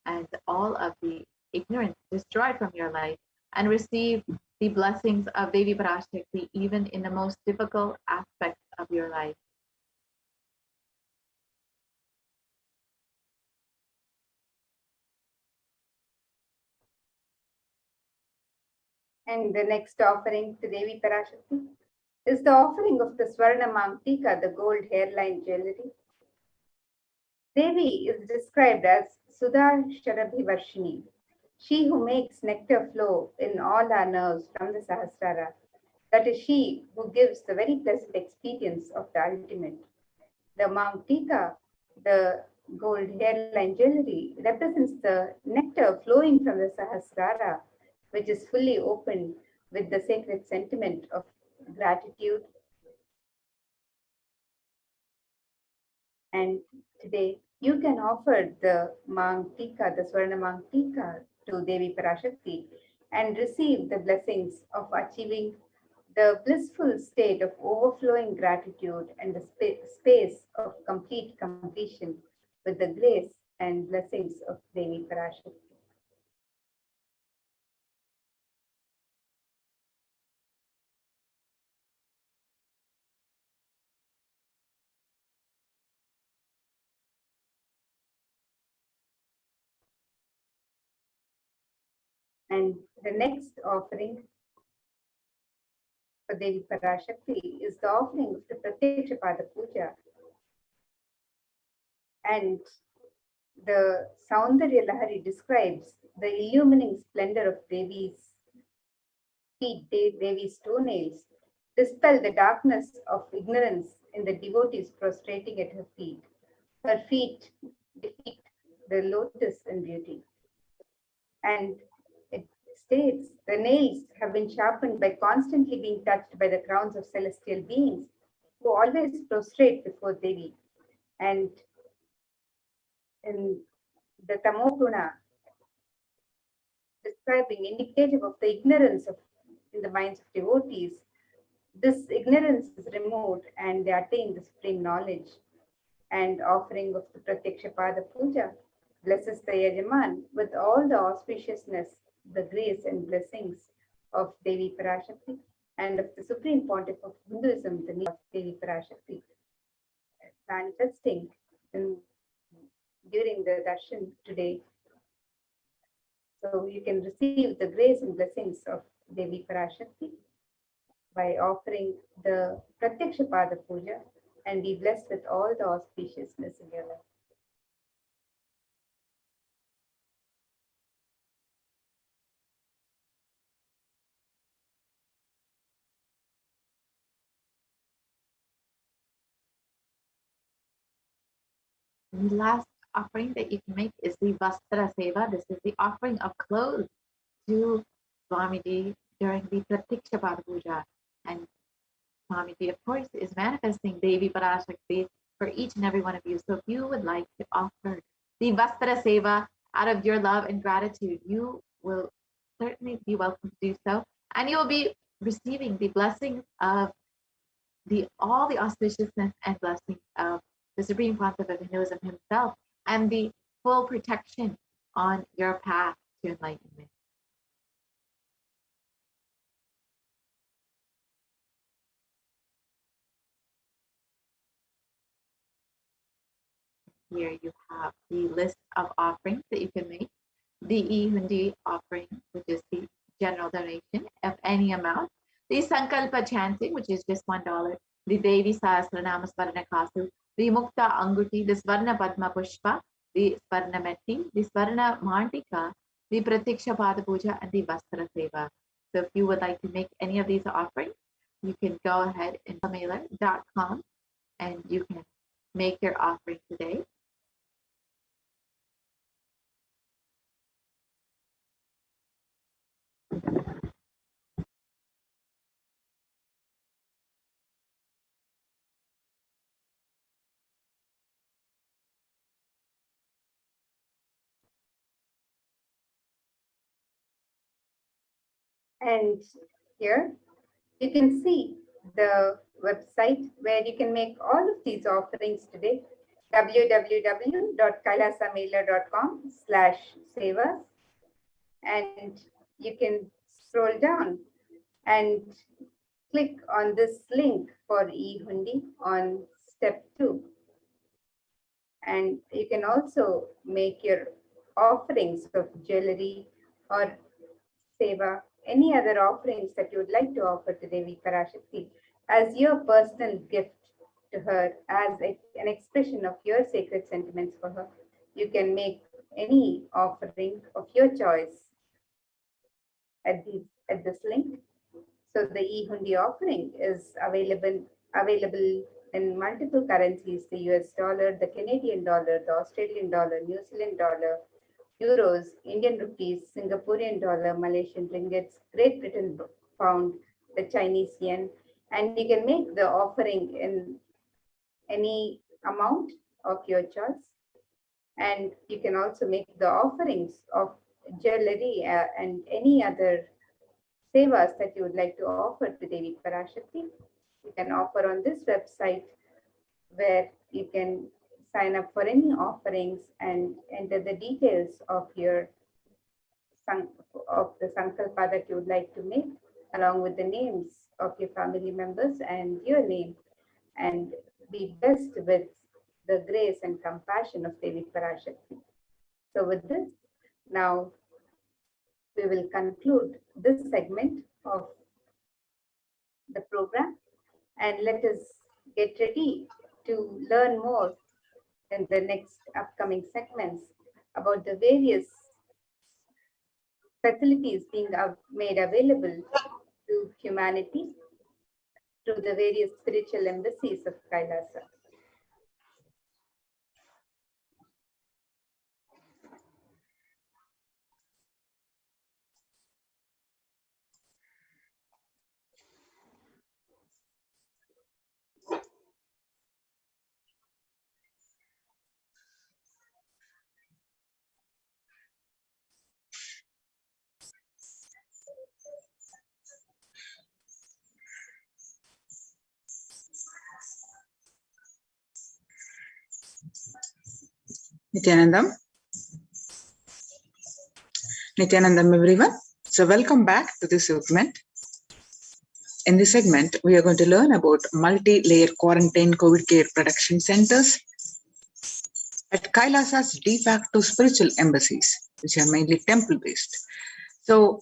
and all of the ignorance destroyed from your life. and receive the blessings of Devi Parashakti even in the most difficult aspects of your life. And the next offering to Devi Parashakti is the offering of the Swarna Mamtika, the gold hairline jewelry. Devi is described as Sudha Sharabhivarshini, she who makes nectar flow in all our nerves from the Sahasrara. That is she who gives the very pleasant experience of the ultimate. The Mamtika, the gold hairline jewelry, represents the nectar flowing from the Sahasrara, which is fully opened with the sacred sentiment of gratitude. And today, you can offer the Mamtika, the Swarna Mamtika, to Devi Parashakti and receive the blessings of achieving the blissful state of overflowing gratitude and the space of complete completion with the grace and blessings of Devi Parashakti. And the next offering for Devi Parashakti is the offering of the Pratyaksha Pada Puja. And the Saundarya Lahari describes the illumining splendor of Devi's feet, Devi's toenails, dispel the darkness of ignorance in the devotees prostrating at her feet. Her feet depict the lotus in beauty. And it states the nails have been sharpened by constantly being touched by the crowns of celestial beings who always prostrate before Devi. And in the Tamoguna, describing indicative of the ignorance of in the minds of devotees, this ignorance is removed and they attain the supreme knowledge. And offering of the Pratyaksha Pada Puja blesses the Yajaman with all the auspiciousness, the grace and blessings of Devi Parashakti and of the Supreme Pontiff of Hinduism, the name of Devi Parashakti, manifesting during the darshan today. So you can receive the grace and blessings of Devi Parashakti by offering the Pratyaksha Pada Puja and be blessed with all the auspiciousness in your life. The last offering that you can make is the Vastra Seva. This is the offering of clothes to Swamiji during the Pratiksha Pada Puja. And Swamiji, of course, is manifesting Devi Parashakti for each and every one of you. So if you would like to offer the Vastra Seva out of your love and gratitude, you will certainly be welcome to do so. And you will be receiving the blessings of all the auspiciousness and blessings of the Supreme Pontiff of Hinduism himself and the full protection on your path to enlightenment. Here you have the list of offerings that you can make. The E-Hundi offering, which is the general donation of any amount. The Sankalpa chanting, which is just $1. The Devi Sahasranama Svarna Kasu. The Mukta Anguti, the Svarna Padma Pushpa, the Svarna Metti, the Svarna Mantika, the Pratiksha Pada Puja, and the Vastra Seva. So if you would like to make any of these offerings, you can go ahead and mailer.com and you can make your offering today. And here you can see the website where you can make all of these offerings today, www.kailasamailer.com/sevas, and you can scroll down and click on this link for e-hundi on step 2. And you can also make your offerings of jewelry or seva, any other offerings that you would like to offer to Devi Parashakti as your personal gift to her, as an expression of your sacred sentiments for her. You can make any offering of your choice at this link. So the e-hundi offering is available in multiple currencies: the US dollar, the Canadian dollar, the Australian dollar, New Zealand dollar, euros, Indian rupees, Singaporean dollar, Malaysian ringgits, Great Britain pound, the Chinese yen, and you can make the offering in any amount of your choice. And you can also make the offerings of jewelry and any other sevas that you would like to offer to Devi Parashakti. You can offer on this website, where you can sign up for any offerings and enter the details of your the sankalpa that you would like to make, along with the names of your family members and your name, and be blessed with the grace and compassion of Devi Parashakti. So with this, now we will conclude this segment of the program, and let us get ready to learn more in the next upcoming segments about the various facilities being made available to humanity through the various spiritual embassies of Kailasa. Nithyanandam, everyone. So welcome back to this segment. In this segment, we are going to learn about multi-layer quarantine COVID care production centers at Kailasa's de facto spiritual embassies, which are mainly temple-based. So,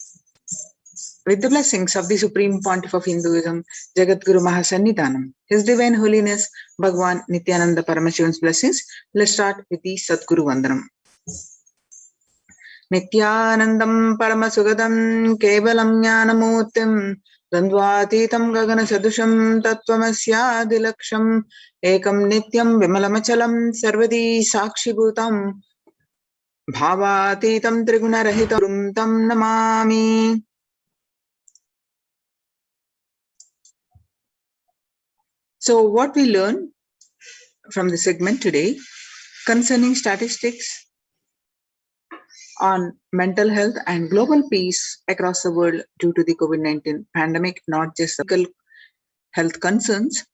with the blessings of the Supreme Pontiff of Hinduism, Jagadguru Mahasannidhanam, His Divine Holiness Bhagwan Nithyananda Paramashivan's blessings, let's start with the Sadguru Vandanam. Nithyanandam Paramasugadam Kevalam Jnanamurtim Dandvatitam Gagana Sadusham Tattvamasya Dilaksham Ekam Nityam Vimalamachalam Sarvadi Sakshibhutam Bhavatitam Trigunarahitam Tam Namami. So what we learn from the segment today concerning statistics on mental health and global peace across the world due to the COVID-19 pandemic, not just physical health concerns,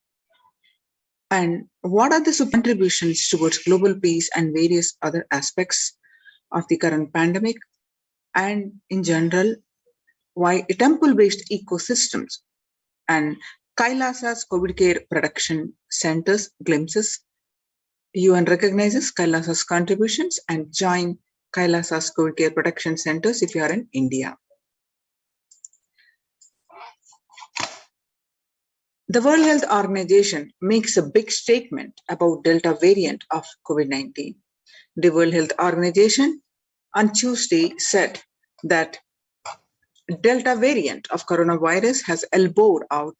and what are the contributions towards global peace and various other aspects of the current pandemic, and in general, why temple-based ecosystems and Kailasa's COVID care production centers glimpses. UN recognizes Kailasa's contributions and join Kailasa's COVID care production centers if you are in India. The World Health Organization makes a big statement about Delta variant of COVID-19. The World Health Organization on Tuesday said that Delta variant of coronavirus has elbowed out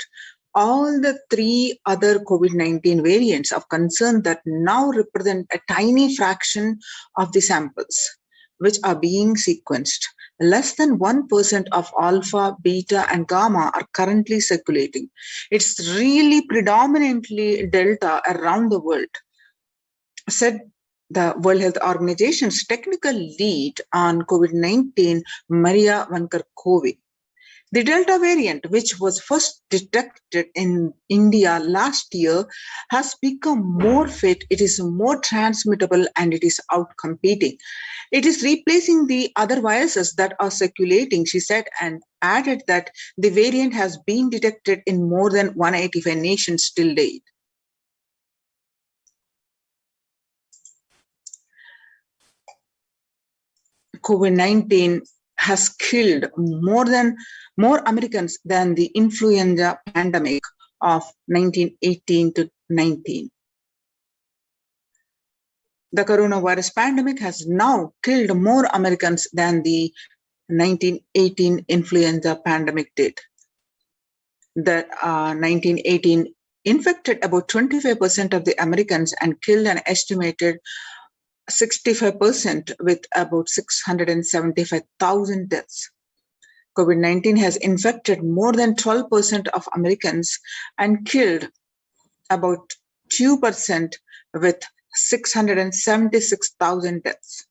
all the 3 other COVID-19 variants of concern that now represent a tiny fraction of the samples which are being sequenced. Less than 1% of alpha, beta, and gamma are currently circulating. It's really predominantly Delta around the world, said the World Health Organization's technical lead on COVID-19, Maria Vankerkove. The Delta variant, which was first detected in India last year, has become more fit, it is more transmittable, and it is outcompeting. It is replacing the other viruses that are circulating, she said, and added that the variant has been detected in more than 185 nations till date. COVID-19 has killed more Americans than the influenza pandemic of 1918 to 19. The coronavirus pandemic has now killed more Americans than the 1918 influenza pandemic did. The 1918 infected about 25% of the Americans and killed an estimated 65% with about 675,000 deaths. COVID-19 has infected more than 12% of Americans and killed about 2% with 676,000 deaths.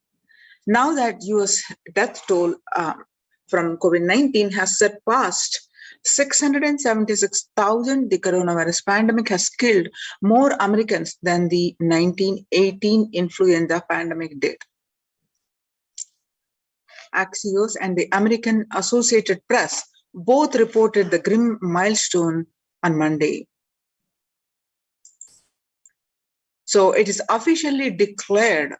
Now that US death toll from COVID-19 has surpassed 676,000, the coronavirus pandemic has killed more Americans than the 1918 influenza pandemic did. Axios and the American Associated Press both reported the grim milestone on Monday. So it is officially declared,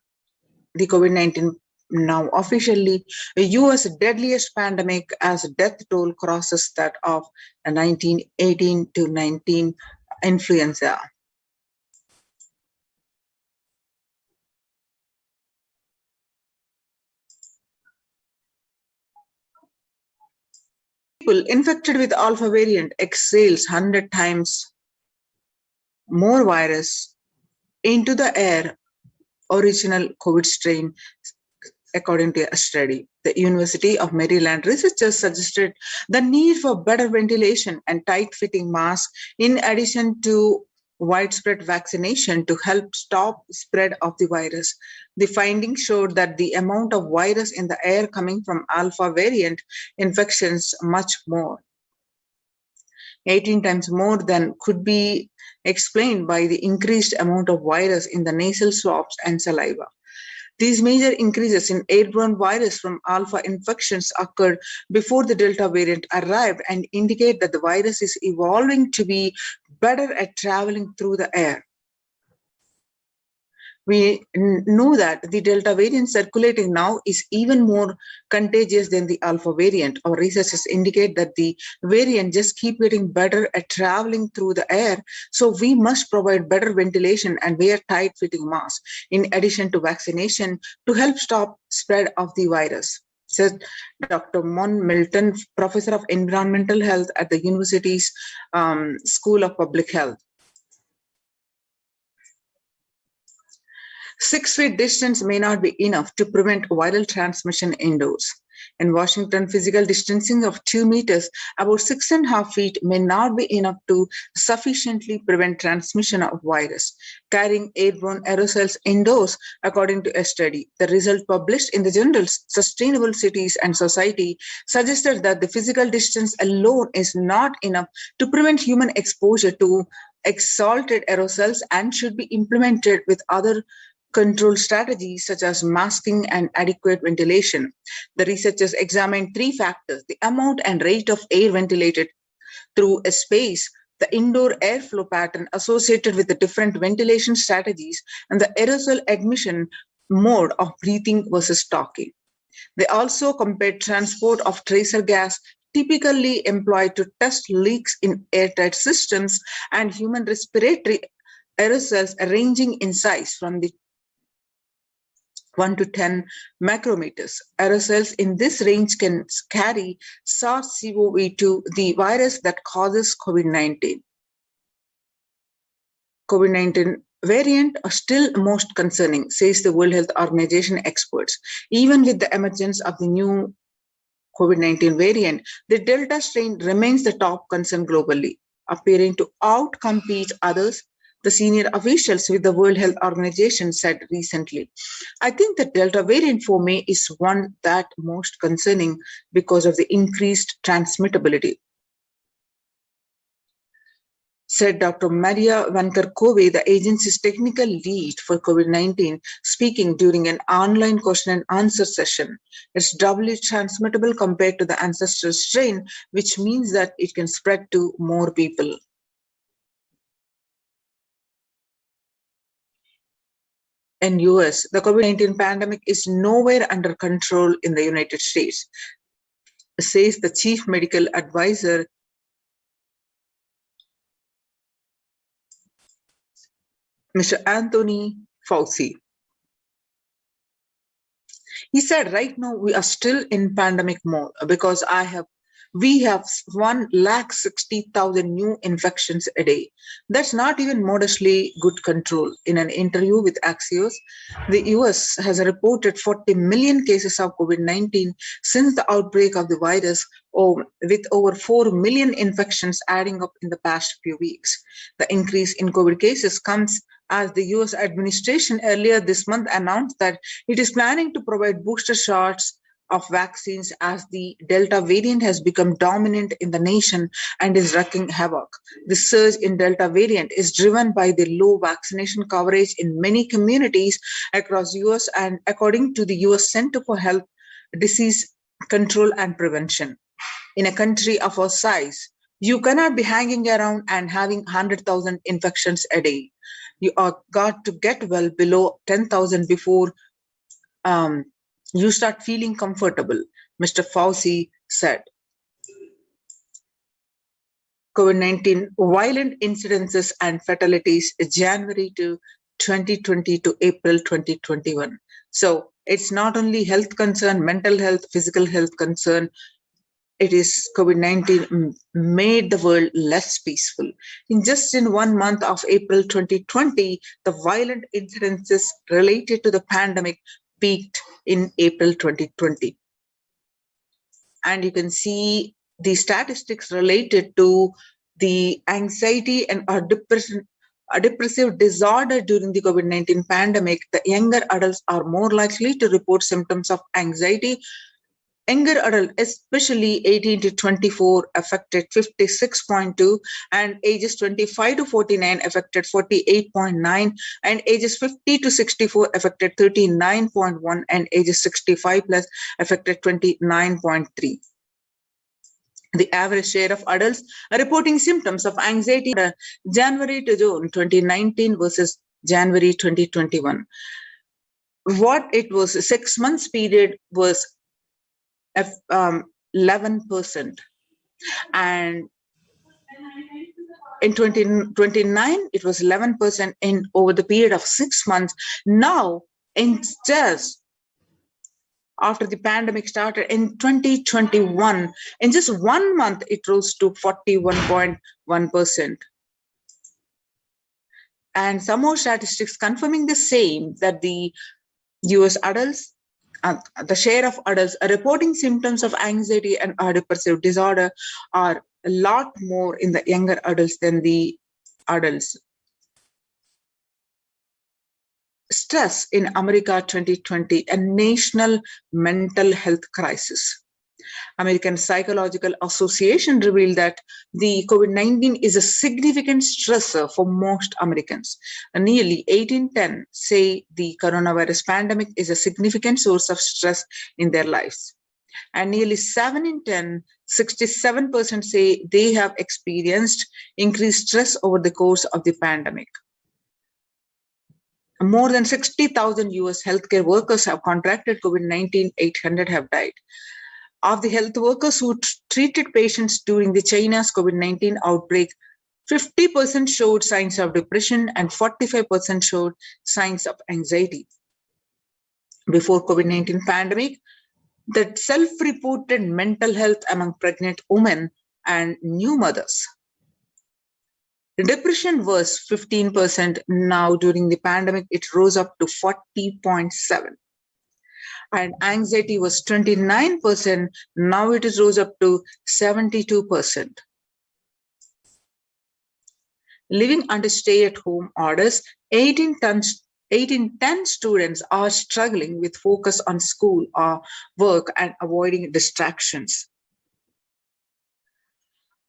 the COVID-19 now officially the US deadliest pandemic, as death toll crosses that of 1918 to 19 influenza. People infected with alpha variant exhales 100 times more virus into the air original COVID strain, according to a study. The University of Maryland researchers suggested the need for better ventilation and tight-fitting masks in addition to widespread vaccination to help stop spread of the virus. The findings showed that the amount of virus in the air coming from alpha variant infections much more, 18 times more than could be explained by the increased amount of virus in the nasal swabs and saliva. These major increases in airborne virus from alpha infections occurred before the Delta variant arrived and indicate that the virus is evolving to be better at traveling through the air. We know that the Delta variant circulating now is even more contagious than the Alpha variant. Our researchers indicate that the variant just keep getting better at traveling through the air, so we must provide better ventilation and wear tight-fitting masks, in addition to vaccination, to help stop spread of the virus, said Dr. Mon Milton, Professor of Environmental Health at the university's School of Public Health. 6 feet distance may not be enough to prevent viral transmission indoors. In Washington, physical distancing of 2 meters, about 6.5 feet, may not be enough to sufficiently prevent transmission of virus carrying airborne aerosols indoors, according to a study. The result published in the journal Sustainable Cities and Society suggested that the physical distance alone is not enough to prevent human exposure to exalted aerosols and should be implemented with other control strategies such as masking and adequate ventilation. The researchers examined 3 factors: the amount and rate of air ventilated through a space, the indoor airflow pattern associated with the different ventilation strategies, and the aerosol admission mode of breathing versus talking. They also compared transport of tracer gas typically employed to test leaks in airtight systems and human respiratory aerosols ranging in size from the 1 to 10 micrometers. Aerosols in this range can carry SARS-CoV-2, the virus that causes COVID-19. COVID-19 variant are still most concerning, says the World Health Organization experts. Even with the emergence of the new COVID-19 variant, the Delta strain remains the top concern globally, appearing to outcompete others the senior officials with the World Health Organization said recently. I think the Delta variant for me is one that most concerning because of the increased transmittability, said Dr. Maria Vankarkove, the agency's technical lead for COVID-19, speaking during an online question and answer session. It's doubly transmittable compared to the ancestral strain, which means that it can spread to more people. In US, the COVID-19 pandemic is nowhere under control in the United States, says the chief medical advisor, Mr. Anthony Fauci. He said, right now we are still in pandemic mode because we have 160,000 new infections a day. That's not even modestly good control. In an interview with Axios, the US has reported 40 million cases of COVID-19 since the outbreak of the virus, with over 4 million infections adding up in the past few weeks. The increase in COVID cases comes as the US administration earlier this month announced that it is planning to provide booster shots of vaccines as the Delta variant has become dominant in the nation and is wreaking havoc. The surge in Delta variant is driven by the low vaccination coverage in many communities across US and according to the US Center for Health, Disease Control and Prevention. In a country of our size, you cannot be hanging around and having 100,000 infections a day. You are got to get well below 10,000 before you start feeling comfortable, Mr. Fauci said. COVID-19 violent incidences and fatalities January to 2020 to April 2021. So it's not only health concern, mental health, physical health concern. It is COVID-19 made the world less peaceful. In 1 month of April 2020, the violent incidences related to the pandemic peaked in April 2020. And you can see the statistics related to the anxiety and a depressive disorder during the COVID-19 pandemic. The younger adults are more likely to report symptoms of anxiety. Younger adults, especially 18 to 24, affected 56.2, and ages 25 to 49 affected 48.9, and ages 50 to 64 affected 39.1, and ages 65 plus affected 29.3. The average share of adults reporting symptoms of anxiety January to June 2019 versus January 2021. What it was, a 6 months period was 11%, and in 2029 it was 11% in over the period of 6 months. Now, in just after the pandemic started in 2021, in just 1 month it rose to 41.1%. And some more statistics confirming the same, that the US adults, the share of adults reporting symptoms of anxiety and depressive disorder are a lot more in the younger adults than the adults. Stress in America 2020, a national mental health crisis. American Psychological Association revealed that the COVID-19 is a significant stressor for most Americans. Nearly 8 in 10 say the coronavirus pandemic is a significant source of stress in their lives. And nearly 7 in 10, 67% say they have experienced increased stress over the course of the pandemic. More than 60,000 US healthcare workers have contracted COVID-19, 800 have died. Of the health workers who treated patients during the China's COVID-19 outbreak, 50% showed signs of depression and 45% showed signs of anxiety. Before COVID-19 pandemic, the self-reported mental health among pregnant women and new mothers. Depression was 15%. Now during the pandemic, it rose up to 40.7%. And anxiety was 29%. Now it is rose up to 72%. Living under stay-at-home orders, 8 in 10 students are struggling with focus on school or work and avoiding distractions.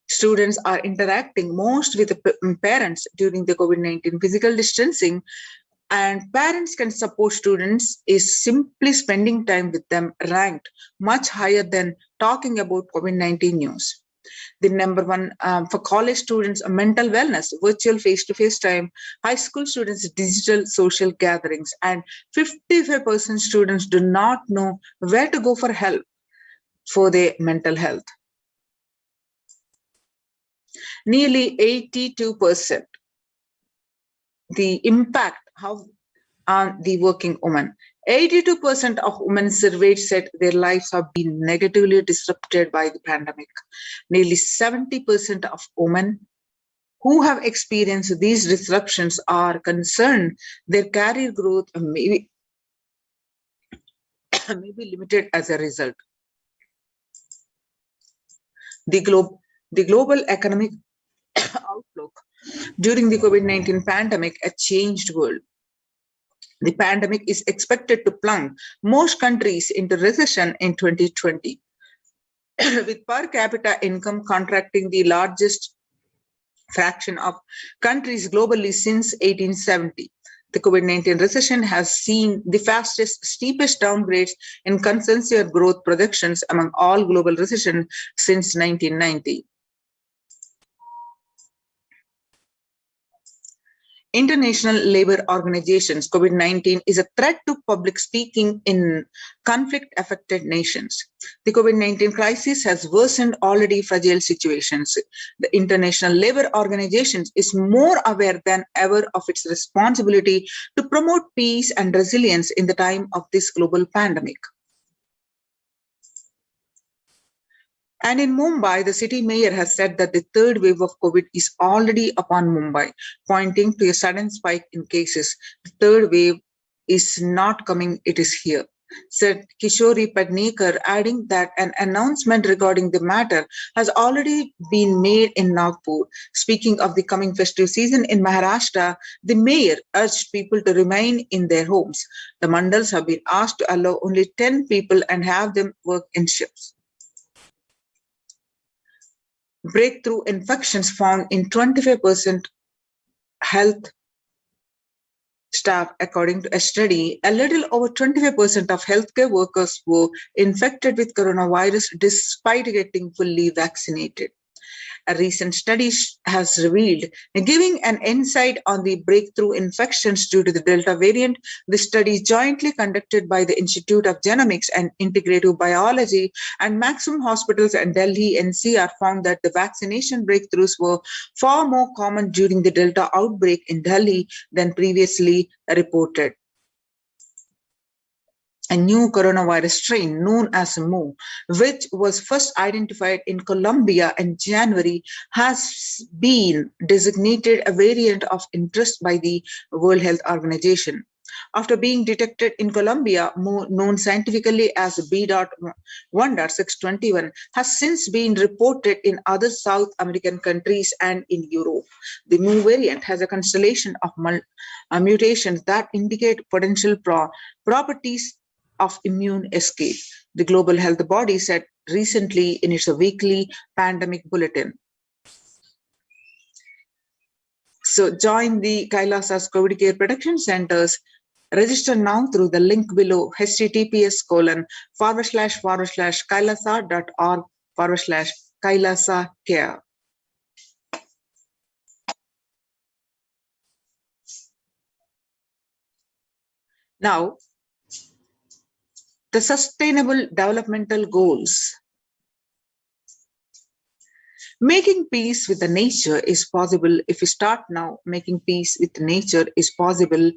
Students are interacting most with the parents during the COVID-19 physical distancing, and parents can support students is simply spending time with them ranked much higher than talking about COVID-19 news. The number one for college students, mental wellness, virtual face-to-face time, high school students, digital social gatherings, and 55% students do not know where to go for help for their mental health. Nearly 82%. The impact on the working woman. 82% of women surveyed said their lives have been negatively disrupted by the pandemic. Nearly 70% of women who have experienced these disruptions are concerned their career growth may be limited as a result. The global economic outlook during the COVID-19 pandemic, a changed world. The pandemic is expected to plunge most countries into recession in 2020, with per capita income contracting the largest fraction of countries globally since 1870. The COVID-19 recession has seen the fastest, steepest downgrades in consensus growth projections among all global recessions since 1990. International labor organizations, COVID-19 is a threat to public speaking in conflict-affected nations. The COVID-19 crisis has worsened already fragile situations. The International Labor Organization is more aware than ever of its responsibility to promote peace and resilience in the time of this global pandemic. And in Mumbai, the city mayor has said that the third wave of COVID is already upon Mumbai, pointing to a sudden spike in cases. The third wave is not coming, it is here, said Kishori Padnekar, adding that an announcement regarding the matter has already been made in Nagpur. Speaking of the coming festive season in Maharashtra, the mayor urged people to remain in their homes. The mandals have been asked to allow only 10 people and have them work in shifts. Breakthrough infections found in 25% health staff, according to a study. A little over 25% of healthcare workers were infected with coronavirus despite getting fully vaccinated. A recent study has revealed, giving an insight on the breakthrough infections due to the Delta variant. The study is jointly conducted by the Institute of Genomics and Integrative Biology and Maximum Hospitals and Delhi NCR found that the vaccination breakthroughs were far more common during the Delta outbreak in Delhi than previously reported. A new coronavirus strain known as Mu, which was first identified in Colombia in January, has been designated a variant of interest by the World Health Organization. After being detected in Colombia, Mu, known scientifically as B.1.621, has since been reported in other South American countries and in Europe. The Mu variant has a constellation of mutations that indicate potential properties of immune escape, the Global Health Body said recently in its weekly pandemic bulletin. So join the Kailasa's COVID Care Protection Centers. Register now through the link below, https://kailasa.org/Kailasa Care. Now, the Sustainable Developmental Goals. Making peace with the nature is possible if we start now. Making peace with nature is possible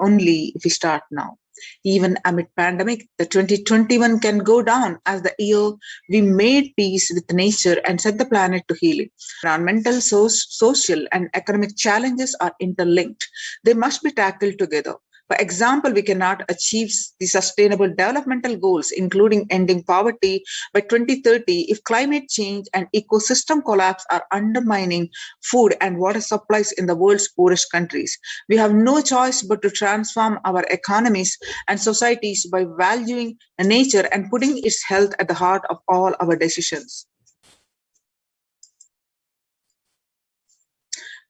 only if we start now. Even amid pandemic, the 2021 can go down as the year we made peace with nature and set the planet to healing. Environmental, social, and economic challenges are interlinked. They must be tackled together. For example, we cannot achieve the sustainable developmental goals, including ending poverty by 2030, if climate change and ecosystem collapse are undermining food and water supplies in the world's poorest countries. We have no choice but to transform our economies and societies by valuing nature and putting its health at the heart of all our decisions.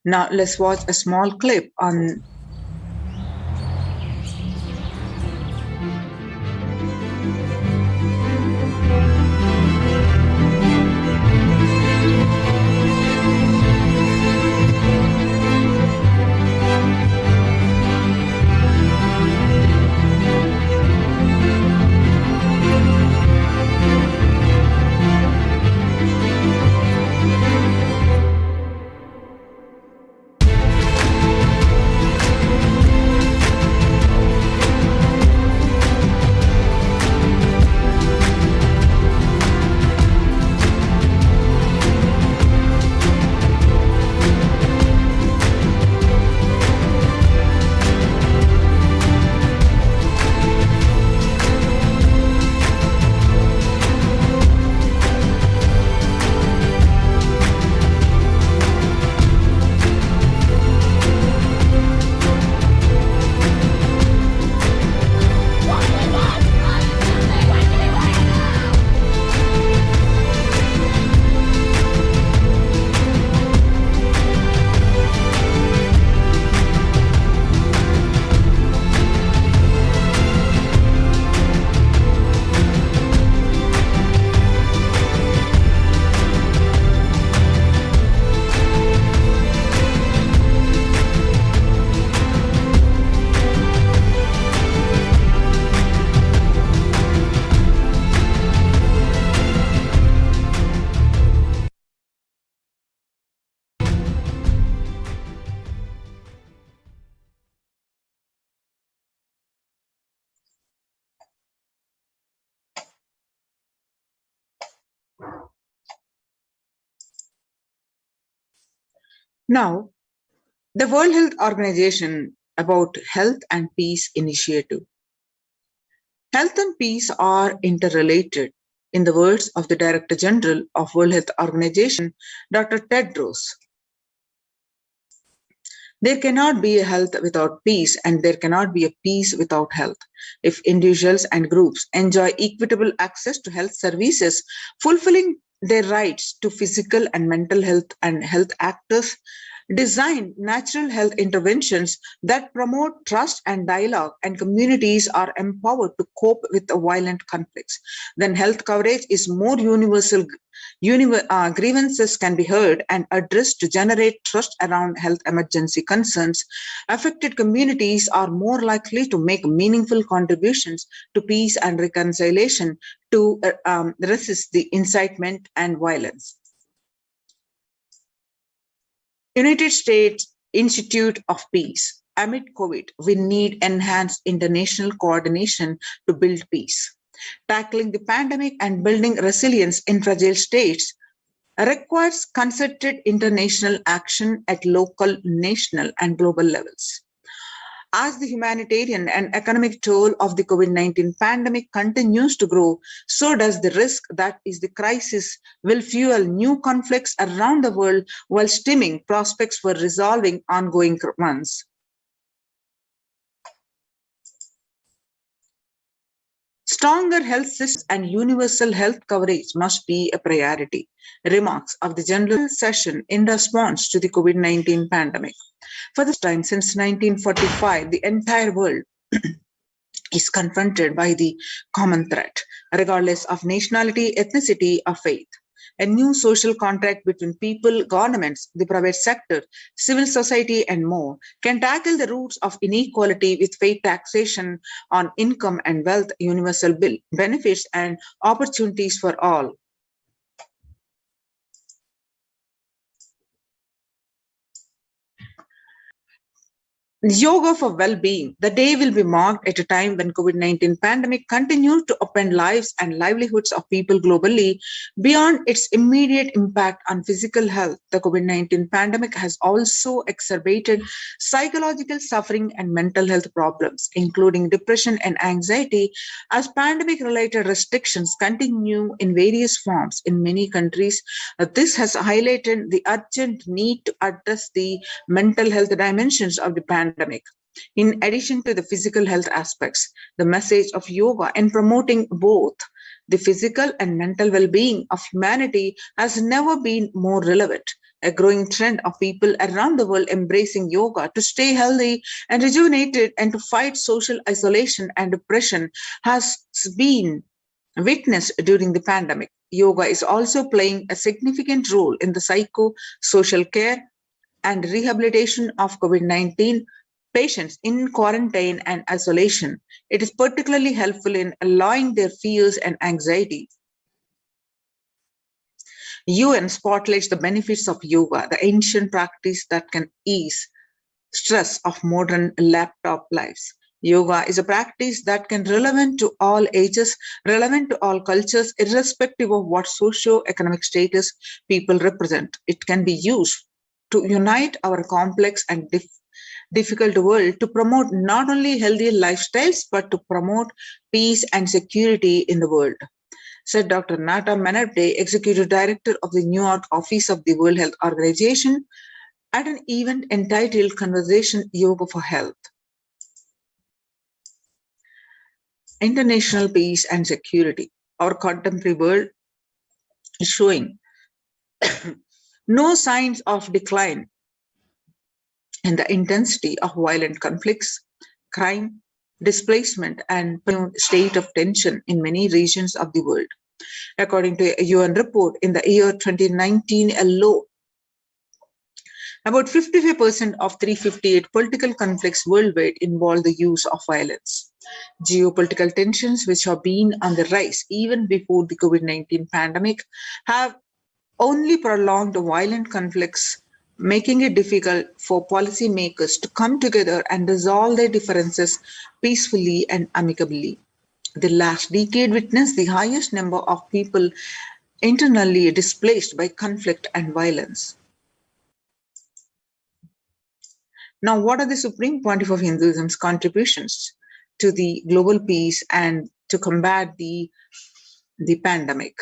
Now let's watch a small clip on now the World Health Organization about Health and Peace Initiative. Health and peace are interrelated. In the words of the Director General of World Health Organization, Dr. Tedros, there cannot be a health without peace, and there cannot be a peace without health. If individuals and groups enjoy equitable access to health services, fulfilling their rights to physical and mental health, and health actors design natural health interventions that promote trust and dialogue, and communities are empowered to cope with violent conflicts, then health coverage is more universal. Grievances can be heard and addressed to generate trust around health emergency concerns. Affected communities are more likely to make meaningful contributions to peace and reconciliation to resist the incitement and violence. United States Institute of Peace. Amid COVID, we need enhanced international coordination to build peace. Tackling the pandemic and building resilience in fragile states requires concerted international action at local, national, and global levels. As the humanitarian and economic toll of the COVID-19 pandemic continues to grow, so does the risk that the crisis will fuel new conflicts around the world while stemming prospects for resolving ongoing ones. Stronger health systems and universal health coverage must be a priority. Remarks of the General Session in response to the COVID-19 pandemic. For the first time since 1945, the entire world is confronted by the common threat, regardless of nationality, ethnicity, or faith. A new social contract between people, governments, the private sector, civil society, and more can tackle the roots of inequality with fair taxation on income and wealth, universal benefits, and opportunities for all. Yoga for well-being. The day will be marked at a time when COVID-19 pandemic continues to upend lives and livelihoods of people globally. Beyond its immediate impact on physical health, the COVID-19 pandemic has also exacerbated psychological suffering and mental health problems, including depression and anxiety, as pandemic-related restrictions continue in various forms in many countries. This has highlighted the urgent need to address the mental health dimensions of the pandemic. In addition to the physical health aspects, the message of yoga in promoting both the physical and mental well-being of humanity has never been more relevant. A growing trend of people around the world embracing yoga to stay healthy and rejuvenated and to fight social isolation and depression has been witnessed during the pandemic. Yoga is also playing a significant role in the psycho-social care and rehabilitation of COVID-19 patients in quarantine and isolation. It is particularly helpful in allowing their fears and anxiety. UN spotlights the benefits of yoga, the ancient practice that can ease stress of modern laptop lives. Yoga is a practice that can relevant to all ages, relevant to all cultures, irrespective of what socio-economic status people represent. It can be used to unite our complex and difficult world, to promote not only healthy lifestyles, but to promote peace and security in the world, said Dr. Nata Menabde, Executive Director of the New York office of the World Health Organization, at an event entitled Conversation Yoga for Health. International peace and security. Our contemporary world is showing no signs of decline in the intensity of violent conflicts, crime, displacement, and state of tension in many regions of the world. According to a UN report, in the year 2019 alone, about 55% of 358 political conflicts worldwide involve the use of violence. Geopolitical tensions, which have been on the rise even before the COVID-19 pandemic, have only prolonged violent conflicts, making it difficult for policymakers to come together and resolve their differences peacefully and amicably. The last decade witnessed the highest number of people internally displaced by conflict and violence. Now, what are the Supreme Pontiff of Hinduism's contributions to the global peace and to combat the pandemic?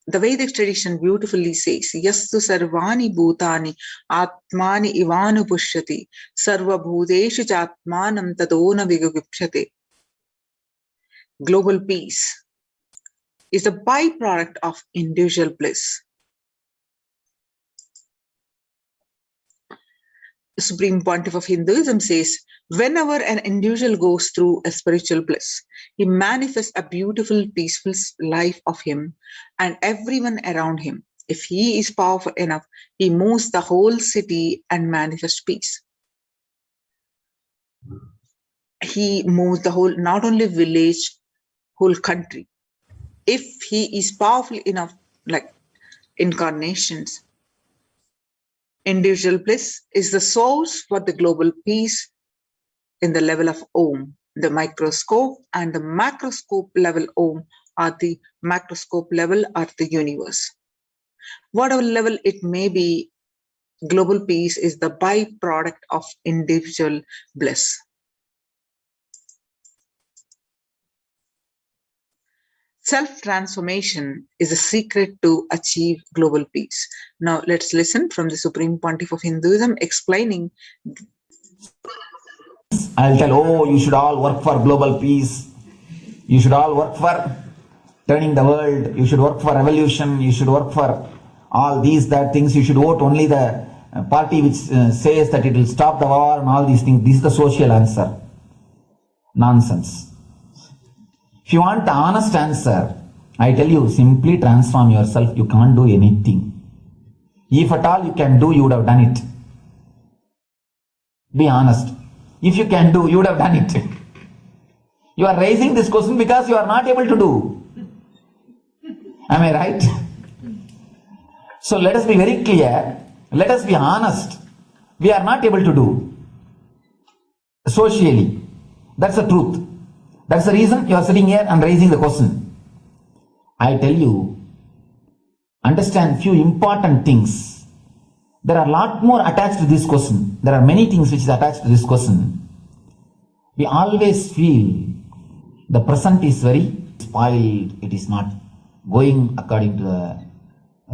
The Vedic tradition beautifully says, Yastu sarvani bhutani atmani ivanu pushyati sarva bhuteshu chatmanam tadona vigupshyate. Global peace is a byproduct of individual bliss. The Supreme Pontiff of Hinduism says, whenever an individual goes through a spiritual bliss, he manifests a beautiful, peaceful life of him and everyone around him. If he is powerful enough, he moves the whole city and manifests peace. He moves the whole, not only village, whole country. If he is powerful enough, like incarnations, individual bliss is the source for the global peace in the level of Om. The microscope and the macroscope level Om are the macroscope level of the universe. Whatever level it may be, global peace is the byproduct of individual bliss. Self-transformation is a secret to achieve global peace. Now let's listen from the Supreme Pontiff of Hinduism explaining. I'll tell, oh, you should all work for global peace. You should all work for turning the world. You should work for revolution. You should work for all these, that things. You should vote only the party which says that it will stop the war and all these things. This is the social answer. Nonsense. If you want the honest answer, I tell you, simply transform yourself. You can't do anything. If at all you can do, you would have done it. Be honest. If you can do, you would have done it. You are raising this question because you are not able to do. Am I right? So let us be very clear. Let us be honest. we are not able to do socially. That's the truth. That's the reason you are sitting here and raising the question. I tell you, understand few important things. There are a lot more attached to this question. There are many things which is attached to this question. We always feel the present is very spoiled. It is not going according to the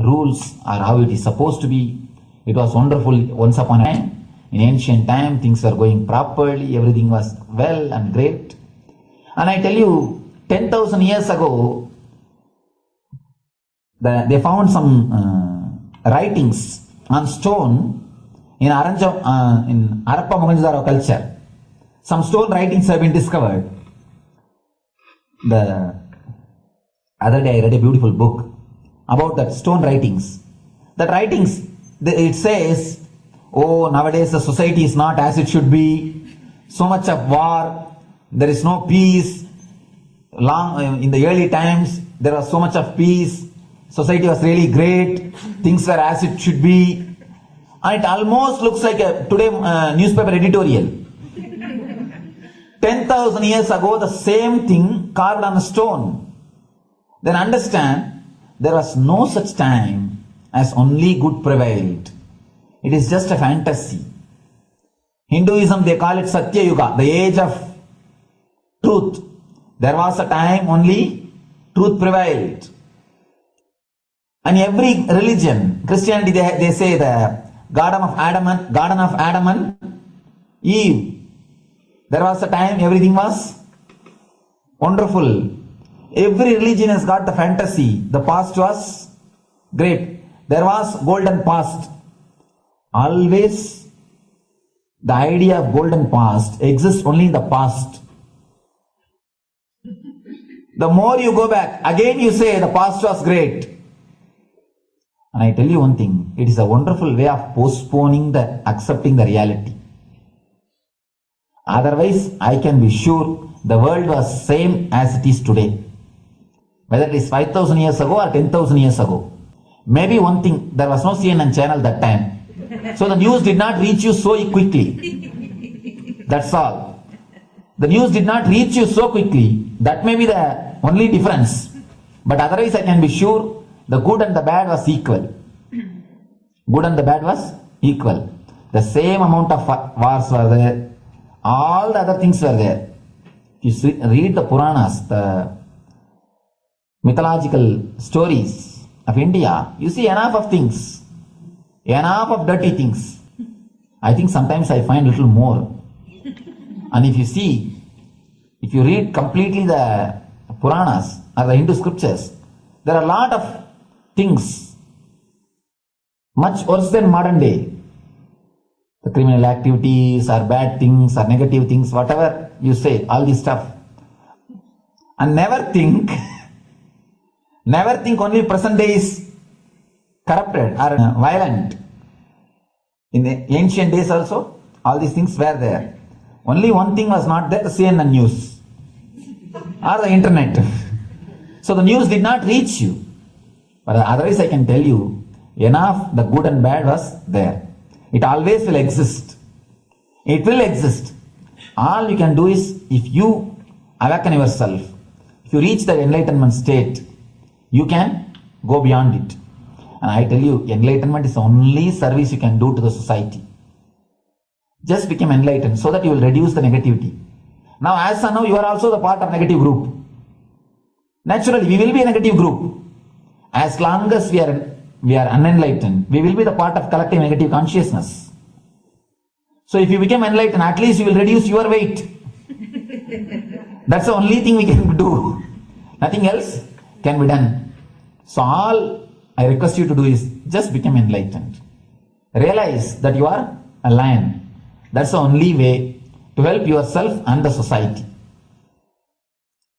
rules or how it is supposed to be. It was wonderful once upon a time. In ancient time, things were going properly. Everything was well and great. And I tell you, 10,000 years ago, they found some writings on stone in Harappa Mohenjo-daro culture. Some stone writings have been discovered. The other day I read a beautiful book about that stone writings. That writings, it says, oh, nowadays the society is not as it should be. So much of war, there is no peace. In the early times, there was so much of peace. Society was really great. Things were as it should be. And it almost looks like a today newspaper editorial. 10,000 years ago, the same thing carved on a stone. Then understand, there was no such time as only good prevailed. It is just a fantasy. Hinduism, they call it Satya Yuga, the age of truth. There was a time only truth prevailed. And every religion, Christianity, they say the Garden of Adam and Eve. There was a time everything was wonderful. Every religion has got the fantasy. The past was great. There was golden past. Always the idea of golden past exists only in the past. The more you go back, again you say the past was great. And I tell you one thing, it is a wonderful way of postponing accepting the reality. Otherwise, I can be sure the world was same as it is today. Whether it is 5,000 years ago or 10,000 years ago. Maybe one thing, there was no CNN channel that time. So the news did not reach you so quickly. That's all. The news did not reach you so quickly. That may be the only difference. But otherwise I can be sure the good and the bad was equal. Good and the bad was equal. The same amount of wars were there. All the other things were there. If you read the Puranas, the mythological stories of India, you see enough of things. Enough of dirty things. I think sometimes I find a little more. And if you read completely the Puranas or the Hindu scriptures, there are a lot of things much worse than modern day. The criminal activities or bad things or negative things, whatever you say, all this stuff. And never think only present day is corrupted or violent. In the ancient days also, all these things were there. Only one thing was not there, the CNN news or the internet. So the news did not reach you. But otherwise I can tell you, enough the good and bad was there. It always will exist. It will exist. All you can do is, if you awaken yourself, if you reach the enlightenment state, you can go beyond it. And I tell you, enlightenment is the only service you can do to the society. Just become enlightened so that you will reduce the negativity. Now, as of now, you are also the part of negative group. Naturally, we will be a negative group. As long as we are unenlightened, we will be the part of collective negative consciousness. So if you become enlightened, at least you will reduce your weight. That's the only thing we can do. Nothing else can be done. So all I request you to do is just become enlightened. Realize that you are a lion. That's the only way to help yourself and the society.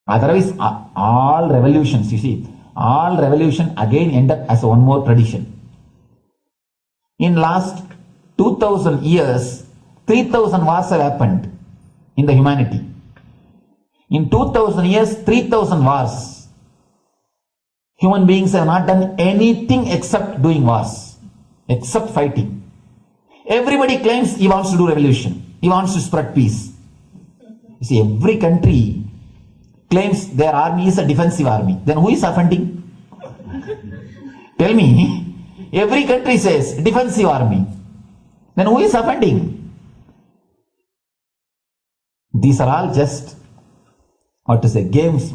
Otherwise, all revolutions, you see, all revolution again end up as one more tradition. In last 2000 years, 3000 wars have happened in the humanity. In 2000 years, 3000 wars. Human beings have not done anything except doing wars, except fighting. Everybody claims he wants to do revolution. He wants to spread peace. You see, every country claims their army is a defensive army. Then who is offending? Tell me. Every country says defensive army. Then who is offending? These are all just, games.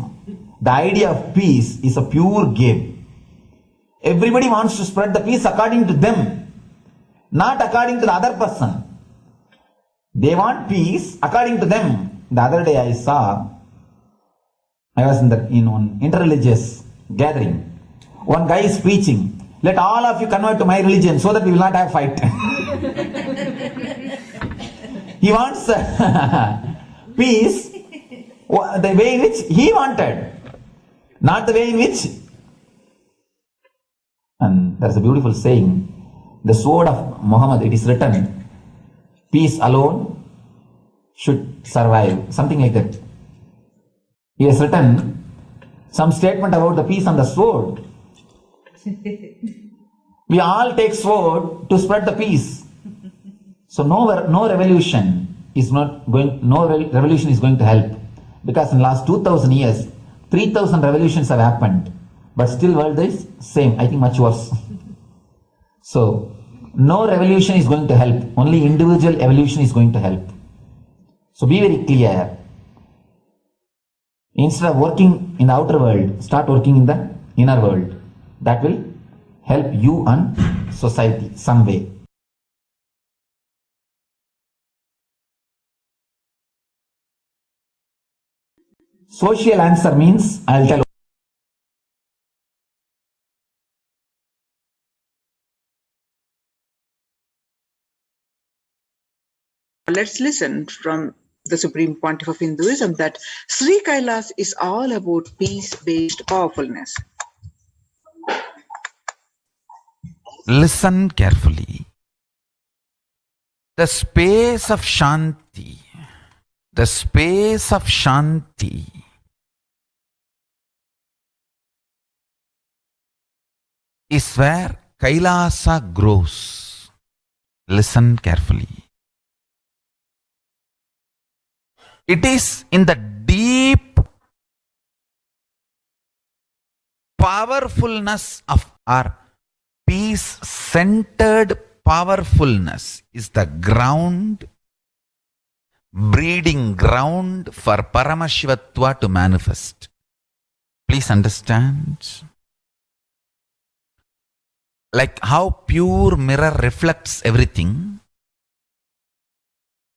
The idea of peace is a pure game. Everybody wants to spread the peace according to them, not according to the other person. They want peace according to them. The other day I was in one interreligious gathering. One guy is preaching, let all of you convert to my religion so that we will not have fight. He wants peace the way in which he wanted, not the way in which. And there's a beautiful saying, the sword of Muhammad, it is written, peace alone should survive, something like that. He has written some statement about the peace on the sword. We all take sword to spread the peace. So no revolution is going to help, because in the last 2000 years 3000 revolutions have happened, but still world is same, I think much worse. So no revolution is going to help, only individual evolution is going to help. So be very clear. Instead of working in the outer world, start working in the inner world. That will help you and society some way. Social answer means, I'll tell. Let's listen from the Supreme Pontiff of Hinduism that Sri Kailas is all about peace-based powerfulness. Listen carefully. The space of Shanti, is where Kailasa grows. Listen carefully. It is in the deep powerfulness of our peace-centered powerfulness is the ground, breeding ground for Paramashivatva to manifest. Please understand. Like how pure mirror reflects everything,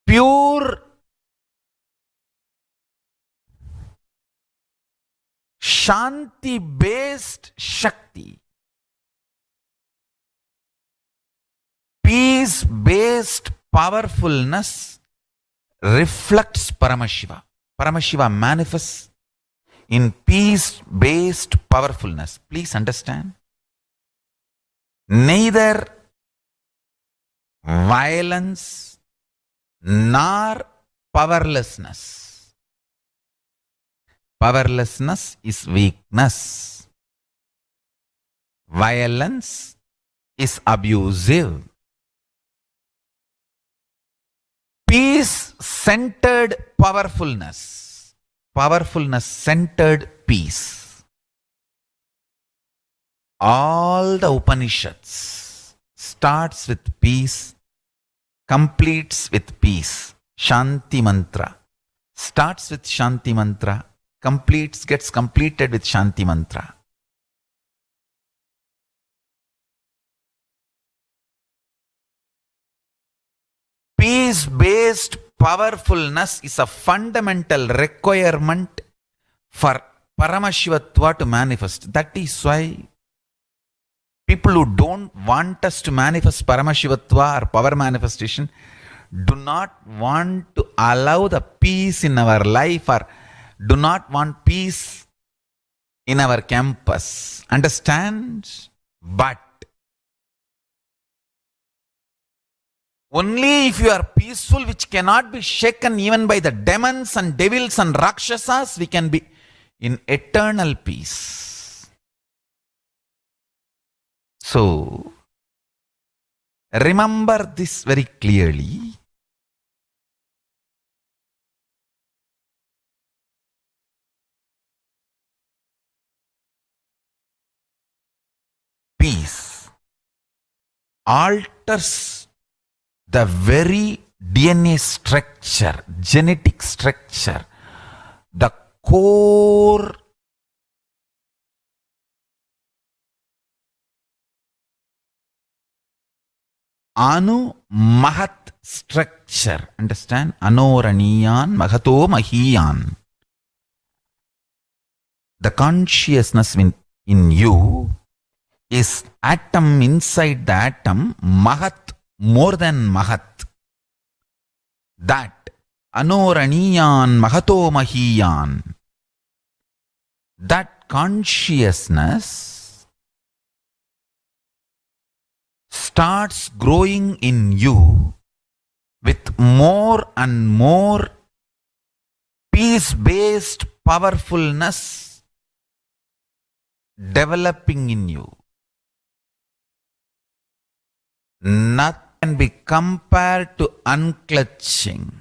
pure Shanti-based Shakti, peace-based powerfulness reflects Paramashiva. Paramashiva manifests in peace-based powerfulness. Please understand. Neither violence nor powerlessness. Powerlessness is weakness. Violence is abusive. Peace-centered powerfulness. Powerfulness-centered peace. All the Upanishads starts with peace, completes with peace. Shanti mantra. Starts with Shanti mantra, gets completed with Shanti mantra. Peace-based powerfulness is a fundamental requirement for Paramashivatva to manifest. That is why people who don't want us to manifest Paramashivatva or power manifestation do not want to allow the peace in our life or do not want peace in our campus. Understand? But only if you are peaceful, which cannot be shaken even by the demons and devils and rakshasas, we can be in eternal peace. So, Remember this very clearly. Peace alters the very DNA structure, genetic structure, the core Anu Mahat structure. Understand? Anoraniyan Mahato Mahiyan. The consciousness in you is atom inside the atom, Mahat, more than Mahat. That Anoraniyan Mahato Mahiyan. That consciousness starts growing in you with more and more peace-based powerfulness developing in you. Nothing can be compared to unclutching.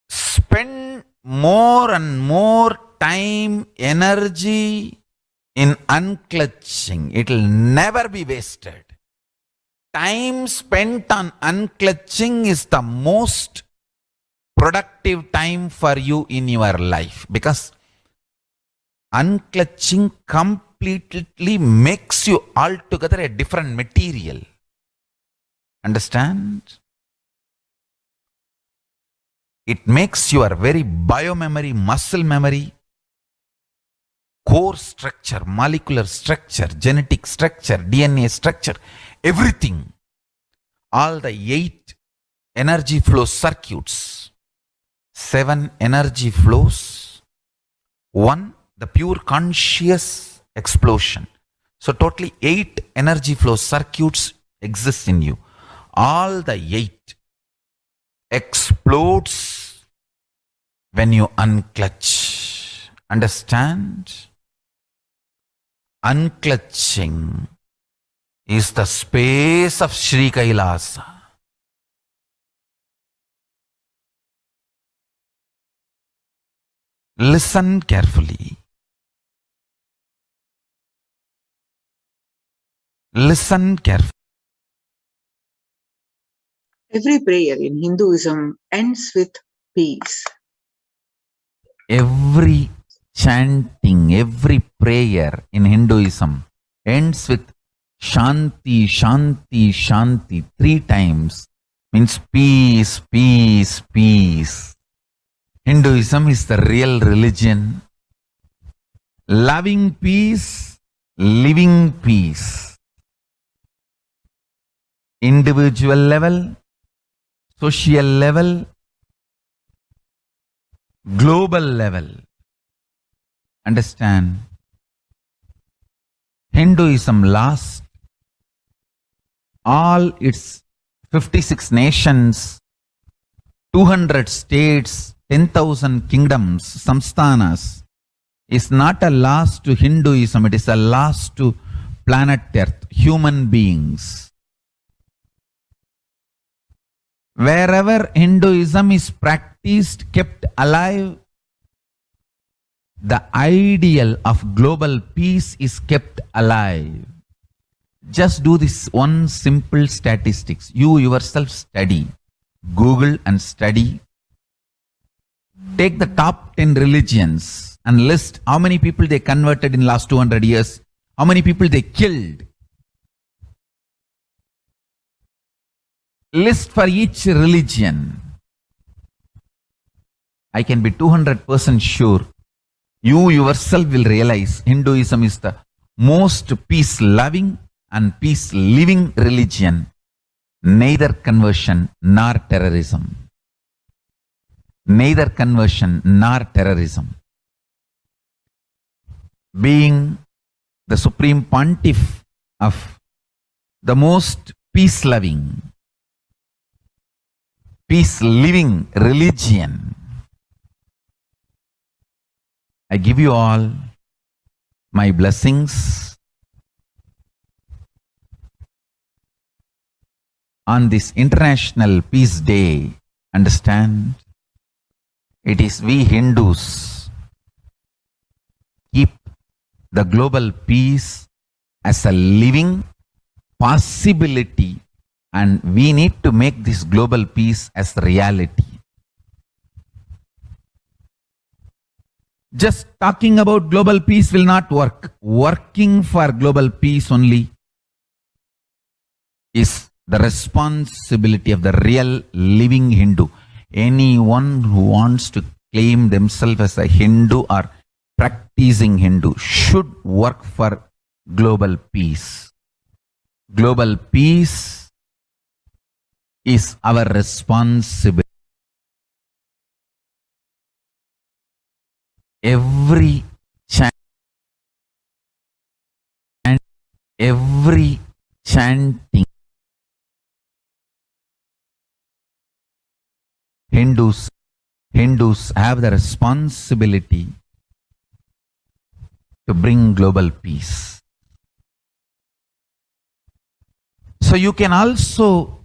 Spend more and more time, energy in unclutching. It will never be wasted. Time spent on unclutching is the most productive time for you in your life, because unclutching completely makes you altogether a different material. Understand? It makes your very biomemory, muscle memory, core structure, molecular structure, genetic structure, DNA structure, everything. All the 8 energy flow circuits, 7 energy flows, 1 the pure conscious explosion. So totally 8 energy flow circuits exist in you. All the 8 explodes when you unclutch. Understand? Unclutching is the space of Sri Kailasa. Listen carefully. Listen carefully. Every prayer in Hinduism ends with peace. Every chanting, every prayer in Hinduism ends with Shanti, Shanti, Shanti 3 times. Means peace, peace, peace. Hinduism is the real religion. Loving peace, living peace. Individual level, social level, global level. Understand? Hinduism lost all its 56 nations, 200 states, 10,000 kingdoms, samsthanas, is not a loss to Hinduism, it is a loss to planet Earth, human beings. Wherever Hinduism is practiced, kept alive, the ideal of global peace is kept alive. Just do this one simple statistics. You yourself study. Google and study. Take the top 10 religions and list how many people they converted in last 200 years, how many people they killed. List for each religion. I can be 200% sure you yourself will realize Hinduism is the most peace-loving and peace-living religion, neither conversion nor terrorism. Neither conversion nor terrorism. Being the supreme pontiff of the most peace-loving, peace-living religion, I give you all my blessings. on this International Peace Day, understand, it is we Hindus keep the global peace as a living possibility, and we need to make this global peace as reality. Just talking about global peace will not work. Working for global peace only is the responsibility of the real living Hindu. Anyone who wants to claim themselves as a Hindu or practicing Hindu should work for global peace. Global peace is our responsibility. Every chanting, Hindus have the responsibility to bring global peace. So you can also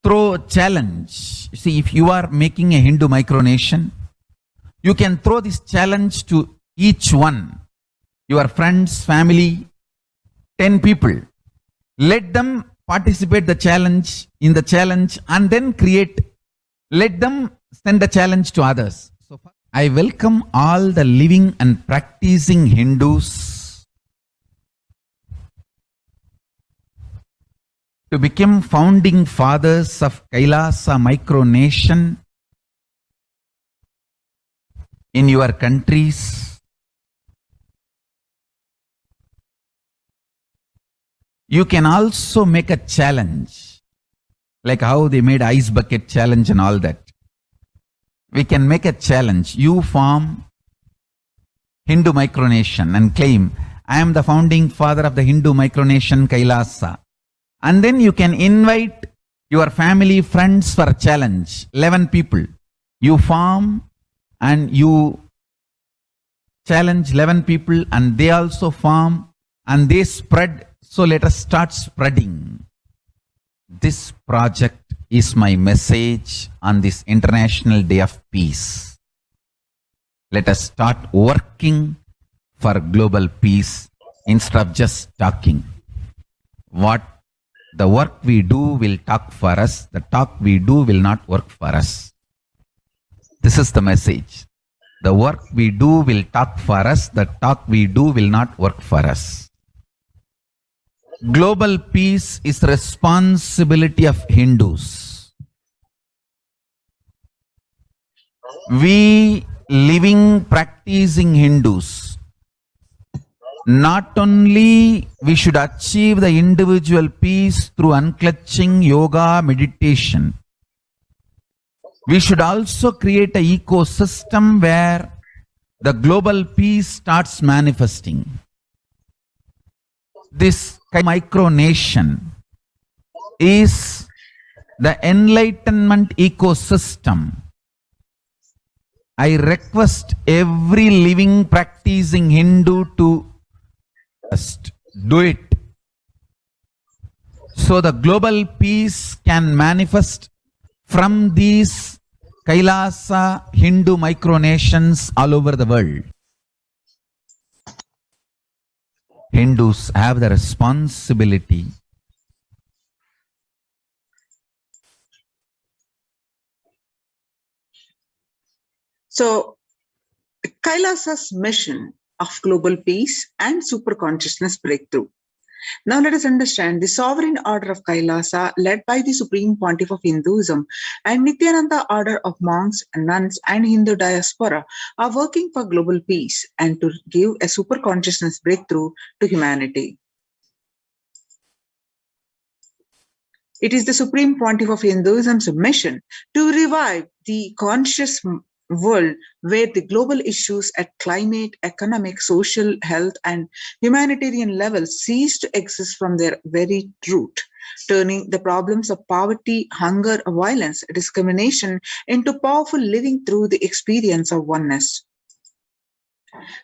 throw a challenge. See, if you are making a Hindu micronation, you can throw this challenge to each one, your friends, family, 10 people. Let them participate in the challenge and then let them send the challenge to others. So I welcome all the living and practicing Hindus to become founding fathers of Kailasa micronation in your countries. You can also make a challenge, like how they made ice bucket challenge and all that. We can make a challenge. You form Hindu micronation and claim, I am the founding father of the Hindu micronation Kailasa. And then you can invite your family, friends for a challenge, 11 people. You form and you challenge 11 people and they also form and they spread. So let us start spreading. This project is my message on this International Day of Peace. Let us start working for global peace instead of just talking. The work we do will talk for us. The talk we do will not work for us. This is the message. The work we do will talk for us. The talk we do will not work for us. Global peace is the responsibility of Hindus. We living, practicing Hindus, not only we should achieve the individual peace through unclutching yoga, meditation, we should also create an ecosystem where the global peace starts manifesting. This micronation is the enlightenment ecosystem. I request every living, practicing Hindu to just do it, so the global peace can manifest from these Kailasa Hindu micronations all over the world. Hindus have the responsibility So, Kailasa's mission of global peace and superconsciousness breakthrough. Now let us understand the sovereign order of Kailasa led by the Supreme Pontiff of Hinduism and Nithyananda order of monks, nuns and Hindu diaspora are working for global peace and to give a superconsciousness breakthrough to humanity. It is the Supreme Pontiff of Hinduism's mission to revive the conscious world where the global issues at climate, economic, social, health and humanitarian levels cease to exist from their very root, turning the problems of poverty, hunger, violence, discrimination into powerful living through the experience of oneness.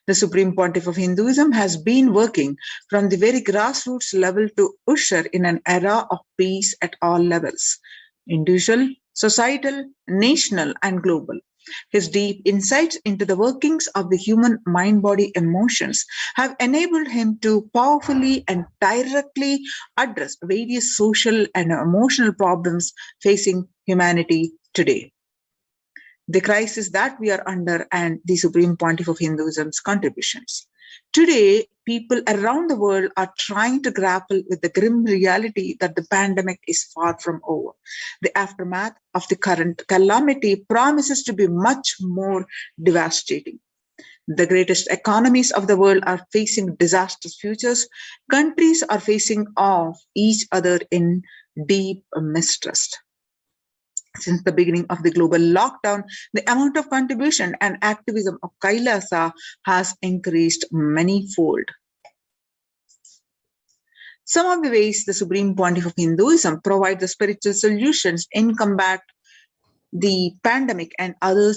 The Supreme Pontiff of Hinduism has been working from the very grassroots level to usher in an era of peace at all levels, individual, societal, national, and global. His deep insights into the workings of the human mind-body emotions have enabled him to powerfully and directly address various social and emotional problems facing humanity today. The crisis that we are under and the Supreme Pontiff of Hinduism's contributions. Today, people around the world are trying to grapple with the grim reality that the pandemic is far from over. The aftermath of the current calamity promises to be much more devastating. The greatest economies of the world are facing disastrous futures. Countries are facing off each other in deep mistrust. Since the beginning of the global lockdown, the amount of contribution and activism of Kailasa has increased many-fold. Some of the ways the Supreme Pontiff of Hinduism provides the spiritual solutions in combat the pandemic and other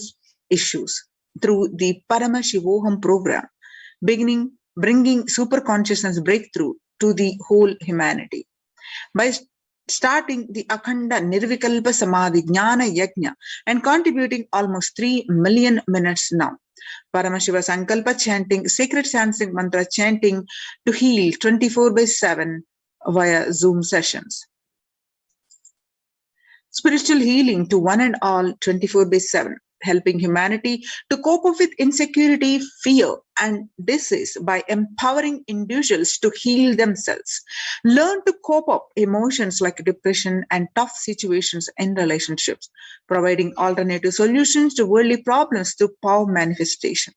issues through the Paramashivoham program, bringing super consciousness breakthrough to the whole humanity. By starting the Akhanda Nirvikalpa Samadhi Jnana Yajna and contributing almost 3 million minutes now. Paramashiva Sankalpa chanting, sacred Sanskrit mantra chanting to heal 24/7 via Zoom sessions. Spiritual healing to one and all 24/7, helping humanity to cope up with insecurity, fear, and disease by empowering individuals to heal themselves. Learn to cope up emotions like depression and tough situations in relationships, providing alternative solutions to worldly problems through power manifestation.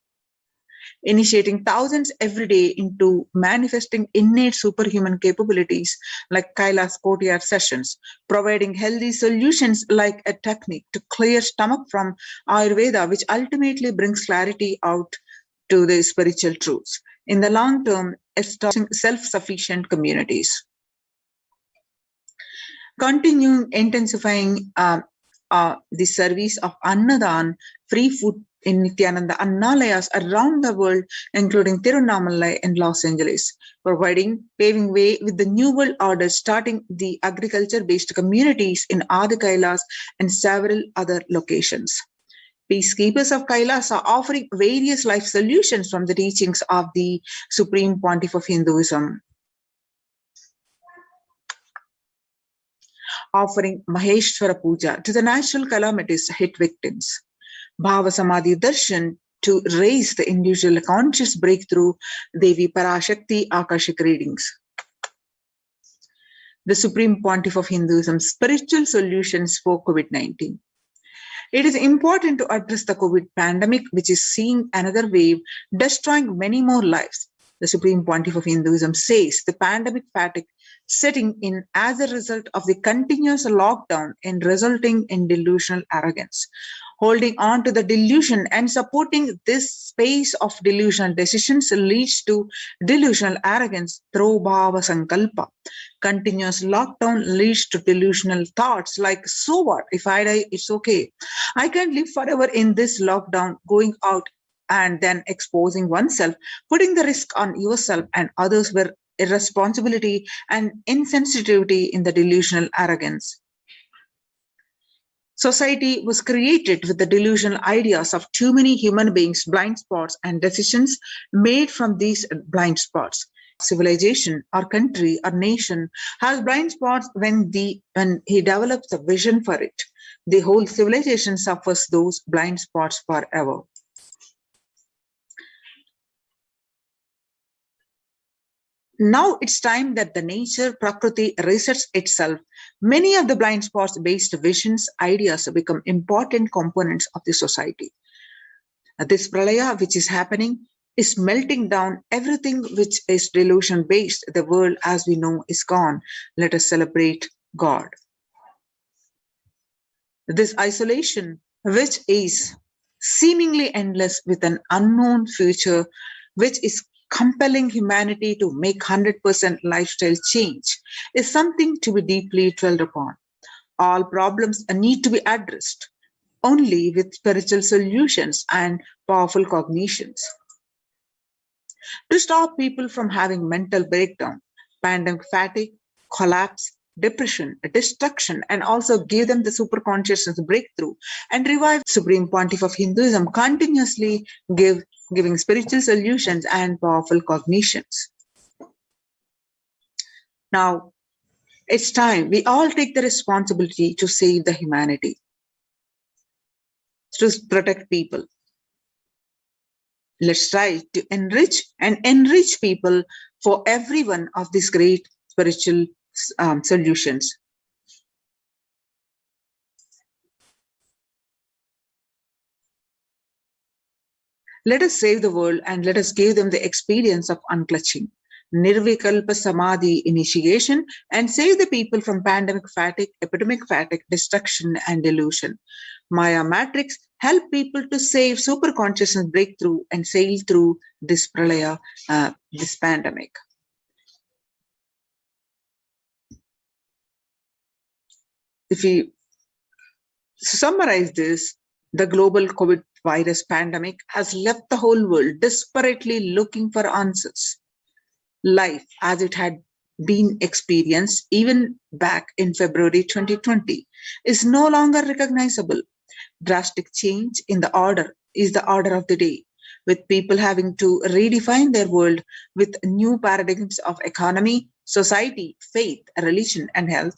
Initiating thousands every day into manifesting innate superhuman capabilities like Kailas Kotiyar sessions, providing healthy solutions like a technique to clear stomach from Ayurveda, which ultimately brings clarity out to the spiritual truths. In the long term, establishing self-sufficient communities. Continuing intensifying the service of Annadan, free food in Nithyananda Annalayas around the world, including Tirunamalai in Los Angeles, paving way with the New World Order, starting the agriculture-based communities in Adi Kailas and several other locations. Peacekeepers of Kailas are offering various life solutions from the teachings of the Supreme Pontiff of Hinduism. Offering Maheshwara Puja to the natural calamities hit victims. Bhava Samadhi Darshan to raise the individual conscious breakthrough, Devi Parashakti Akashic readings. The Supreme Pontiff of Hinduism, spiritual solutions for COVID-19. It is important to address the COVID pandemic, which is seeing another wave, destroying many more lives. The Supreme Pontiff of Hinduism says the pandemic fatigue setting in as a result of the continuous lockdown and resulting in delusional arrogance. Holding on to the delusion and supporting this space of delusional decisions leads to delusional arrogance through Bhava Sankalpa. Continuous lockdown leads to delusional thoughts like, so what? If I die, it's okay. I can't live forever in this lockdown, going out and then exposing oneself, putting the risk on yourself and others were irresponsibility and insensitivity in the delusional arrogance. Society was created with the delusional ideas of too many human beings, blind spots, and decisions made from these blind spots. Civilization, our country, our nation has blind spots when he develops a vision for it. The whole civilization suffers those blind spots forever. Now it's time that the nature, Prakriti, resets itself. Many of the blind spots-based visions, ideas become important components of the society. This pralaya, which is happening, is melting down everything which is delusion-based. The world as we know is gone. Let us celebrate God. This isolation, which is seemingly endless with an unknown future, which is compelling humanity to make 100% lifestyle change, is something to be deeply dwelled upon. All problems need to be addressed only with spiritual solutions and powerful cognitions. to stop people from having mental breakdown, pandemic fatigue, collapse, depression, destruction, and also give them the super consciousness breakthrough and revive. Supreme Pontiff of Hinduism continuously giving spiritual solutions and powerful cognitions. Now, it's time we all take the responsibility to save the humanity, to protect people. Let's try to enrich people for every one of these great spiritual solutions. Let us save the world and let us give them the experience of unclutching, Nirvikalpa Samadhi initiation, and save the people from pandemic fatigue, epidemic fatigue, destruction, and delusion. Maya Matrix help people to save super consciousness breakthrough and sail through this pralaya, this pandemic. If we summarize this, the global COVID virus pandemic has left the whole world desperately looking for answers. Life as it had been experienced even back in February 2020 is no longer recognizable. Drastic change in the order is the order of the day, with people having to redefine their world with new paradigms of economy, society, faith, religion, and health.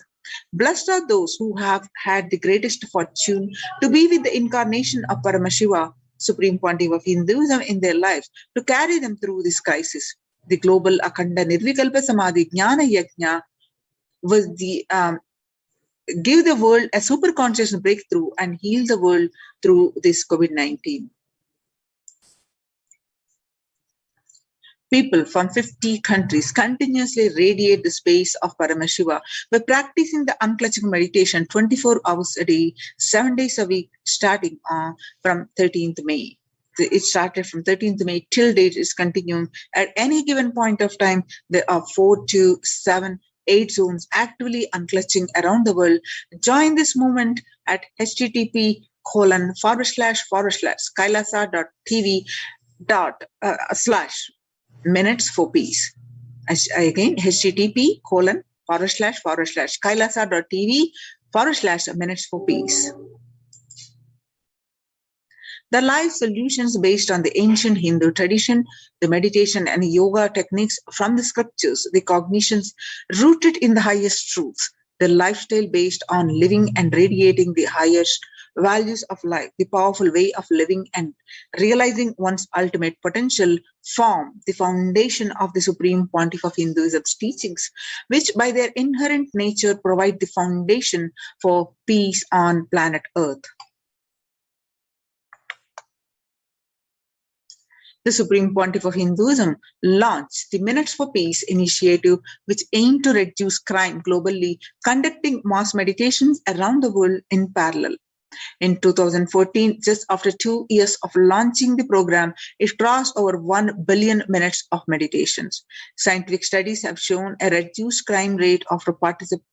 Blessed are those who have had the greatest fortune to be with the incarnation of Paramashiva, Supreme Pontiff of Hinduism, in their lives to carry them through this crisis. The global Akhanda Nirvikalpa Samadhi Jnana Yajna was the give the world a super conscious breakthrough and heal the world through this COVID-19. People from 50 countries continuously radiate the space of Paramashiva by practicing the unclutching meditation 24 hours a day, 7 days a week, starting from 13th May. It started from 13th May till date is continuing. At any given point of time, there are 4 to 7, 8 zones actively unclutching around the world. Join this movement at http://kailasa.tv/minutes for peace. Again, http://kailasa.tv/minutes for peace. The life solutions based on the ancient Hindu tradition, the meditation and yoga techniques from the scriptures, the cognitions rooted in the highest truths, the lifestyle based on living and radiating the highest values of life, the powerful way of living and realizing one's ultimate potential form the foundation of the Supreme Pontiff of Hinduism's teachings, which by their inherent nature provide the foundation for peace on planet Earth. The Supreme Pontiff of Hinduism launched the Minutes for Peace initiative, which aimed to reduce crime globally, conducting mass meditations around the world in parallel. In 2014, just after 2 years of launching the program, it crossed over 1 billion minutes of meditations. Scientific studies have shown a reduced crime rate after participation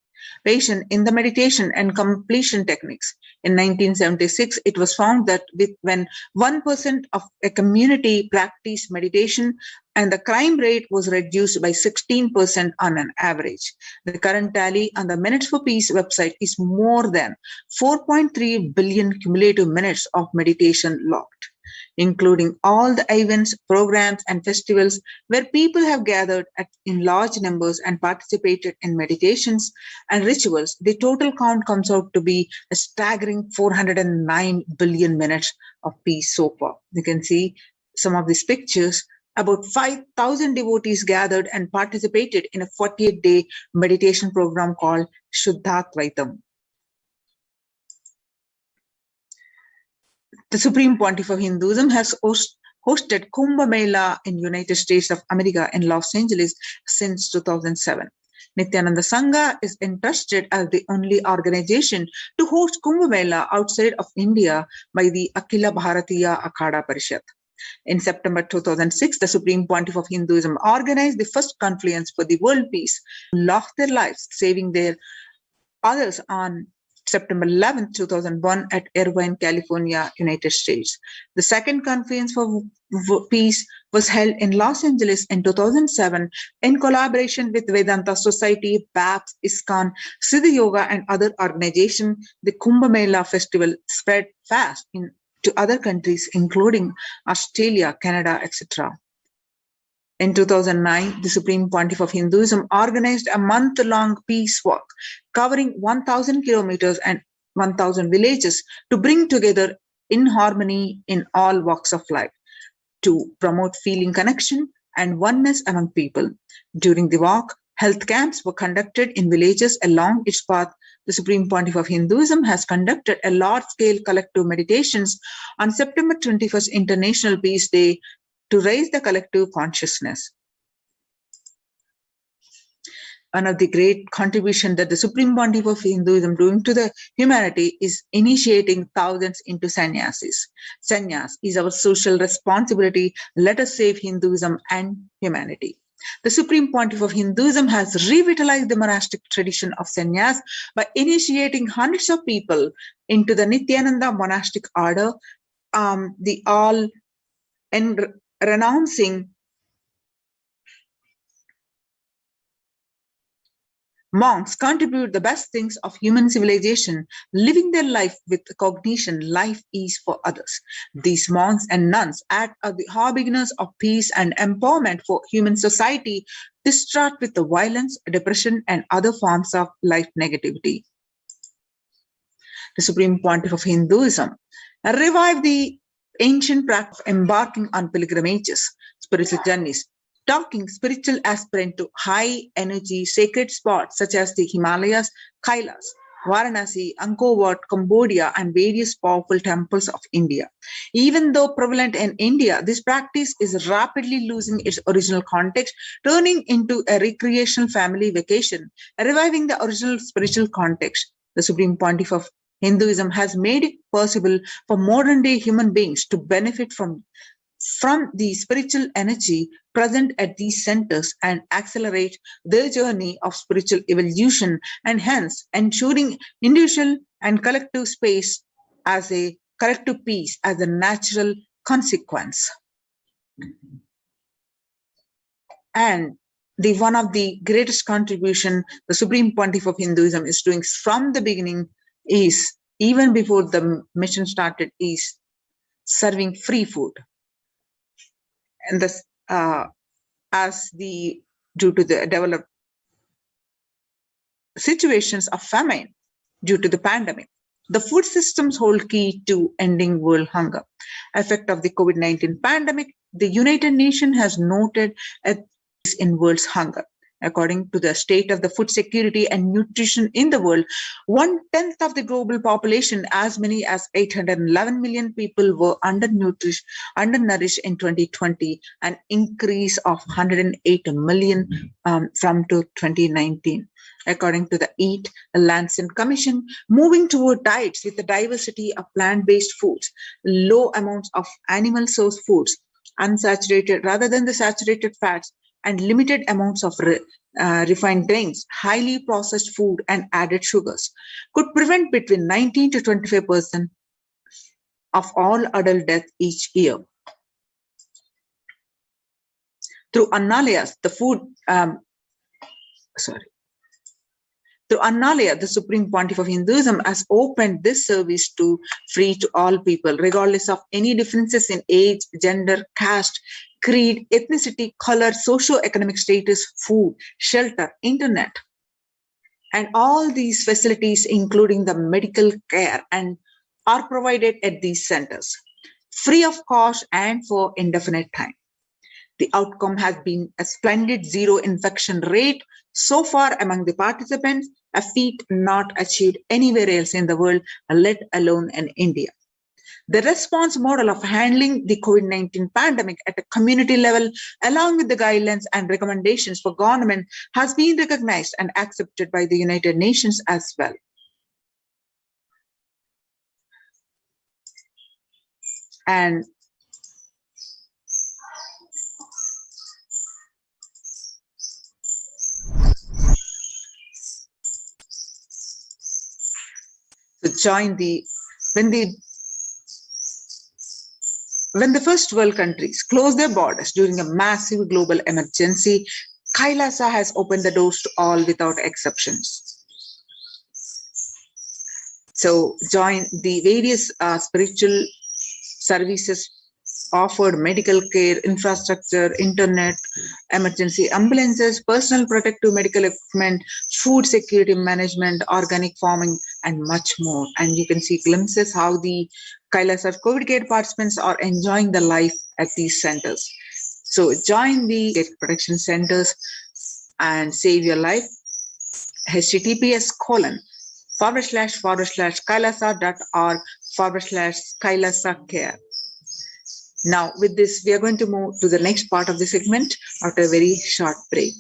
in the meditation and completion techniques. In 1976, it was found that when 1% of a community practiced meditation, and the crime rate was reduced by 16% on an average. The current tally on the Minutes for Peace website is more than 4.3 billion cumulative minutes of meditation logged, including all the events, programs, and festivals where people have gathered in large numbers and participated in meditations and rituals. The total count comes out to be a staggering 409 billion minutes of peace so far. You can see some of these pictures. About 5,000 devotees gathered and participated in a 48-day meditation program called Shuddhadvaitam. The Supreme Pontiff of Hinduism has hosted Kumbh Mela in United States of America in Los Angeles since 2007. Nithyananda Sangha is entrusted as the only organization to host Kumbh Mela outside of India by the Akhila Bharatiya Akhada Parishad. In September 2006, the Supreme Pontiff of Hinduism organized the first confluence for the world peace, lost their lives, saving their others on September 11, 2001 at Irvine, California, United States. The second confluence for peace was was held in Los Angeles in 2007 in collaboration with Vedanta Society, BAPS, ISKCON, Siddha Yoga, and other organizations. The Kumbh Mela festival spread fast to other countries, including Australia, Canada, etc. In 2009, the Supreme Pontiff of Hinduism organized a month-long peace walk covering 1,000 kilometers and 1,000 villages to bring together in harmony in all walks of life, to promote feeling connection and oneness among people. During the walk, health camps were conducted in villages along its path. The Supreme Pontiff of Hinduism has conducted a large-scale collective meditations on September 21st, International Peace Day, to raise the collective consciousness. One of the great contributions that the Supreme Pontiff of Hinduism doing to the humanity is initiating thousands into sannyasis. Sannyas is our social responsibility. Let us save Hinduism and humanity. The Supreme Pontiff of Hinduism has revitalized the monastic tradition of sannyas by initiating hundreds of people into the Nithyananda monastic order, renouncing monks contribute the best things of human civilization, living their life with cognition. Life is for others. These monks and nuns act as the harbingers of peace and empowerment for human society, distraught with the violence, depression, and other forms of life negativity. The Supreme Pontiff of Hinduism revived the ancient practice of embarking on pilgrimages, spiritual journeys, taking spiritual aspirant to high energy sacred spots such as the Himalayas, Kailas, Varanasi, Angkor Wat, Cambodia, and various powerful temples of India. Even though prevalent in India, this practice is rapidly losing its original context, turning into a recreational family vacation, reviving the original spiritual context. The Supreme Pontiff of Hinduism has made it possible for modern-day human beings to benefit from the spiritual energy present at these centers and accelerate their journey of spiritual evolution, and hence ensuring individual and collective space as a collective peace as a natural consequence. And one of the greatest contribution the Supreme Pontiff of Hinduism is doing from the beginning is, even before the mission started, is serving free food. And this, due to the developed situations of famine due to the pandemic, the food systems hold key to ending world hunger. Effect of the COVID-19 pandemic, the United Nations has noted a decrease in world's hunger. According to the state of the food security and nutrition in the world, 1/10 of the global population, as many as 811 million people, were undernourished in 2020, an increase of 108 million from 2019. According to the Eat Lancet Commission, moving toward diets with the diversity of plant-based foods, low amounts of animal source foods, unsaturated rather than the saturated fats, and limited amounts of refined grains, highly processed food, and added sugars could prevent between 19 to 25% of all adult death each year. Through Annalaya, Through Annalaya, the Supreme Pontiff of Hinduism has opened this service to free to all people, regardless of any differences in age, gender, caste, creed, ethnicity, color, socio-economic status, food, shelter, internet, and all these facilities, including the medical care, and are provided at these centers, free of cost and for indefinite time. The outcome has been a splendid zero infection rate so far among the participants, a feat not achieved anywhere else in the world, let alone in India. The response model of handling the COVID-19 pandemic at a community level, along with the guidelines and recommendations for government, has been recognized and accepted by the United Nations as well. And to join when the first world countries closed their borders during a massive global emergency, Kailasa has opened the doors to all without exceptions. So join the various spiritual services offered: medical care, infrastructure, internet, emergency ambulances, personal protective medical equipment, food security management, organic farming, and much more. And you can see glimpses how the Kailasa COVID care participants are enjoying the life at these centers. So join the protection centers and save your life. https://kailasa.org/kailasa care. Now, with this, we are going to move to the next part of the segment after a very short break.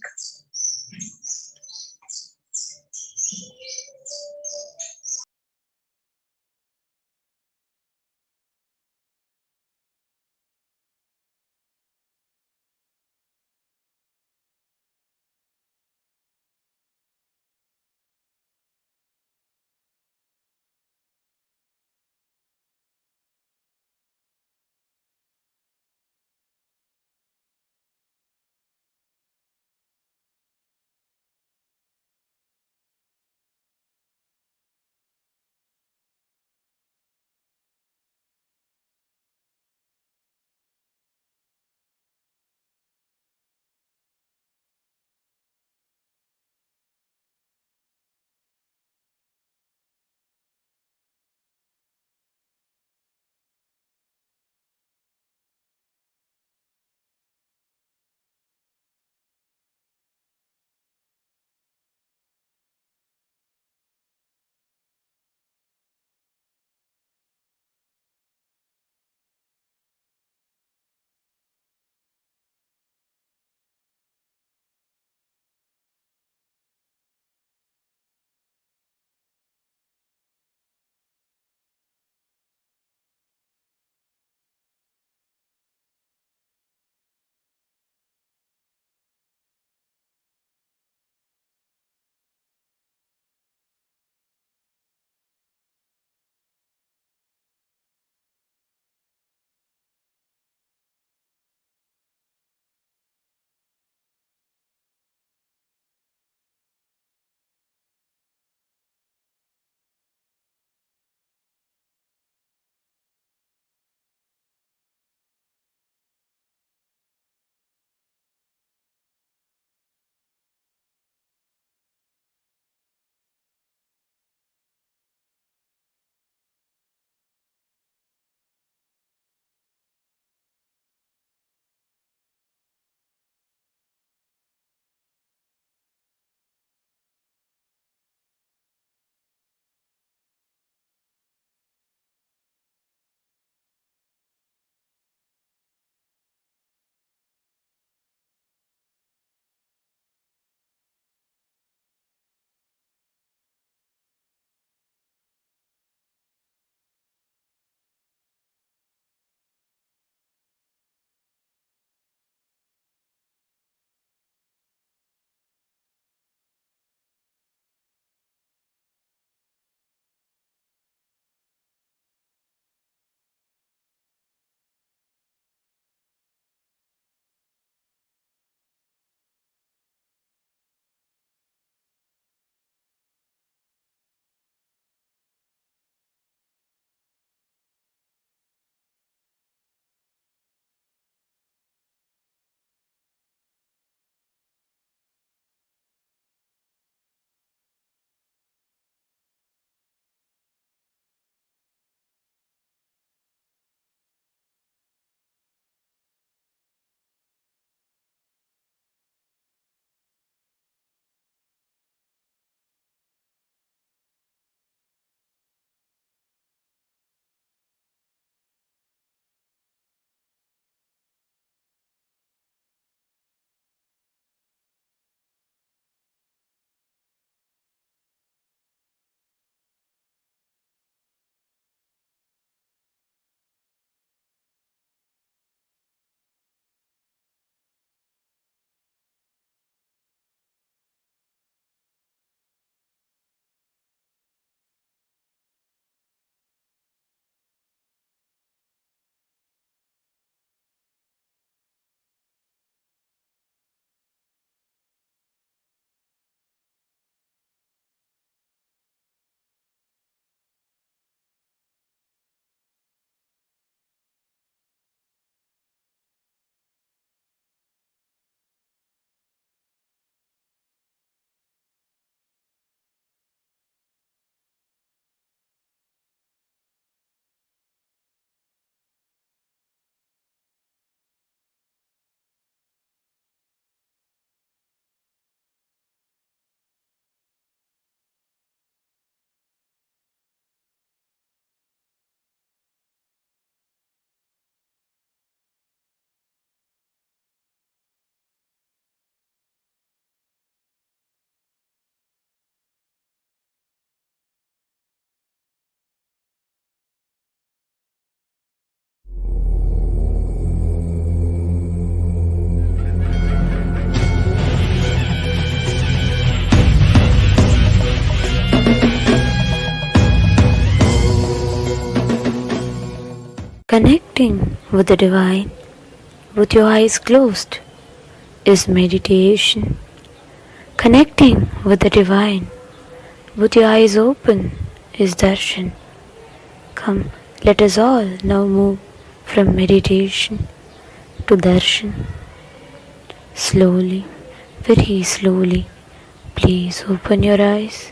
Connecting with the divine with your eyes closed is meditation. Connecting with the divine with your eyes open is darshan. Come, let us all now move from meditation to darshan. Slowly, very slowly, please open your eyes.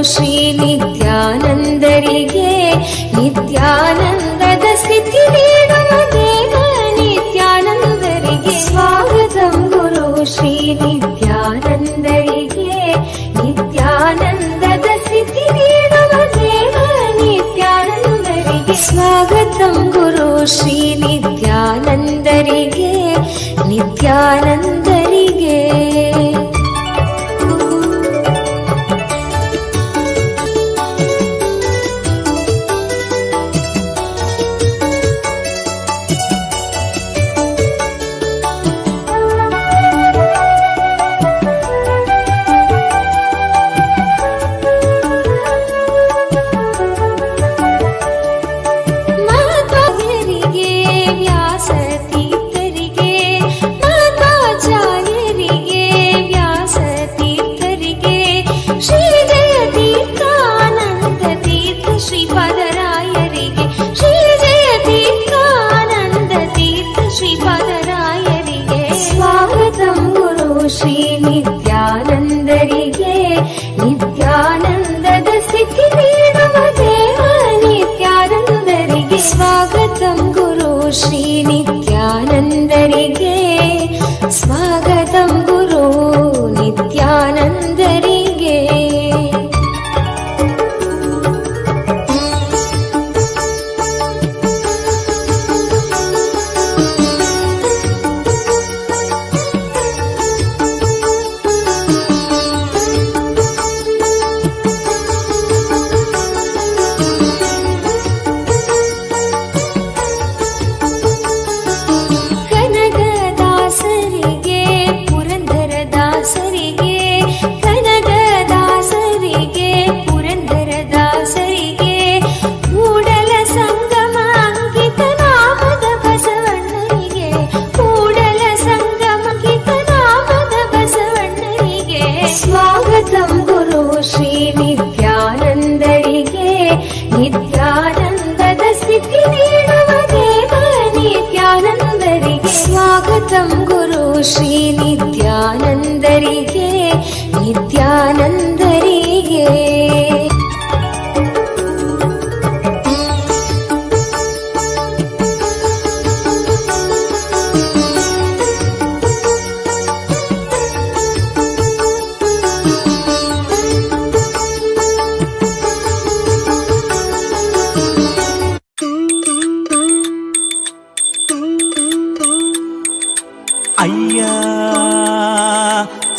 Shri ನಿತ್ಯಾನಂದರಿಗೆ ನಿತ್ಯಾನಂದದ ಸ್ಥಿತಿ ನೀಡುವ ದೇವ ನಿತ್ಯಾನಂದರಿಗೆ ಸ್ವಾಗತಂ ಗುರು ಶ್ರೀ ನಿತ್ಯಾನಂದರಿಗೆ ನಿತ್ಯಾನಂದದ ಸ್ಥಿತಿ ನೀಡುವ ದೇವ ನಿತ್ಯಾನಂದರಿಗೆ ಸ್ವಾಗತಂ ಗುರು ಶ್ರೀ ನಿತ್ಯಾನಂದರಿಗೆ ನಿತ್ಯಾನಂದರಿಗೆ ಶ್ರೀ ನಿತ್ಯಾನಂದರಿಗೆ ನಿತ್ಯಾನಂದದ ಸ್ಥಿತಿ ನೀಡುವ ದೇವ ನಿತ್ಯಾನಂದರಿಗೆ ಸ್ವಾಗತಂ ಗುರು ಶ್ರೀ ನಿತ್ಯಾನಂದರಿಗೆ ಸ್ವಾಗತಂ ಗುರು ನಿತ್ಯಾನಂದರಿಗೆ ನಿತ್ಯಾನಂದದ ಸ್ಥಿತಿ ನೀಡುವ ದೇವ ನಿತ್ಯಾನಂದರಿಗೆ ಸ್ವಾಗತಂ ಗುರು ಶ್ರೀ ನಿತ್ಯಾನಂದರಿಗೆ ನಿತ್ಯಾನಂದರಿಗೆ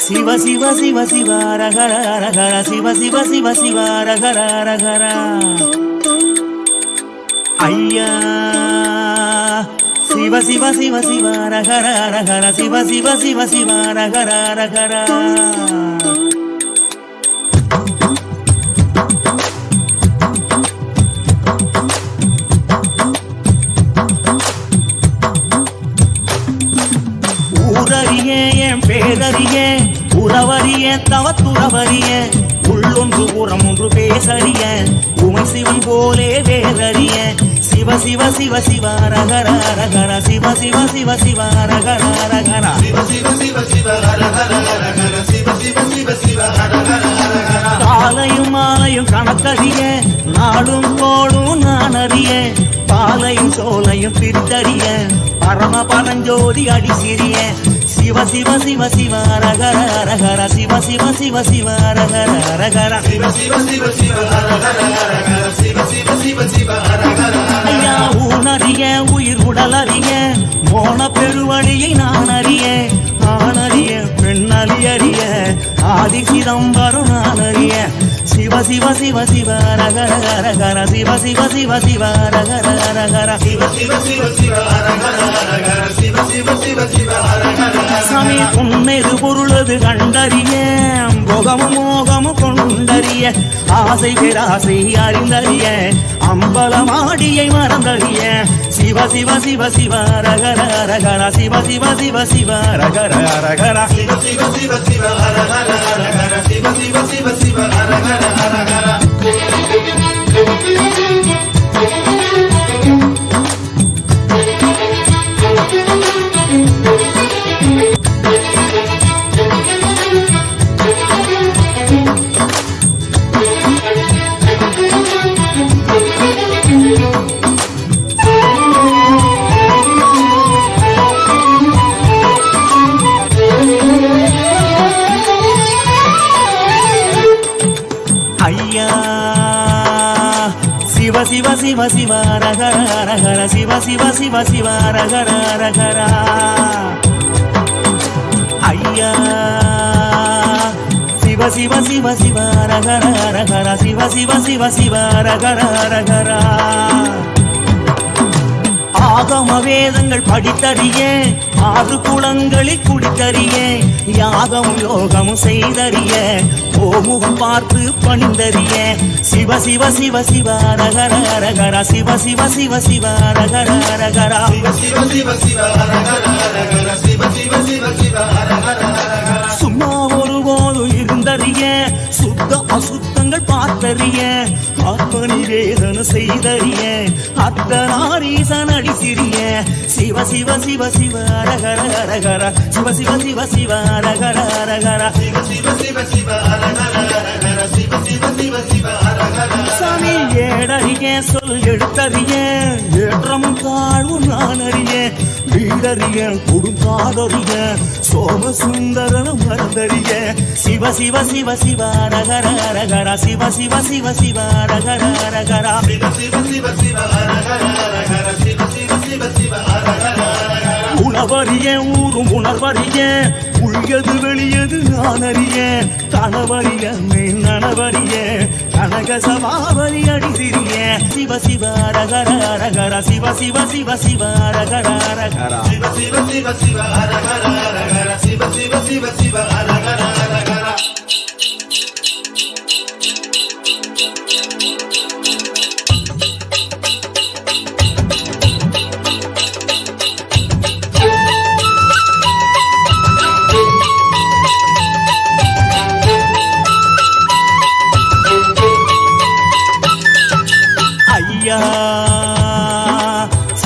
ಶಿವ ಶಿವ ಶಿವ ಶಿವ ರಘರ ರಘರ ಶಿವ ಶಿವ ಶಿವ ಶಿವ ರಘರ ರಘರ ಅಯ್ಯ ಶಿವ ಶಿವ ಶಿವ ಶಿವ ರಘರ ರಘರ ಶಿವ ಶಿವ ಶಿವ ಶಿವ ರಘರ ರಘರ ஊரறியே என் பேரறியே உறவறிய தவத்துறவறிய உள்ளொன்று புறம் ஒன்று பேசறிய உமை சிவன் போலே வேறறிய சிவ சிவ சிவ சிவ ரகர ரகர சிவ சிவ சிவ சிவ ரகர ரகர சிவ சிவ சிவ சிவ ரகர ரகர சிவ சிவ சிவ சிவ ரகர ரகர காலையும் மாலையும் கணக்கறிய நாடும் கோடும் நான் அறிய பாலையும் சோலையும் பிரித்தறிய பரம பரஞ்சோதி அடி சிறிய சிவ சிவ சிவ சிவ ரகர ரகர சிவ சிவ சிவ சிவ ரகர ரகர சிவ சிவ சிவ சிவ ரகர ரகர சிவ சிவ சிவ சிவ ரகர ஐயா ஊனறிய ஆதி சிதம்பரம் நான் அறிய சிவ சிவ சிவ சிவ ரகர கர கர சிவ சிவ சிவ சிவ ரகர கர கர சிவ சிவ சிவ சிவ ரகர கர சிவ சிவ சிவ சிவ ரகர சாமி உண்மைது பொருளது கண்டறிய போகமும் மோகமும் கொண்டறிய ஆசை பேராசை அறிந்தறிய அம்பலமாடியை மறந்தறிய சிவ சிவ சிவ சிவ ரகர ரகர சிவ சிவ சிவ சிவ ரகர ரகர சிவ சிவ சிவ சிவ ரகர ரகர சிவ சிவ சிவ சிவ ரகர ரகர சிவ சிவ சிவ ரகர ரகர சிவ சிவ சிவ சிவ ரகர ரகர ஐயா சிவ சிவ சிவ சிவ ரகர ரகர சிவ சிவ சிவ சிவ ரகர ரகர ஆகம வேதங்கள் படித்தறிய ஆறு குளங்களில் குடித்தறிய யாகமும் யோகமும் செய்தறிய ஓமுகம் பார்த்து பணிந்தறிய சிவ சிவ சிவ சிவ ரகர ரகர சிவ சிவ சிவ சிவ ரகர ரகர சிவ சிவ சிவ சிவ ரகர ரகர சிவ சிவ சிவ சிவ ரகர ரகர சும்மா ஒருபோது இருந்தறிய சுத்த அசுத்தங்கள் பார்த்தறிய ஆத்ம நிவேதன செய்தறிய அத்தனாரீசன் அடிசிறிய சிவ சிவ சிவ சிவ ரகர ரகர சிவ சிவ சிவ சிவ ரகர ரகர சிவ சிவ சிவ சிவ ரகர சிவ சிவ சிவ சிவ ரகர சாமி ஏடறிய சொல் எடுத்தறிய ஏற்றமும் தாழ்வும் நான் அறிய வீடறிய கொடுங்காடறிய சோமசுந்தரனும் மறந்தறிய சிவ சிவ சிவ சிவ ரகர ரகர சிவ சிவ சிவ சிவ ரகர ரகர சிவ சிவ சிவ சிவ ரகர ரகர சிவ சிவ சிவ சிவ ரகர உணவறிய ஊரும் உணர்வறிய உள்யது வெளியது நான் அறிய கணவறிய மெய் நனவறிய கனக சபாவரி அடிசிறிய சிவ சிவ ரகர ரகர சிவ சிவ சிவ சிவ ரகர ரகர சிவ சிவ சிவ சிவ ரகர ரகர சிவ சிவ சிவ சிவ ரகர ரகர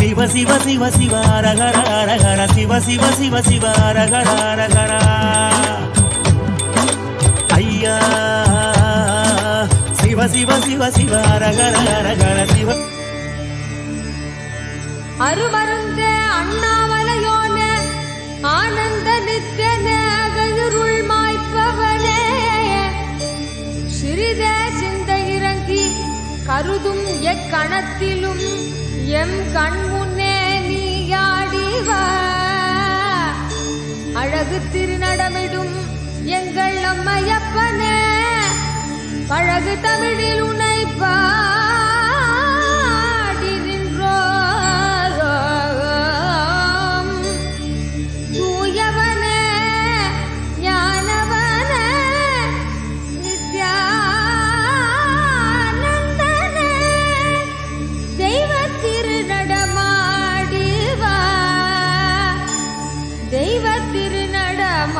சிவ சிவ சிவ சிவ ரகர ரகர சிவ சிவ சிவ சிவ ரகர ரகர ஐயா சிவ சிவ சிவ சிவ ரகர ரகர சிவ அருமருந்தே அண்ணாமலையோனே ஆனந்த நித்யனே அகருள் மாய்ப்பவனே சிறிதே சிந்தை இறங்கி கருதும் எக்கணத்திலும் எம் கண்முன்னே நீயாடிவா அழகு திருநடமிடும் எங்கள் அம்மையப்பனே பழகு தமிழில் உன்னை பாடி நின்றோம் தூயவனே ஞானவனே நித்யானந்தனே தெய்வ திருநடமாடிவா தெய்வ திருநடமாடிவா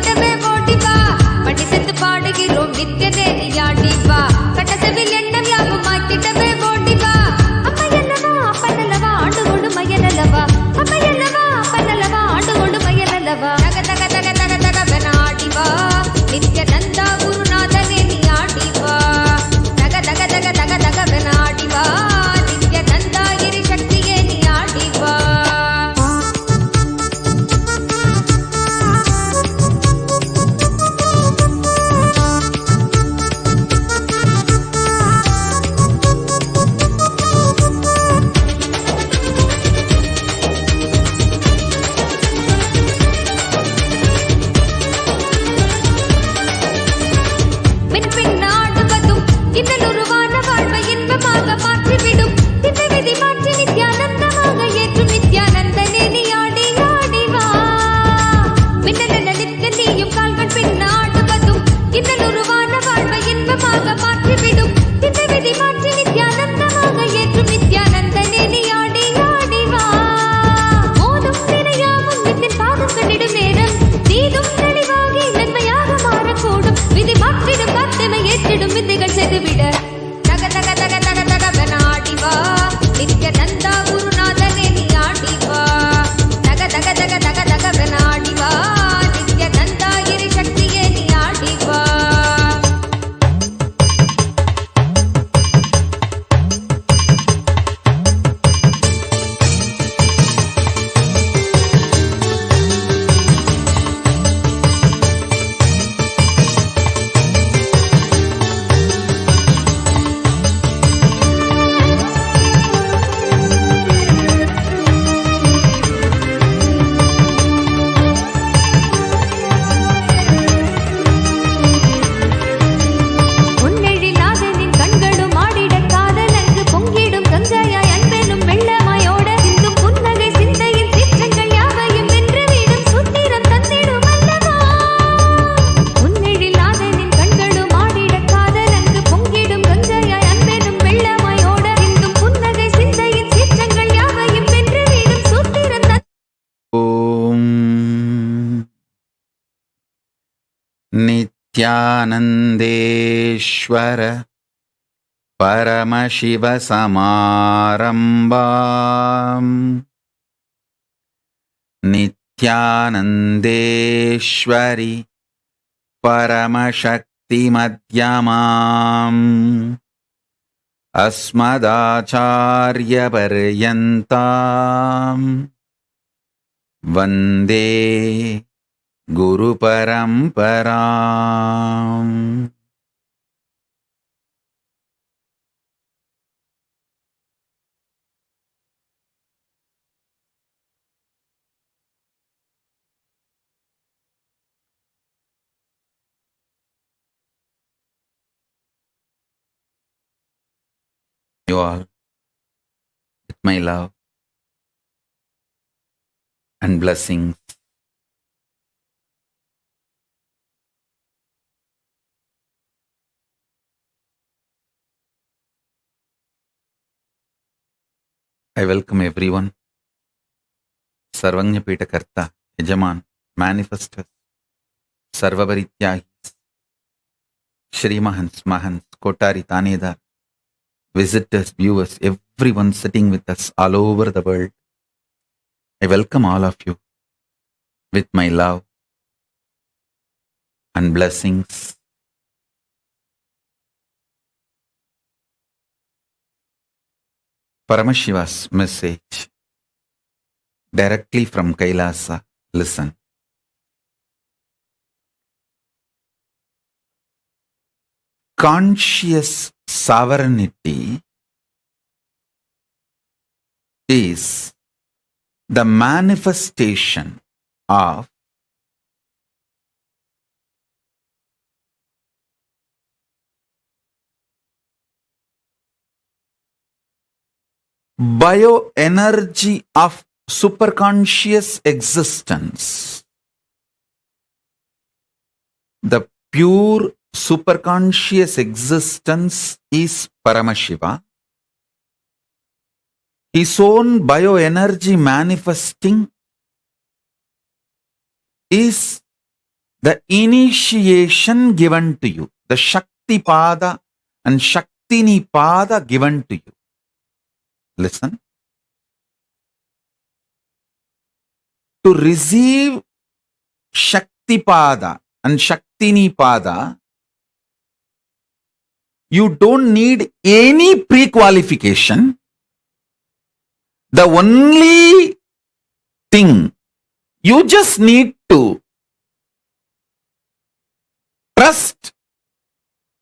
மாட்டிடவே ஓடிவா படித்து பாடுகிறோம் நித்யனே நீயாடிவா கட்டசவில் எண்ணம் யாவும் மாட்டிடவே ஓடிவா அம்மையல்லவா அப்பனல்லவா ஆண்டு கொண்டு மயனல்லவா அம்மையல்லவா அப்பனல்லவா ஆண்டு கொண்டு மயனல்லவா தக தக தக தக தகவென ஆடிவா நித்யநந்தா குருநாதனே நீயாடிவா தக தக தக தக தகவென ஆடிவா நித்யநந்தா கிரி சக்தியே நீயாடிவா பின்னாடுவதும் இன்னலுருவான வாழ்வை இன்பமாக மாற்றிவிடும் திவ்ய விதி மாற்றி நித்யானந்தமாக ஏற்றும் நித்யானந்தனே நீ ஆடி ஆடிவா மின்னலென நிற்க நீயும் கால்கள் பின்னாடுவதும் இன்னலுருவான வாழ்வை இன்பமாக மாற்றிவிடும் திவ்ய விதி மாற்றி நித்யானந்தமாக ஏற்றும் நித்யானந்தனே நீ ஆடி ஆடிவா மோதும் வினையாவும் நித்தின் பாதம் கண்டிடும் நேரம் நீதும் தெளிவாகி நன்மையாக மாறக்கூடும் விதி மாற்றிடும் காத்தமை ஏற்றிடும் வித்தைகள் செய்துவிட தக தக தக தக தகவென ஆடிவா நித்யநந்தா குருநாதனே நீ ஆடிவா தக தக தக தக தகவென ஆடிவா நித்யநந்தா கிரி சக்தியே நீ ஆடிவா உன்னெழிலாதனின் கண்களும் ஆடிட காதலங்கு பொங்கிடும் கங்கையாய் அன்பெனும் வெள்ளமாயோட சிந்தும் புன்னகை சிந்தையின் சீற்றங்கள் யாவையும் வென்று வீடும் சுத்திரம் தந்திடும் அல்லவா உன்னெழிலாதனின் கண்களும் ஆடிட காதலங்கு பொங்கிடும் கங்கையாய் அன்பெனும் வெள்ளமாயோட சிந்தும் புன்னகை சிந்தையின் சீற்றங்கள் யாவையும் வென்று வீடும் சுத்திரம் ஓம் நித்யானந்தேஸ்வர பரமசிவசமாரம்பாம் நித்யானந்தேஸ்வரி பரமசக்தி மத்யமாம் அஸ்மதாச்சார்ய பர்யந்தாம் வந்தே குரு பரம்பராம். You all, with my love and blessings, I welcome everyone. Sarvanya Pita Karta, Yajaman, Manifestors, Sarvabarityagis, Shri Mahans, Kotari, Tanedar, visitors, viewers, everyone sitting with us all over the world. I welcome all of you with my love and blessings. Paramashiva's message directly from Kailasa. Listen. Conscious sovereignty is the manifestation of bioenergy of superconscious existence. The pure superconscious existence is Paramashiva. His own bioenergy manifesting is the initiation given to you, the Shakti Pada and Shaktini Pada given to you. Listen. To receive Shakti Pada and Shaktini Pada, you don't need any pre-qualification. The only thing you just need to trust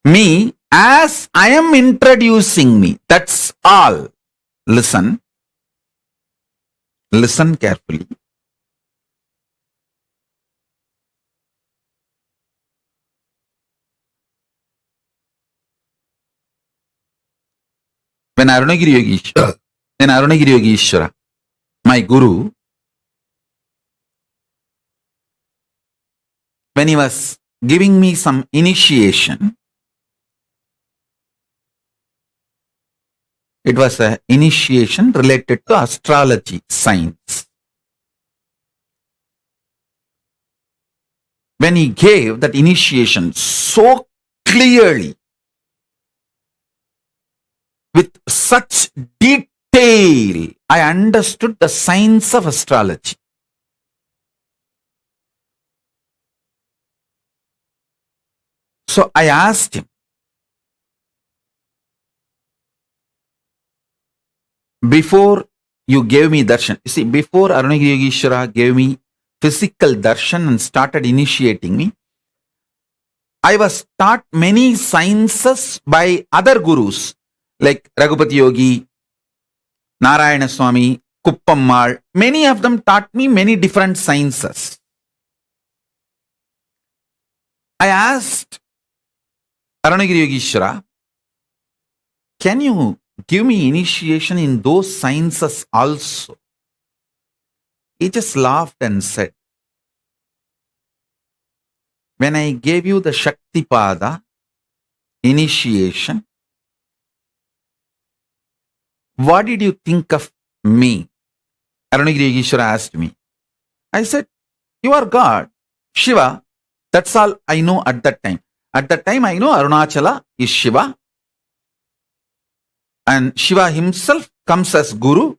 me as I am introducing me. That's all. Listen. Listen carefully. When Arunagiri Yogeshwara, my guru, when he was giving me some initiation, it was an initiation related to astrology science. When he gave that initiation so clearly, with such detail, I understood the science of astrology. So I asked him, before you gave me darshan, you see, before Arunagiri Yogeshwara gave me physical darshan and started initiating me, I was taught many sciences by other gurus like Raghupati Yogi, Narayana Swami, Kuppammal. Many of them taught me many different sciences. I asked Arunagiri Yogeshwara, can you give me initiation in those sciences also? He just laughed and said, when I gave you the Shakti Pada initiation, what did you think of me? Arunagiri Yogeshwara asked me. I said, you are God, Shiva. That's all I know at that time. At that time, I know Arunachala is Shiva. And Shiva himself comes as Guru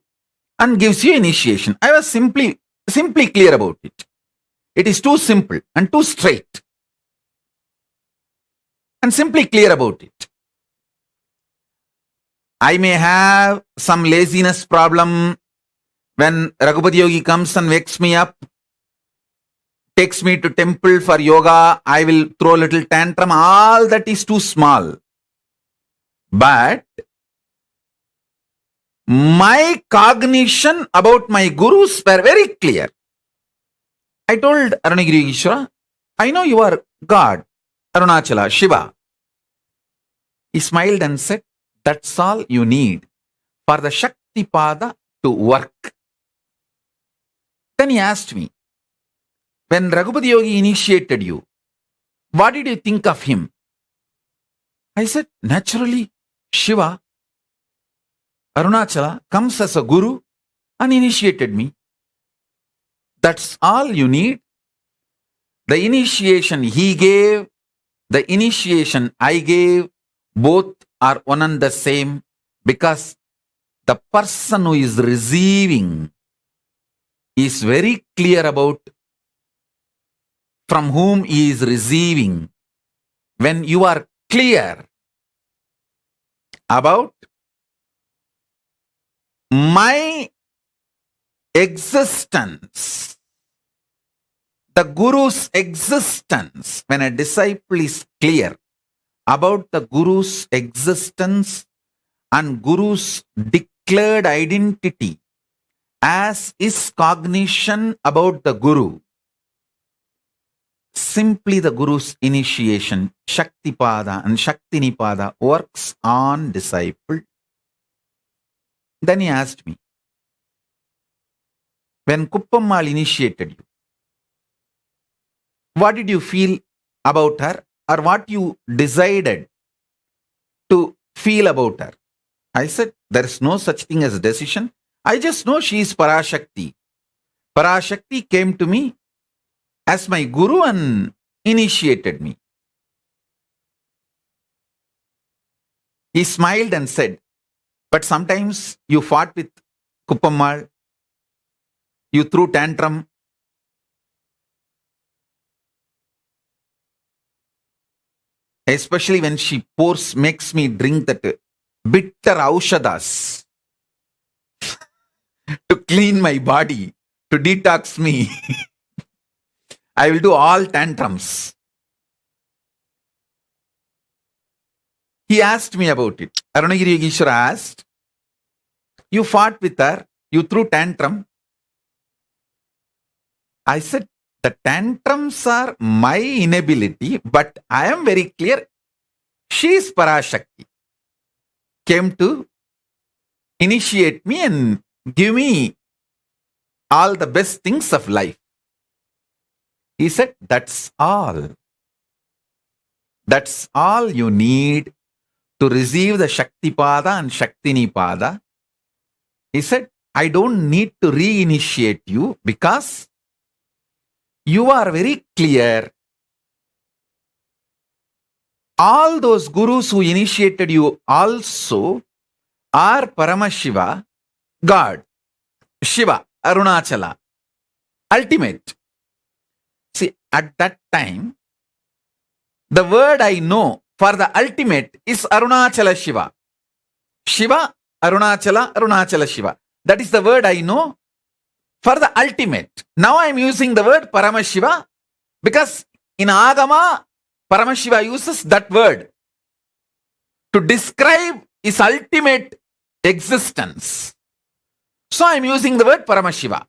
and gives you initiation. I was simply clear about it. It is too simple and too straight. And simply clear about it. I may have some laziness problem when Raghupati Yogi comes and wakes me up, takes me to temple for yoga, I will throw a little tantrum. All that is too small. But my cognition about my gurus were very clear. I told Arunagiri Yogeshwara, I know you are God, Arunachala, Shiva. He smiled and said, that's all you need for the Shakti Pada to work. Then he asked me, when Raghupati Yogi initiated you, what did you think of him? I said, naturally, Shiva, Arunachala comes as a guru and initiated me. That's all you need. The initiation he gave, the initiation I gave, both are one and the same, because the person who is receiving is very clear about from whom he is receiving. When you are clear about my existence, the Guru's existence, when a disciple is clear about the Guru's existence and Guru's declared identity as his cognition about the Guru, simply the Guru's initiation, Shakti Pada and Shaktini Pada, works on disciple. Then he asked me, when Kuppammal initiated you, what did you feel about her, or what you decided to feel about her? I said, there is no such thing as decision. I just know she is Parashakti. Parashakti came to me as my guru and initiated me. He smiled and said, but sometimes you fought with Kuppammal, you threw tantrum. Especially when she makes me drink that bitter aushadas to clean my body, to detox me. I will do all tantrums. He asked me about it. Arunagiri Yogeshwara asked, you fought with her, you threw tantrum. I said, the tantrums are my inability, but I am very clear. She is Parashakti. Came to initiate me and give me all the best things of life. He said, that's all. That's all you need to receive the Shakti Pada and Shaktini Pada. He said, I don't need to reinitiate you because you are very clear. All those gurus who initiated you also are Paramashiva, God, Shiva, Arunachala, ultimate. See, at that time, the word I know for the ultimate is Arunachala Shiva. Shiva, Arunachala, Arunachala Shiva. That is the word I know for the ultimate. Now I am using the word Paramashiva because in Agama, Paramashiva uses that word to describe his ultimate existence. So I am using the word Paramashiva.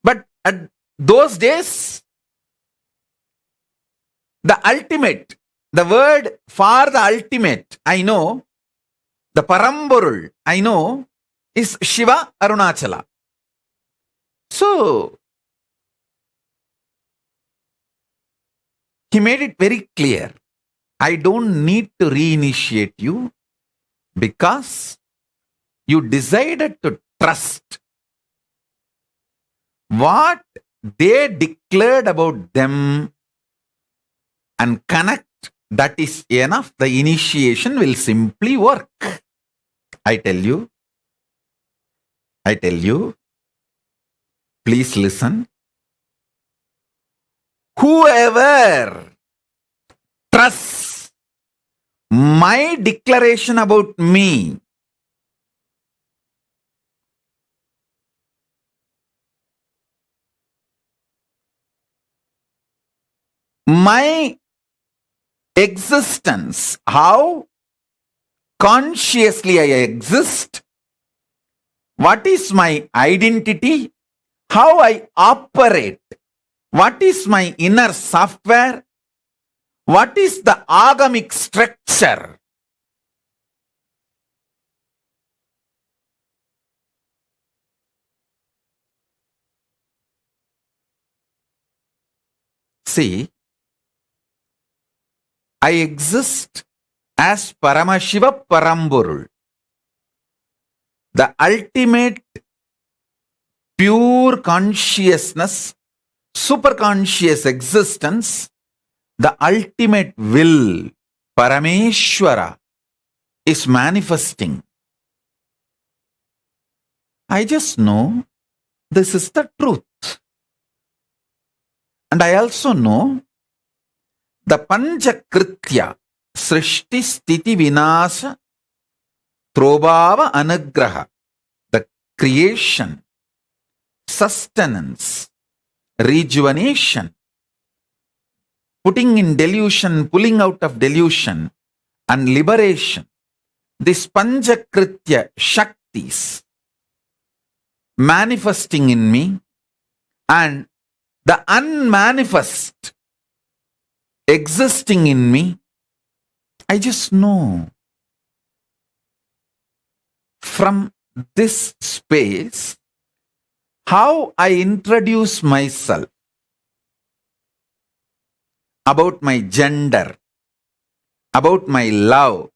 But at those days, the ultimate, the word for the ultimate, I know, the Paramborul, I know, is Shiva Arunachala. So, he made it very clear. I don't need to reinitiate you because you decided to trust what they declared about them and connect. That is enough. The initiation will simply work. I tell you, please listen. Whoever trusts my declaration about me, my existence, how consciously I exist, what is my identity, how I operate, what is my inner software, what is the agamic structure. See, I exist as Paramashiva Paramborul, the ultimate pure consciousness, superconscious existence, the ultimate will, Parameshwara, is manifesting. I just know this is the truth. And I also know the Panchakritya, Srishti Sthiti Vinasa, Trobhava Anugraha, the creation, sustenance, rejuvenation, putting in delusion, pulling out of delusion, and liberation. This Panchakritya Shaktis manifesting in me and the unmanifest existing in me, I just know. From this space, how I introduce myself about my gender, about my love,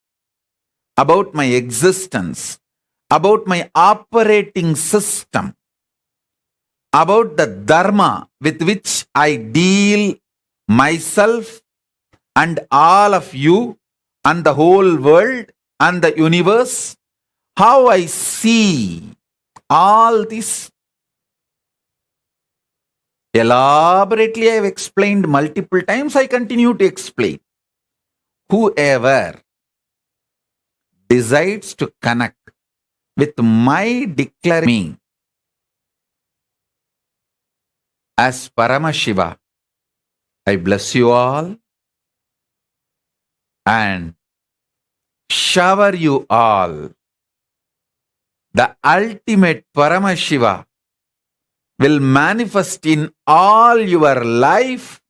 about my existence, about my operating system, about the dharma with which I deal myself and all of you and the whole world and the universe, how I see all this. Elaborately, I have explained multiple times. I continue to explain. Whoever decides to connect with my declaring me as Paramashiva, I bless you all and shower you all. The ultimate Paramashiva will manifest in all your life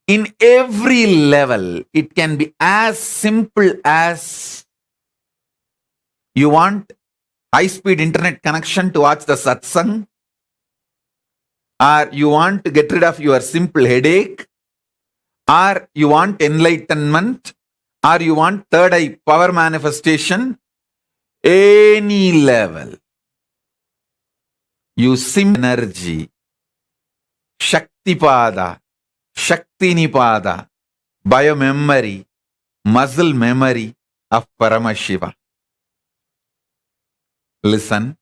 in every level. It can be as simple as you want high-speed internet connection to watch the satsang, or you want to get rid of your simple headache, or you want enlightenment, or you want third eye power manifestation, any level. You sim energy, Shaktipada, Shaktinipada, biomemory, muscle memory of Paramashiva. Listen.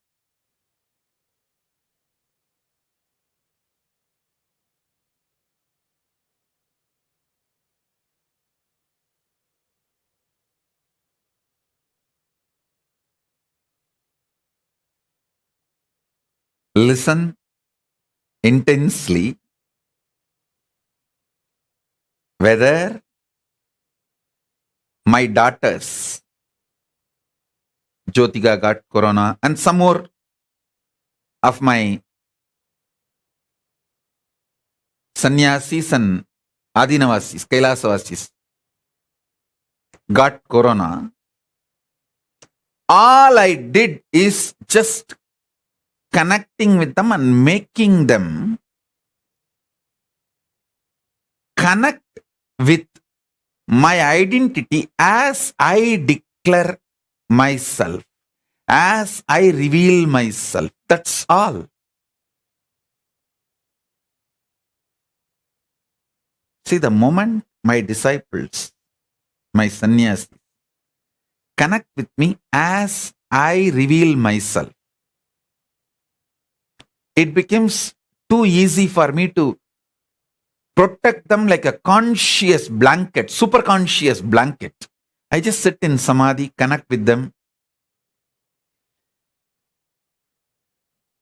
Listen intensely whether my daughters, Jyotika got corona, and some more of my sannyasis and adinavasis, kailasavasis got corona. All I did is just connecting with them and making them connect with my identity as I declare myself, as I reveal myself. That's all. See, the moment my disciples, my sannyasis, connect with me as I reveal myself, it becomes too easy for me to protect them like a conscious blanket, super conscious blanket. I just sit in samadhi, connect with them,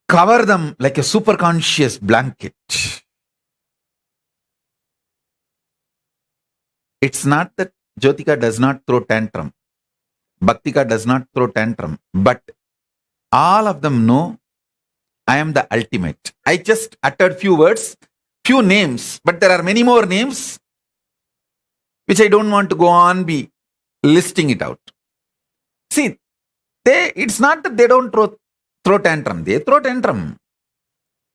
cover them like a super conscious blanket. It's not that Jyotika does not throw tantrum, Bhaktika does not throw tantrum, but all of them know I am the ultimate. I just uttered few words, few names, but there are many more names which I don't want to go on be listing it out. See, it's not that they don't throw tantrum. They throw tantrum.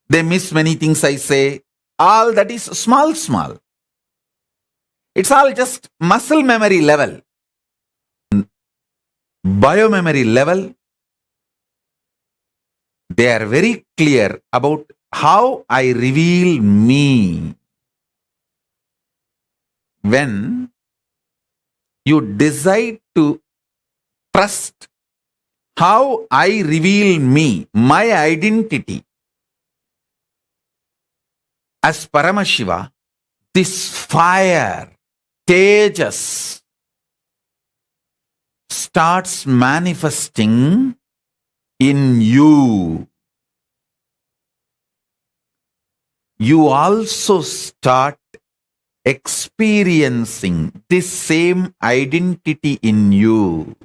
They miss many things I say. All that is small. It's all just muscle memory level. Biomemory level, they are very clear about how I reveal me. When you decide to trust how I reveal me, my identity as Paramashiva, this fire, Tejas, starts manifesting in you. You also start experiencing this same identity in you.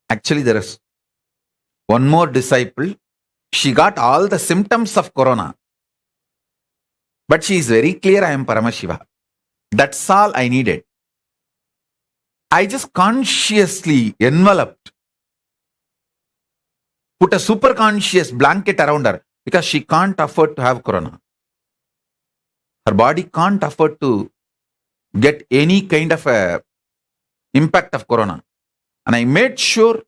Actually, there is one more disciple. She got all the symptoms of corona. But she is very clear, I am Paramashiva. That's all I needed. I just consciously enveloped, put a super conscious blanket around her because she can't afford to have corona. Her body can't afford to get any kind of a impact of corona. And I made sure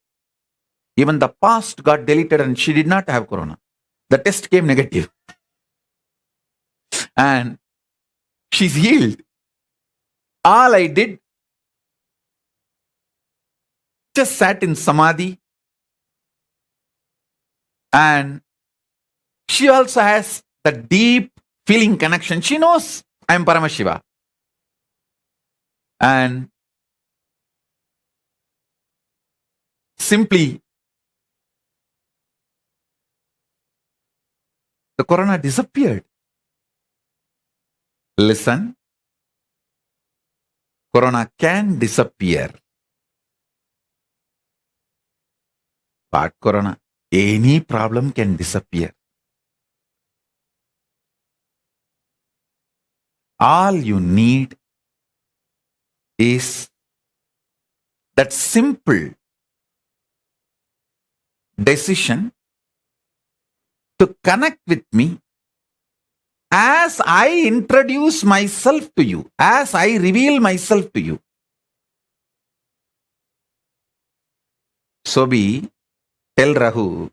Even the past got deleted and she did not have corona. The test came negative. And she's healed. All I did, just sat in samadhi. And she also has the deep feeling connection. She knows I am Paramashiva. And simply, the corona disappeared. Listen, corona can disappear. But corona, any problem can disappear. All you need is that simple decision to connect with me as I introduce myself to you, as I reveal myself to you. Sobi, tell Rahu,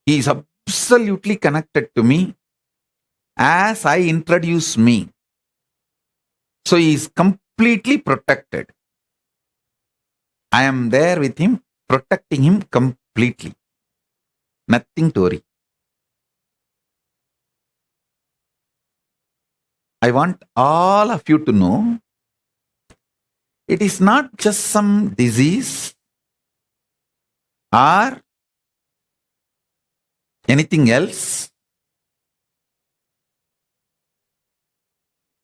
he is absolutely connected to me as I introduce me. So he is completely protected. I am there with him, protecting him completely. Nothing to worry. I want all of you to know, it is not just some disease or anything else.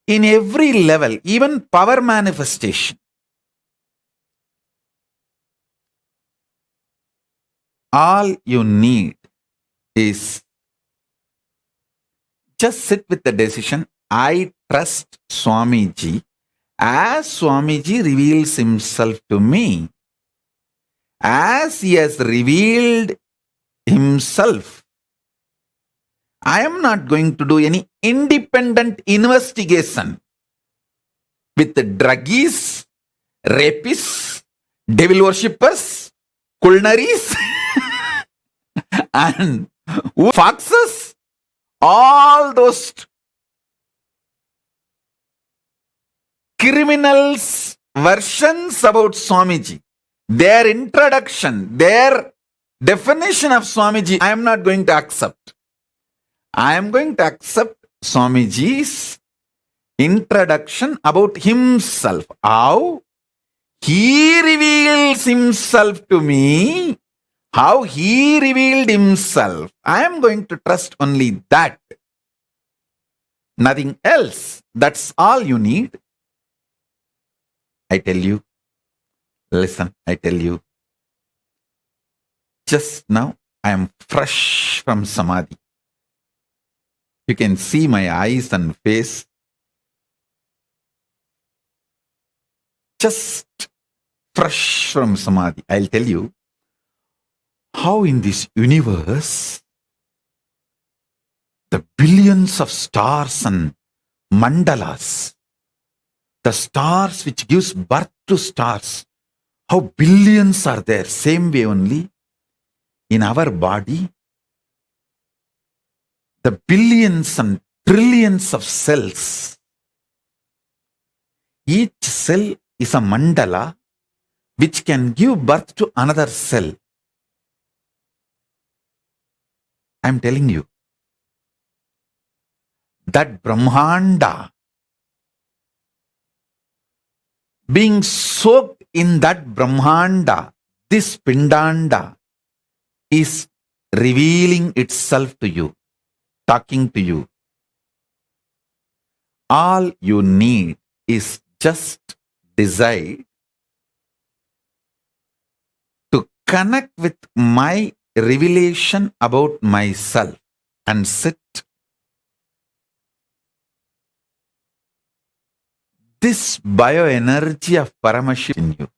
In every level, even power manifestation, all you need is just sit with the decision. I trust Swamiji as Swamiji reveals himself to me. As he has revealed himself, I am not going to do any independent investigation with the druggies, rapists, devil worshippers, culinaries, and foxes, all those criminals' versions about Swamiji, their introduction, their definition of Swamiji, I am not going to accept. I am going to accept Swamiji's introduction about himself. How he reveals himself to me, how he revealed himself. I am going to trust only that. Nothing else. That's all you need. I tell you, listen, I tell you, just now I am fresh from samadhi. You can see my eyes and face. Just fresh from samadhi. I'll tell you how in this universe, the billions of stars and mandalas, the stars which gives birth to stars, how billions are there. Same way only in our body, the billions and trillions of cells. Each cell is a mandala which can give birth to another cell. I am telling you, that Brahmanda, being soaked in that Brahmanda, this Pindanda is revealing itself to you, talking to you. All you need is just decide to connect with my revelation about myself and sit. This bioenergy of Paramashivoham in you.